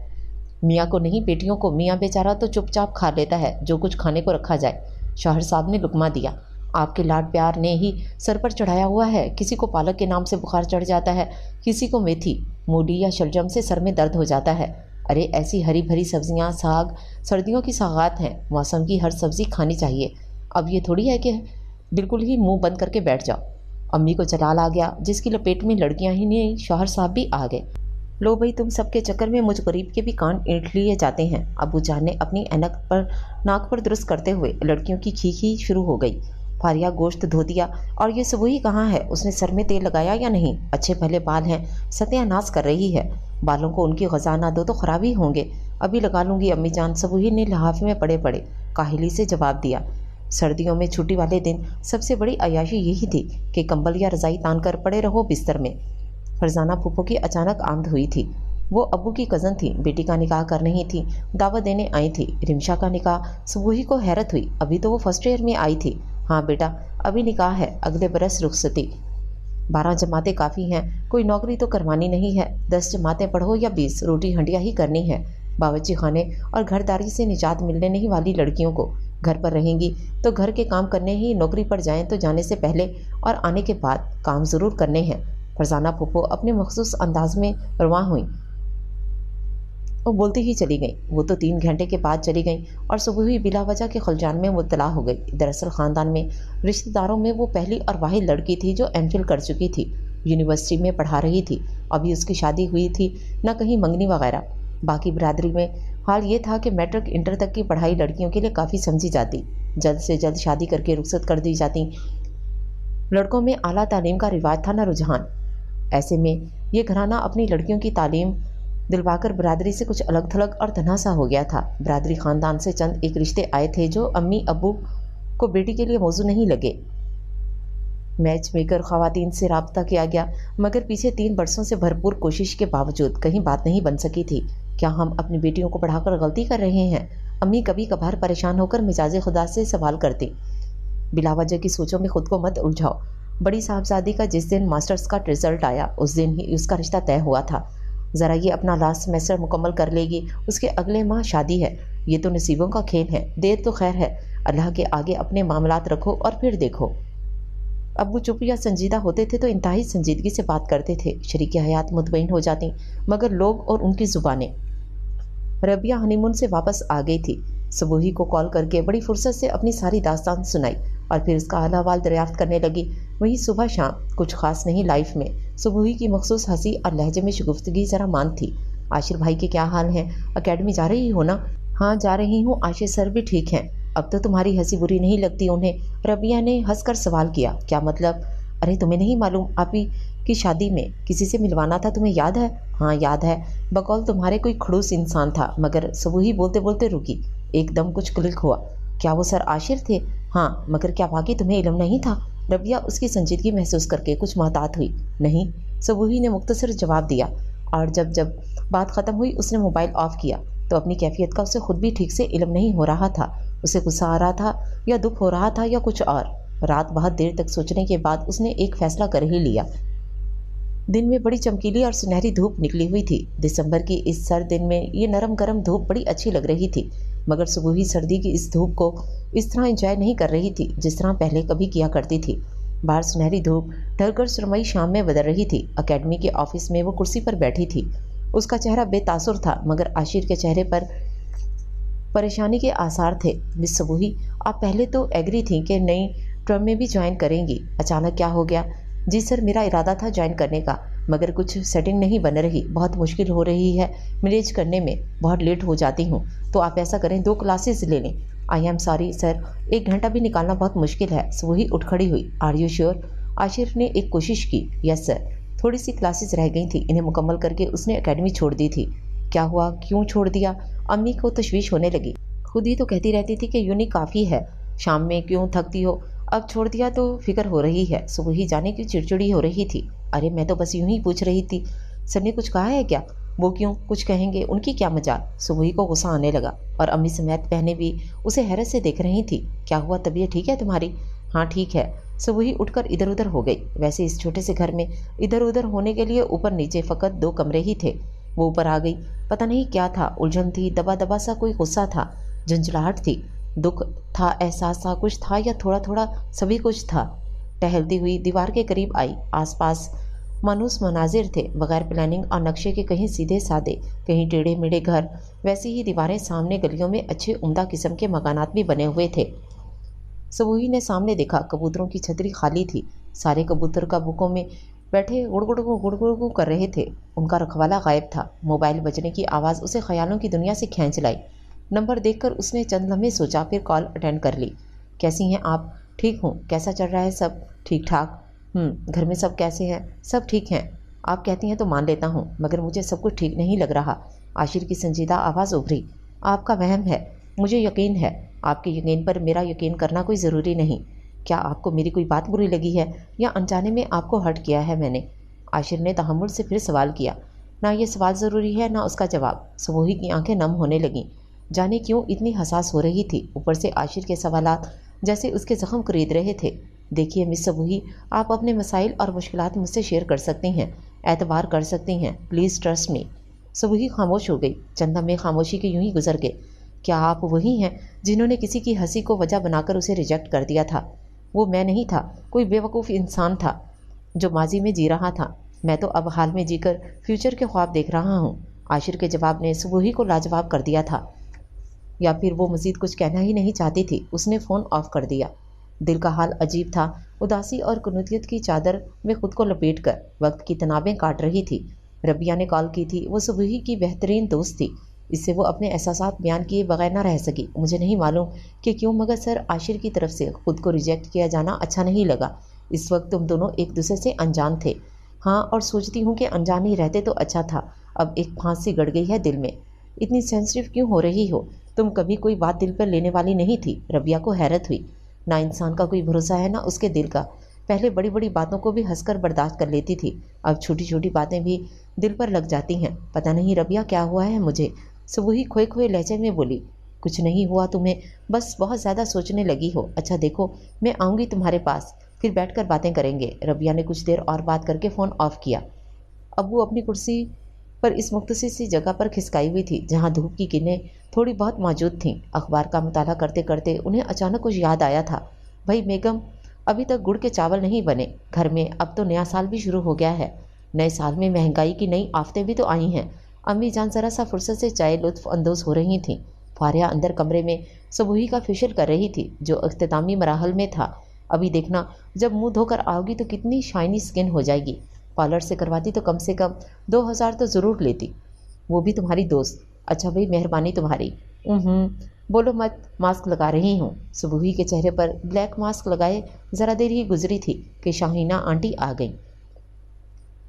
میاں کو نہیں، بیٹیوں کو۔ میاں بیچارہ تو چپ چاپ کھا لیتا ہے جو کچھ کھانے کو رکھا جائے۔ شوہر صاحب نے لقمہ دیا۔ آپ کے لاڈ پیار نے ہی سر پر چڑھایا ہوا ہے۔ کسی کو پالک کے نام سے بخار چڑھ جاتا ہے، کسی کو میتھی، مولی یا شلجم سے سر میں درد ہو جاتا ہے۔ ارے ایسی ہری بھری سبزیاں، ساگ، سردیوں کی سوغات ہیں، موسم کی ہر سبزی کھانی چاہیے۔ اب یہ تھوڑی ہے کہ بالکل ہی منہ بند کر کے بیٹھ جاؤ۔ امی کو جلال آ گیا، جس کی لپیٹ میں لڑکیاں ہی نہیں شوہر صاحب بھی آ گئے۔ لو بھائی، تم سب کے چکر میں مجھ غریب کے بھی کان اینٹھ لیے جاتے ہیں۔ ابو جان نے اپنی اینک پر ناک پر درست کرتے ہوئے لڑکیوں کی کھیکھی شروع ہو گئی۔ فاریہ گوشت دھو دیا۔ اور یہ سبوہی کہاں ہے؟ اس نے سر میں تیل لگایا یا نہیں؟ اچھے پہلے بال ہیں، ستیہ ناز کر رہی ہے۔ بالوں کو ان کی غذا نہ دو تو خراب ہی ہوں گے۔ ابھی لگا لوں گی امی جان، سبوہی نے لحاف میں پڑے پڑے کاہلی سے جواب دیا۔ سردیوں میں چھٹی والے دن سب سے بڑی عیاشی یہی تھی کہ کمبل یا رضائی تان کر پڑے رہو بستر میں۔ فرزانہ پھوپھو کی اچانک آمد ہوئی تھی۔ وہ ابو کی کزن تھی، بیٹی کا نکاح کر رہی تھی، دعوت دینے آئی تھی۔ رمشا کا نکاح؟ سبوہی کو حیرت ہوئی، ابھی تو وہ فرسٹ ایئر میں آئی تھی۔ ہاں بیٹا، ابھی نکاح ہے، اگلے برس رخصتی۔ 12 جماعتیں کافی ہیں، کوئی نوکری تو کروانی نہیں ہے۔ 10 جماعتیں پڑھو یا 20، روٹی ہنڈیا ہی کرنی ہے۔ باورچی خانے اور گھرداری سے نجات ملنے نہیں والی لڑکیوں کو گھر پر رہیں گی تو گھر کے کام کرنے ہی، نوکری پر جائیں تو جانے سے پہلے اور آنے کے بعد کام ضرور کرنے ہیں۔ فرزانہ پھوپھو اپنے مخصوص انداز میں رواں ہوئیں اور بولتی ہی چلی گئیں۔ وہ تو 3 گھنٹے کے بعد چلی گئیں اور سبوہی بلا وجہ کے خلجان میں مبتلا ہو گئی۔ دراصل خاندان میں رشتہ داروں میں وہ پہلی اور واحد لڑکی تھی جو ایم فل کر چکی تھی، یونیورسٹی میں پڑھا رہی تھی، ابھی اس کی شادی ہوئی تھی، نہ کہیں منگنی وغیرہ۔ باقی برادری میں حال یہ تھا کہ میٹرک انٹر تک کی پڑھائی لڑکیوں کے لیے کافی سمجھی جاتی، جلد سے جلد شادی کر کے رخصت کر دی جاتی۔ لڑکوں میں اعلیٰ تعلیم کا رواج تھا نہ رجحان۔ ایسے میں یہ گھرانہ اپنی لڑکیوں کی تعلیم دلوا کر برادری سے کچھ الگ تھلگ اور تنہا سا ہو گیا تھا۔ برادری خاندان سے چند ایک رشتے آئے تھے جو امی ابو کو بیٹی کے لیے موزوں نہیں لگے۔ میچ میکر خواتین سے رابطہ کیا گیا، مگر پیچھے 3 برسوں سے بھرپور کوشش کے باوجود کہیں بات نہیں بن سکی تھی۔ کیا ہم اپنی بیٹیوں کو پڑھا کر غلطی کر رہے ہیں؟ امی کبھی کبھار پریشان ہو کر مزاج خدا سے سوال کرتی۔ بلا وجہ کی سوچوں میں خود کو مت الجھاؤ۔ بڑی صاحبزادی کا جس دن ماسٹرز کا رزلٹ آیا اس دن ہی اس کا رشتہ طے ہوا تھا۔ ذرا یہ اپنا لاسٹ سیمسٹر مکمل کر لے گی، اس کے اگلے ماہ شادی ہے۔ یہ تو نصیبوں کا کھیل ہے، دیر تو خیر ہے، اللہ کے آگے اپنے معاملات رکھو اور پھر دیکھو۔ ابو چپ یا سنجیدہ ہوتے تھے تو انتہائی سنجیدگی سے بات کرتے تھے، شریک حیات مطمئن ہو جاتی، مگر لوگ اور ان کی زبانیں۔ ربیہ ہنی مون سے واپس آ گئی تھی۔ سبوہی کو کال کر کے بڑی فرصت سے اپنی ساری داستان سنائی اور پھر اس کا حال احوال دریافت کرنے لگی۔ وہی صبح شام کچھ خاص نہیں لائف میں۔ سبوہی کی مخصوص ہنسی اور لہجے میں شگفتگی ذرا مان تھی۔ عاشر بھائی کے کیا حال ہیں؟ اکیڈمی جا رہی ہو نا؟ ہاں جا رہی ہوں، عاشر سر بھی ٹھیک ہیں۔ اب تو تمہاری ہنسی بری نہیں لگتی انہیں؟ ربیہ نے ہنس کر سوال کیا۔ کیا مطلب؟ ارے تمہیں نہیں معلوم، آپ ہی کی شادی میں کسی سے ملوانا تھا، تمہیں یاد ہے؟ ہاں یاد ہے، بقول تمہارے کوئی کھڑوس انسان تھا، مگر سبوہی بولتے بولتے رکی، ایک دم کچھ کلک ہوا۔ کیا وہ سر عاشر تھے؟ ہاں، مگر کیا واقعی تمہیں علم نہیں تھا؟ ربیہ اس کی سنجیدگی محسوس کر کے کچھ محتاط ہوئی۔ نہیں، سبوہی نے مختصر جواب دیا، اور جب بات ختم ہوئی اس نے موبائل آف کیا تو اپنی کیفیت کا اسے خود بھی ٹھیک سے علم نہیں ہو رہا تھا۔ اسے غصہ آ رہا تھا یا دکھ ہو رہا تھا یا کچھ اور۔ रात बहुत देर तक सोचने के बाद उसने एक फैसला कर ही लिया। दिन में बड़ी चमकीली और सुनहरी धूप निकली हुई थी। दिसंबर की इस सर्द दिन में ये नरम गरम धूप बड़ी अच्छी लग रही थी, मगर सुबह सर्दी की इस धूप को इस तरह एंजॉय नहीं कर रही थी जिस तरह पहले कभी किया करती थी। बाहर सुनहरी धूप ढलकर सुरमई शाम में बदल रही थी। अकेडमी के ऑफिस में वो कुर्सी पर बैठी थी। उसका चेहरा बेतासुर था, मगर आशिर के चेहरे पर परेशानी के आसार थे। मिस सबूही, आप पहले तो एग्री थी कि नई टर्म में भी ज्वाइन करेंगी, अचानक क्या हो गया? जी सर, मेरा इरादा था ज्वाइन करने का, मगर कुछ सेटिंग नहीं बन रही, बहुत मुश्किल हो रही है मैनेज करने में, बहुत लेट हो जाती हूँ। तो आप ऐसा करें, 2 क्लासेस ले लें। आई एम सॉरी सर, 1 घंटा भी निकालना बहुत मुश्किल है। सबूही उठ खड़ी हुई। Are you sure? आशिर ने एक कोशिश की। यस सर, थोड़ी सी क्लासेस रह गई थी, इन्हें मुकम्मल करके उसने एकेडमी छोड़ दी थी। क्या हुआ, क्यों छोड़ दिया? अम्मी को तशवीश होने लगी। खुद ही तो कहती रहती थी कि यूनी काफ़ी है, शाम में क्यों थकती हो, अब छोड़ दिया तो फिक्र हो रही है। सुबह ही जाने की चिड़चिड़ी हो रही थी। अरे मैं तो बस यूं ही पूछ रही थी, सर ने कुछ कहा है क्या? वो क्यों, कुछ कहेंगे, उनकी क्या मजाल। सुबह को गुस्सा आने लगा और अम्मी समेत बहनें भी उसे हैरत से देख रही थी। क्या हुआ, तबीयत ठीक है तुम्हारी? हाँ ठीक है। सुबह उठकर इधर उधर हो गई। वैसे इस छोटे से घर में इधर उधर होने के लिए ऊपर नीचे फ़कत 2 कमरे ही थे। वो ऊपर आ गई। पता नहीं क्या था, उलझन थी, दबा दबा सा कोई गुस्सा था, झंझलाहट थी, दुख था, एहसास था, कुछ था या थोड़ा थोड़ा सभी कुछ था। टहलती हुई दीवार के करीब आई। आसपास मानूस मनाजिर थे, बगैर प्लानिंग और नक्शे के, कहीं सीधे साधे, कहीं टेढ़े मेढ़े घर, वैसी ही दीवारें। सामने गलियों में अच्छे उम्दा किस्म के मकानात भी बने हुए थे। सबूही ने सामने देखा, कबूतरों की छतरी खाली थी। सारे कबूतर काबूकों में बैठे गुड़गुड़ कर रहे थे। उनका रखवाला गायब था। मोबाइल बजने की आवाज़ उसे ख्यालों की दुनिया से खींच लाई। नंबर देखकर उसने चंद लम्हे सोचा, फिर कॉल अटेंड कर ली। कैसी हैं आप? ठीक हूँ। कैसा चल रहा है सब? ठीक ठाक। घर में सब कैसे हैं? सब ठीक हैं। आप कहती हैं तो मान लेता हूँ, मगर मुझे सब कुछ ठीक नहीं लग रहा। आशिर की संजीदा आवाज़ उभरी। आपका वहम है, मुझे यकीन है। आपके यकीन पर मेरा यकीन करना कोई ज़रूरी नहीं। क्या आपको मेरी कोई बात बुरी लगी है या अनजाने में आपको हर्ट किया है मैंने? आशिर ने तहम्मुल से फिर सवाल किया। ना ये सवाल ज़रूरी है ना उसका जवाब। सबूही की आंखें नम होने लगीं। जाने क्यों इतनी हसास हो रही थी। ऊपर से आशिर के सवालात जैसे उसके ज़ख्म खरीद रहे थे। देखिए मिस सबूही, आप अपने मसाइल और मुश्किलात मुझसे शेयर कर सकती हैं, एतबार कर सकती हैं। Please trust me. सबूही खामोश हो गई। चंदा में खामोशी के यूं ही गुजर गए। क्या आप वही हैं जिन्होंने किसी की हंसी को वजह बनाकर उसे रिजेक्ट कर दिया था? वो मैं नहीं था, कोई बेवकूफ़ इंसान था जो माजी में जी रहा था। मैं तो अब हाल में जीकर फ्यूचर के ख्वाब देख रहा हूँ। आशिर के जवाब ने सबूही को लाजवाब कर दिया था। या फिर वो मज़ीद कुछ कहना ही नहीं चाहती थी। उसने फ़ोन ऑफ कर दिया। दिल का हाल अजीब था। उदासी और कुनूतियत की चादर में खुद को लपेट कर वक्त की तनाबें काट रही थी। रबिया ने कॉल की थी। वो सुबही की बेहतरीन दोस्त थी। इससे वो अपने एहसासात बयान किए बगैर ना रह सकी। मुझे नहीं मालूम कि क्यों, मगर सर आशिर की तरफ से खुद को रिजेक्ट किया जाना अच्छा नहीं लगा। इस वक्त तुम दोनों एक दूसरे से अनजान थे। हाँ, और सोचती हूँ कि अनजान ही रहते तो अच्छा था। अब एक फांसी गड़ गई है दिल में। इतनी सेंसिटिव क्यों हो रही हो? तुम कभी कोई बात दिल पर लेने वाली नहीं थी। रबिया को हैरत हुई। ना इंसान का कोई भरोसा है ना उसके दिल का। पहले बड़ी बड़ी बातों को भी हंसकर बर्दाश्त कर लेती थी, अब छोटी छोटी बातें भी दिल पर लग जाती हैं। पता नहीं रबिया क्या हुआ है मुझे। सुबह ही खोए खोए लहजे में बोली। कुछ नहीं हुआ तुम्हें, बस बहुत ज़्यादा सोचने लगी हो। अच्छा देखो, मैं आऊँगी तुम्हारे पास, फिर बैठ कर बातें करेंगे। रबिया ने कुछ देर और बात करके फ़ोन ऑफ किया। अब वो अपनी कुर्सी पर इस मुख्तसर सी जगह पर खिसकाई हुई थी जहाँ धूप की किरणें थोड़ी बहुत मौजूद थीं। अखबार का मुताला करते करते उन्हें अचानक कुछ याद आया था। भाई बेगम, अभी तक गुड़ के चावल नहीं बने घर में। अब तो नया साल भी शुरू हो गया है। नए साल में महंगाई की नई आफतें भी तो आई हैं। अम्मी जान ज़रा सा फुर्सत से चाय लुत्फ़ अंदोज़ हो रही थीं। फारिया अंदर कमरे में सबूही का फेशियल कर रही थी जो अख्तितामी मराहल में था। अभी देखना, जब मुंह धोकर आओगी तो कितनी शाइनी स्किन हो जाएगी। पार्लर से करवाती तो कम से कम 2000 तो ज़रूर लेती, वो भी तुम्हारी दोस्त। अच्छा भाई, मेहरबानी तुम्हारी। बोलो मत, मास्क लगा रही हूँ। सुबूही के चेहरे पर ब्लैक मास्क लगाए ज़रा देर ही गुजरी थी कि शाहीना आंटी आ गई।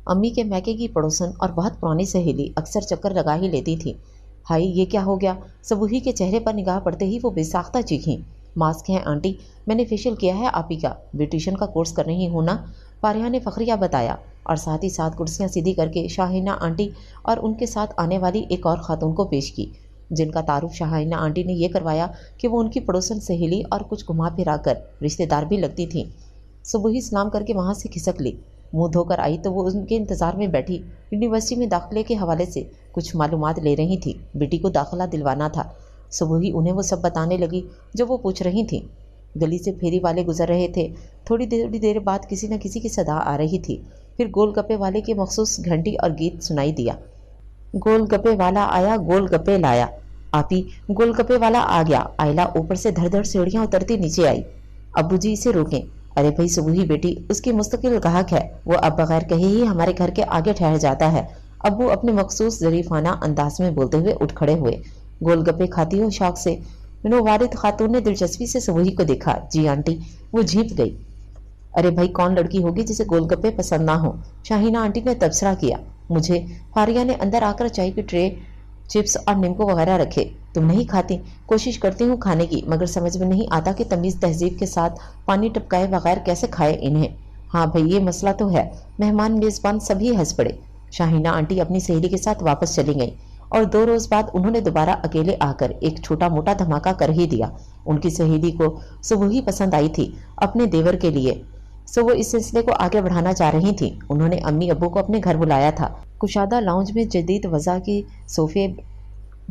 अम्मी के मैके की पड़ोसन और बहुत पुरानी सहेली, अक्सर चक्कर लगा ही लेती थी। हाय, ये क्या हो गया? सबूही के चेहरे पर निगाह पड़ते ही वो बेसाख्ता चीखीं। मास्क है आंटी, मैंने फेशियल किया है आप ही का। ब्यूटिशियन का कोर्स कर रही हूँ ना, फारिया ने फ़खरिया बताया और साथ ही साथ कुर्सियाँ सीधी करके शाहीना आंटी और उनके साथ आने वाली एक और खातून को पेश की। जिन का तारुफ शाहीना आंटी ने ये करवाया कि वो उनकी पड़ोसन सहेली और कुछ घुमा फिरा कर रिश्तेदार भी लगती थीं। सुबह ही स्नान करके वहाँ से खिसक ली। मुंह धोकर आई तो वो उनके इंतज़ार में बैठी यूनिवर्सिटी में दाखिले के हवाले से कुछ मालूमात ले रही थी। बेटी को दाखिला दिलवाना था। सुबह ही उन्हें वो सब बताने लगी जो वो पूछ रही थी। गली से फेरी वाले गुजर रहे थे। थोड़ी देर बाद किसी न किसी की सदा आ रही थी। फिर गोलगप्पे वाले के मखसूस घंटी और गीत सुनाई दिया। गोलगप्पे वाला आया, गोलगप्पे लाया। आपी, गोलगप्पे वाला आ गया। आयला ऊपर से धड़ धड़ सीढ़ियाँ उतरती नीचे आई। अब्बू जी इसे रोकें। अरे भाई सुबह ही बेटी, उसकी मुस्तकिल गाहक है, वो अब बगैर कहे ही हमारे घर के आगे ठहर जाता है। अब्बू अपने मखसूस ज़रीफाना अंदाज में बोलते हुए उठ खड़े हुए। गोलगप्पे खाती हो शौक से? वारिद खातून ने दिलचस्पी से सुबही को देखा। जी आंटी। वो झींप गई। अरे भाई, कौन लड़की होगी जिसे गोलगप्पे पसंद ना हो? शाहीना आंटी ने तबसरा किया। मुझे। फारिया ने अंदर आकर चाय की ट्रे, चिप्स और नींबू वगैरह रखे। तुम नहीं खाती? कोशिश करती हूँ खाने की, मगर समझ में नहीं आता कि तमीज़ तहजीब के साथ पानी टपकाए बगैर कैसे खाए इन्हें। हाँ भाई, ये मसला तो है। मेहमान मेज़बान सभी हंस पड़े। शाहीना आंटी अपनी सहेली के साथ वापस चली गई और 2 रोज़ बाद उन्होंने दोबारा अकेले आकर एक छोटा मोटा धमाका कर ही दिया। उनकी सहेली को सुबह ही पसंद आई थी अपने देवर के लिए, सो वो इस सिलसिले को आगे बढ़ाना चाह रही थी। उन्होंने अम्मी अब्बू को अपने घर बुलाया था। कुशादा लाउंज में जदीद वज़ा की सोफे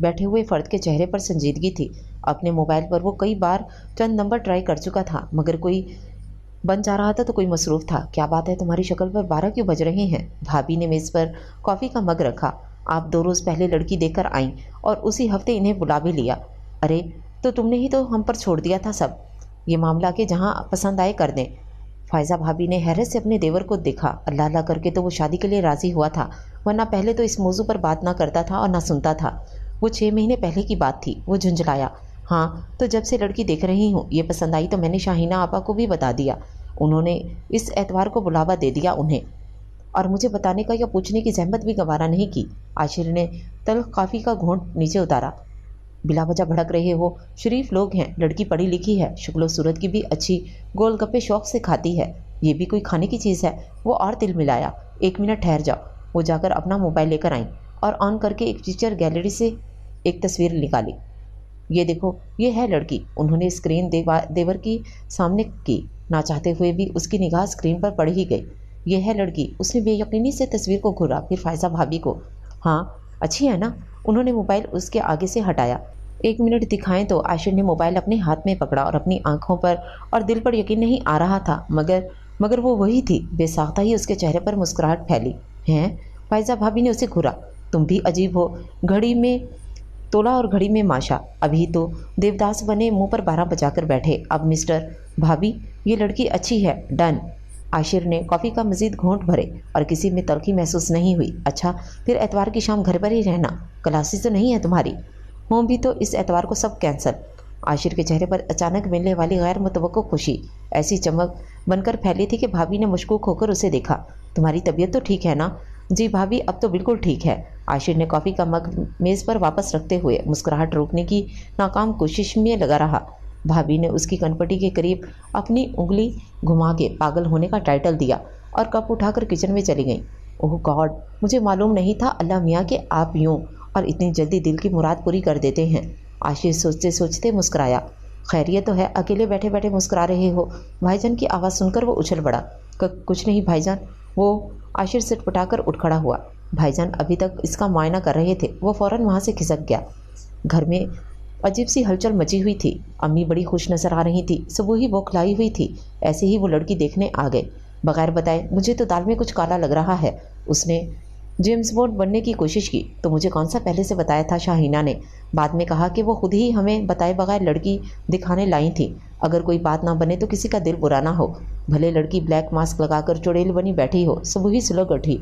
बैठे हुए फ़र्द के चेहरे पर संजीदगी थी। अपने मोबाइल पर वो कई बार चंद नंबर ट्राई कर चुका था, मगर कोई बन जा रहा था तो कोई मसरूफ़ था। क्या बात है, तुम्हारी शक्ल पर 12 क्यों बज रहे हैं? भाभी ने मेज़ पर कॉफ़ी का मग रखा। आप 2 रोज़ पहले लड़की देखकर आईं और उसी हफ्ते इन्हें बुला भी लिया। अरे तो तुमने ही तो हम पर छोड़ दिया था सब। ये मामला कि जहाँ पसंद आए कर दें। फ़ायज़ा भाभी ने हैरत से अपने देवर को देखा। अल्लाह अल्लाह करके तो वो शादी के लिए राज़ी हुआ था, वरना पहले तो इस मौजू पर बात ना करता था और ना सुनता था। वो 6 महीने पहले की बात थी। वो झुंझलाया। हाँ, तो जब से लड़की देख रही हूँ, ये पसंद आई तो मैंने शाहीना आपा को भी बता दिया। उन्होंने इस एतवार को बुलावा दे दिया उन्हें, और मुझे बताने का या पूछने की ज़हमत भी गवारा नहीं की। आशिर ने तल्ख कॉफ़ी का घूंट नीचे उतारा। बिला वजह भड़क रहे हो? शरीफ लोग हैं, लड़की पढ़ी लिखी है, शक्लो सूरत की भी अच्छी, गोलगप्पे शौक से खाती है। ये भी कोई खाने की चीज़ है? वो और तिल मिलाया। 1 मिनट ठहर जाओ। वो जाकर अपना मोबाइल लेकर आई और ऑन करके एक पिक्चर गैलरी से एक तस्वीर निकाली। ये देखो, ये है लड़की। उन्होंने स्क्रीन देवर की सामने की। ना चाहते हुए भी उसकी निगाह स्क्रीन पर पड़ ही गई। ये है लड़की। उसने बेयकीनी से तस्वीर को घूरा, फिर फ़ायज़ा भाभी को। हाँ, अच्छी है ना? उन्होंने मोबाइल उसके आगे से हटाया। 1 मिनट दिखाएं तो। आशिर ने मोबाइल अपने हाथ में पकड़ा और अपनी आंखों पर और दिल पर यकीन नहीं आ रहा था, मगर वो वही थी। बेसाख्ता ही उसके चेहरे पर मुस्कुराहट फैली। हैं? फ़ायज़ा भाभी ने उसे घूरा। तुम भी अजीब हो। घड़ी में तोला और घड़ी में माशा। अभी तो देवदास बने मुंह पर 12 बजाकर बैठे, अब मिस्टर। भाभी, ये लड़की अच्छी है। डन। आशिर ने कॉफ़ी का मज़ीद घूंट भरे और किसी में तलखी महसूस नहीं हुई। अच्छा, फिर एतवार की शाम घर पर ही रहना। क्लासेस तो नहीं है तुम्हारी? हों भी तो इस एतवार को सब कैंसल। आशिर के चेहरे पर अचानक मिलने वाली गैर मुतवक्को खुशी ऐसी चमक बनकर फैली थी कि भाभी ने मुश्कूक होकर उसे देखा। तुम्हारी तबीयत तो ठीक है ना? जी भाभी, अब तो बिल्कुल ठीक है। आशिर ने कॉफ़ी का मग मेज़ पर वापस रखते हुए मुस्कुराहट रोकने की नाकाम कोशिश में लगा रहा। भाभी ने उसकी कनपटी के करीब अपनी उंगली घुमा के पागल होने का टाइटल दिया और कप उठाकर किचन में चली गई। ओह गॉड, मुझे मालूम नहीं था अल्लाह मियाँ कि आप यूँ और इतनी जल्दी दिल की मुराद पूरी कर देते हैं। आशिर सोचते सोचते मुस्कुराया। खैरियत तो है? अकेले बैठे बैठे मुस्कुरा रहे हो? भाईजान की आवाज़ सुनकर वो उछल पड़ा। कुछ नहीं भाईजान। वो आशिर से पटाकर उठ खड़ा हुआ। भाईजान अभी तक इसका मुआयना कर रहे थे। वो फ़ौरन वहाँ से खिसक गया। घर में अजीब सी हलचल मची हुई थी। अम्मी बड़ी खुश नज़र आ रही थी। सुबह ही वो खिलाई हुई थी। ऐसे ही वो लड़की देखने आ गए। बगैर बताए, मुझे तो दाल में कुछ काला लग रहा है। उसने जेम्स बॉन्ड बनने की कोशिश की तो मुझे कौन सा पहले से बताया था? शाहीना ने बाद में कहा कि वो खुद ही हमें बताए बगैर लड़की दिखाने लाई थी। अगर कोई बात ना बने तो किसी का दिल बुरा ना हो। भले लड़की ब्लैक मास्क लगाकर चुड़ैल बनी बैठी हो। सुबह ही सुलग उठी।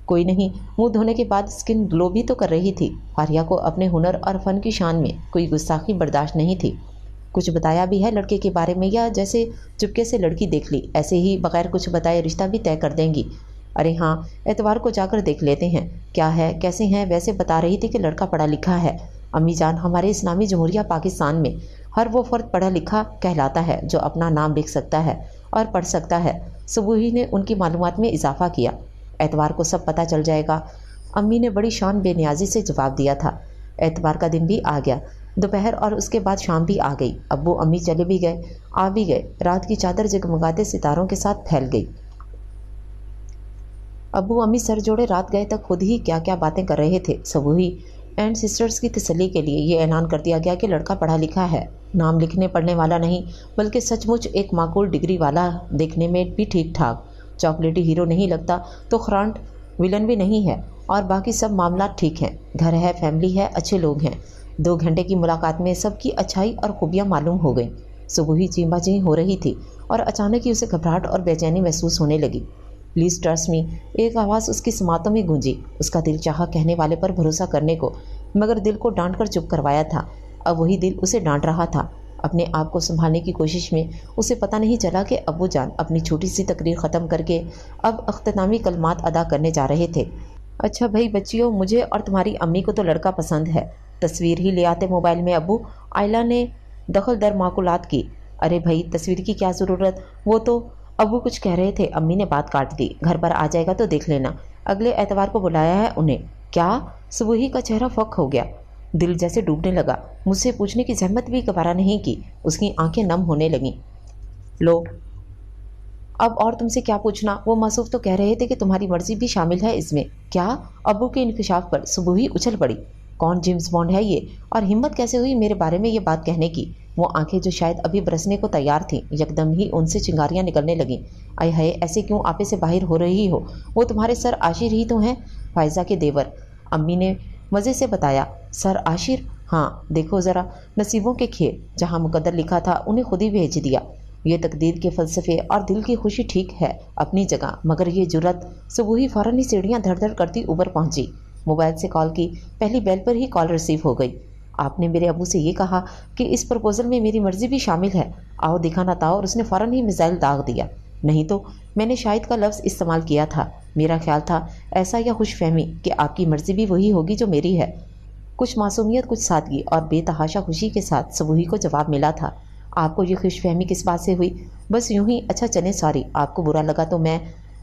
कोई नहीं, मुंह धोने के बाद स्किन ग्लो भी तो कर रही थी। फारिया को अपने हुनर और फ़न की शान में कोई गुस्ताखी बर्दाश्त नहीं थी। कुछ बताया भी है लड़के के बारे में, या जैसे चुपके से लड़की देख ली ऐसे ही बगैर कुछ बताए रिश्ता भी तय कर देंगी? अरे हाँ, एतवार को जाकर देख लेते हैं क्या है कैसे हैं। वैसे बता रही थी कि लड़का पढ़ा लिखा है। अम्मी जान, हमारे इस्लामी जमहूरिया पाकिस्तान में हर वो फ़र्द पढ़ा लिखा कहलाता है जो अपना नाम लिख सकता है और पढ़ सकता है। सुबह ही ने उनकी मालूमात में इजाफा किया। एतवार को सब पता चल जाएगा। अम्मी ने बड़ी शान बेनियाजी से जवाब दिया था। एतवार का दिन भी आ गया। दोपहर और उसके बाद शाम भी आ गई। अब्बू अम्मी चले भी गए, आ भी गए। रात की चादर जगमगाते सितारों के साथ फैल गई। अब्बू अम्मी सर जोड़े रात गए तक खुद ही क्या क्या बातें कर रहे थे। सबूही एंड सिस्टर्स की तसल्ली के लिए ये ऐलान कर दिया गया कि लड़का पढ़ा लिखा है, नाम लिखने पढ़ने वाला नहीं, बल्कि सचमुच एक माकूल डिग्री वाला, देखने में भी ठीक ठाक। चॉकलेटी हीरो नहीं लगता तो फ्रंट विलन भी नहीं है, और बाकी सब मामला ठीक हैं। घर है, फैमिली है, अच्छे लोग हैं। 2 घंटे की मुलाकात में सबकी अच्छाई और खूबियाँ मालूम हो गई। सुबह चींबाची हो रही थी और अचानक ही उसे घबराहट और बेचैनी महसूस होने लगी। प्लीज़ ट्रस्ट मी, एक आवाज़ उसकी समातों में गूंजी। उसका दिल चाहा कहने वाले पर भरोसा करने को, मगर दिल को डांट कर चुप करवाया था। अब वही दिल उसे डांट रहा था। अपने आप को संभालने की कोशिश में उसे पता नहीं चला कि अब्बू जान अपनी छोटी सी तकरीर ख़त्म करके अब अख्तामी कलमात अदा करने जा रहे थे। अच्छा भाई बच्चियों, मुझे और तुम्हारी अम्मी को तो लड़का पसंद है। तस्वीर ही ले आते मोबाइल में अब्बू, आयला ने दखल दर माकूलात की। अरे भाई तस्वीर की क्या ज़रूरत, वो तो अब्बू कुछ कह रहे थे, अम्मी ने बात काट दी। घर पर आ जाएगा तो देख लेना, अगले एतवार को बुलाया है उन्हें। क्या? सुबही का चेहरा फक हो गया, दिल जैसे डूबने लगा। मुझसे पूछने की जहमत भी गवारा नहीं की। उसकी आंखें नम होने लगीं। लो अब और तुमसे क्या पूछना, वो मासूफ तो कह रहे थे कि तुम्हारी मर्जी भी शामिल है इसमें। क्या? अब्बू के इंकशाफ पर सुबही उछल पड़ी। कौन जेम्स बॉन्ड है ये, और हिम्मत कैसे हुई मेरे बारे में ये बात कहने की? वो आंखें जो शायद अभी बरसने को तैयार थीं, यकदम ही उनसे चिंगारियां निकलने लगीं। आय हाय, ऐसे क्यों आपे से बाहर हो रही हो? वो तुम्हारे सर आशिर ही तो हैं, फायजा के देवर। अम्मी ने मज़े से बताया। सर आशिर? हाँ, देखो ज़रा नसीबों के खेल, जहाँ मुकद्दर लिखा था उन्हें खुद ही भेज दिया। ये तकदीर के फ़लसफ़े और दिल की खुशी ठीक है अपनी जगह, मगर ये जुर्रत। सुबह फ़ौरन ही सीढ़ियाँ धड़ धड़ करती ऊपर पहुँची। मोबाइल से कॉल की, पहली बेल पर ही कॉल रिसीव हो गई। आपने मेरे अबू से ये कहा कि इस प्रपोज़ल में मेरी मर्ज़ी भी शामिल है, आओ दिखाना था, और उसने फ़ौरन ही मिसाइल दाग दिया। नहीं तो मैंने शायद का लफ्ज़ इस्तेमाल किया था। मेरा ख्याल था ऐसा या खुशफहमी कि आपकी मर्ज़ी भी वही होगी जो मेरी है। कुछ मासूमियत, कुछ सादगी और बेतहाशा खुशी के साथ सबूही को जवाब मिला था। आपको ये खुशफहमी किस बात से हुई? बस यूं ही। अच्छा चले, सॉरी। आपको बुरा लगा तो मैं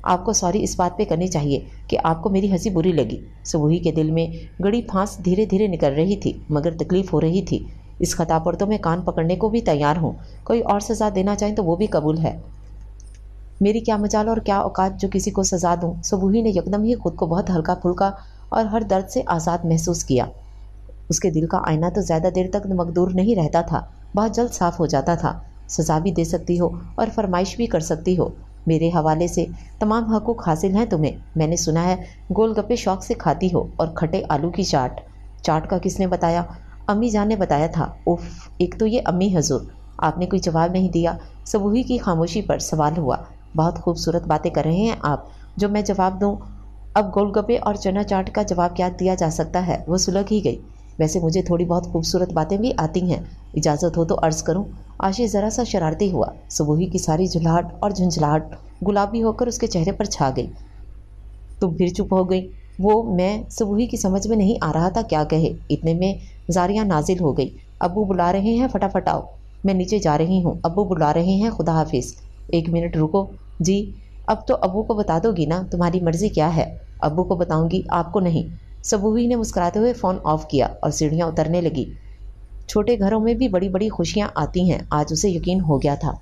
आपको सॉरी इस बात पे करनी चाहिए कि आपको मेरी हंसी बुरी लगी। सबूही के दिल में गड़ी फांस धीरे धीरे निकल रही थी, मगर तकलीफ़ हो रही थी। इस खता पर तो मैं कान पकड़ने को भी तैयार हूँ। कोई और सज़ा देना चाहें तो वो भी कबूल है। मेरी क्या मजाल और क्या औकात जो किसी को सज़ा दूँ। सबूही ने यकदम ही खुद को बहुत हल्का फुल्का और हर दर्द से आज़ाद महसूस किया। उसके दिल का आईना तो ज़्यादा देर तक मकदूर नहीं रहता था, बहुत जल्द साफ़ हो जाता था। सज़ा भी दे सकती हो और फरमाइश भी कर सकती हो। मेरे हवाले से तमाम हकूक़ हासिल हैं तुम्हें। मैंने सुना है गोलगप्पे शौक़ से खाती हो, और खट्टे आलू की चाट। चाट का किसने बताया? अम्मी जान ने बताया था। उफ़, एक तो ये अम्मी हजूर। आपने कोई जवाब नहीं दिया। सबूही की खामोशी पर सवाल हुआ। बहुत खूबसूरत बातें कर रहे हैं आप, जो मैं जवाब दूँ? अब गोलगप्पे और चना चाट का जवाब क्या दिया जा सकता है? वो सुलग ही गई। वैसे मुझे थोड़ी बहुत खूबसूरत बातें भी आती हैं, इजाज़त हो तो अर्ज़ करूं। आशिश ज़रा सा शरारती हुआ। सुबही की सारी झुलाहट और झुंझलाहट गुलाबी होकर उसके चेहरे पर छा गई। तुम फिर चुप हो गई। वो मैं सुबही की समझ में नहीं आ रहा था क्या कहे। इतने में जारिया नाजिल हो गई। अब्बू बुला रहे हैं, फटाफट आओ। मैं नीचे जा रही हूँ, अब्बू बुला रहे हैं, खुदा हाफिज़। 1 मिनट रुको। जी? अब तो अब्बू को बता दोगी ना तुम्हारी मर्ज़ी क्या है? अब्बू को बताऊंगी, आपको नहीं। सबूही ने मुस्कुराते हुए फ़ोन ऑफ किया और सीढ़ियाँ उतरने लगी। छोटे घरों में भी बड़ी बड़ी खुशियाँ आती हैं, आज उसे यकीन हो गया था।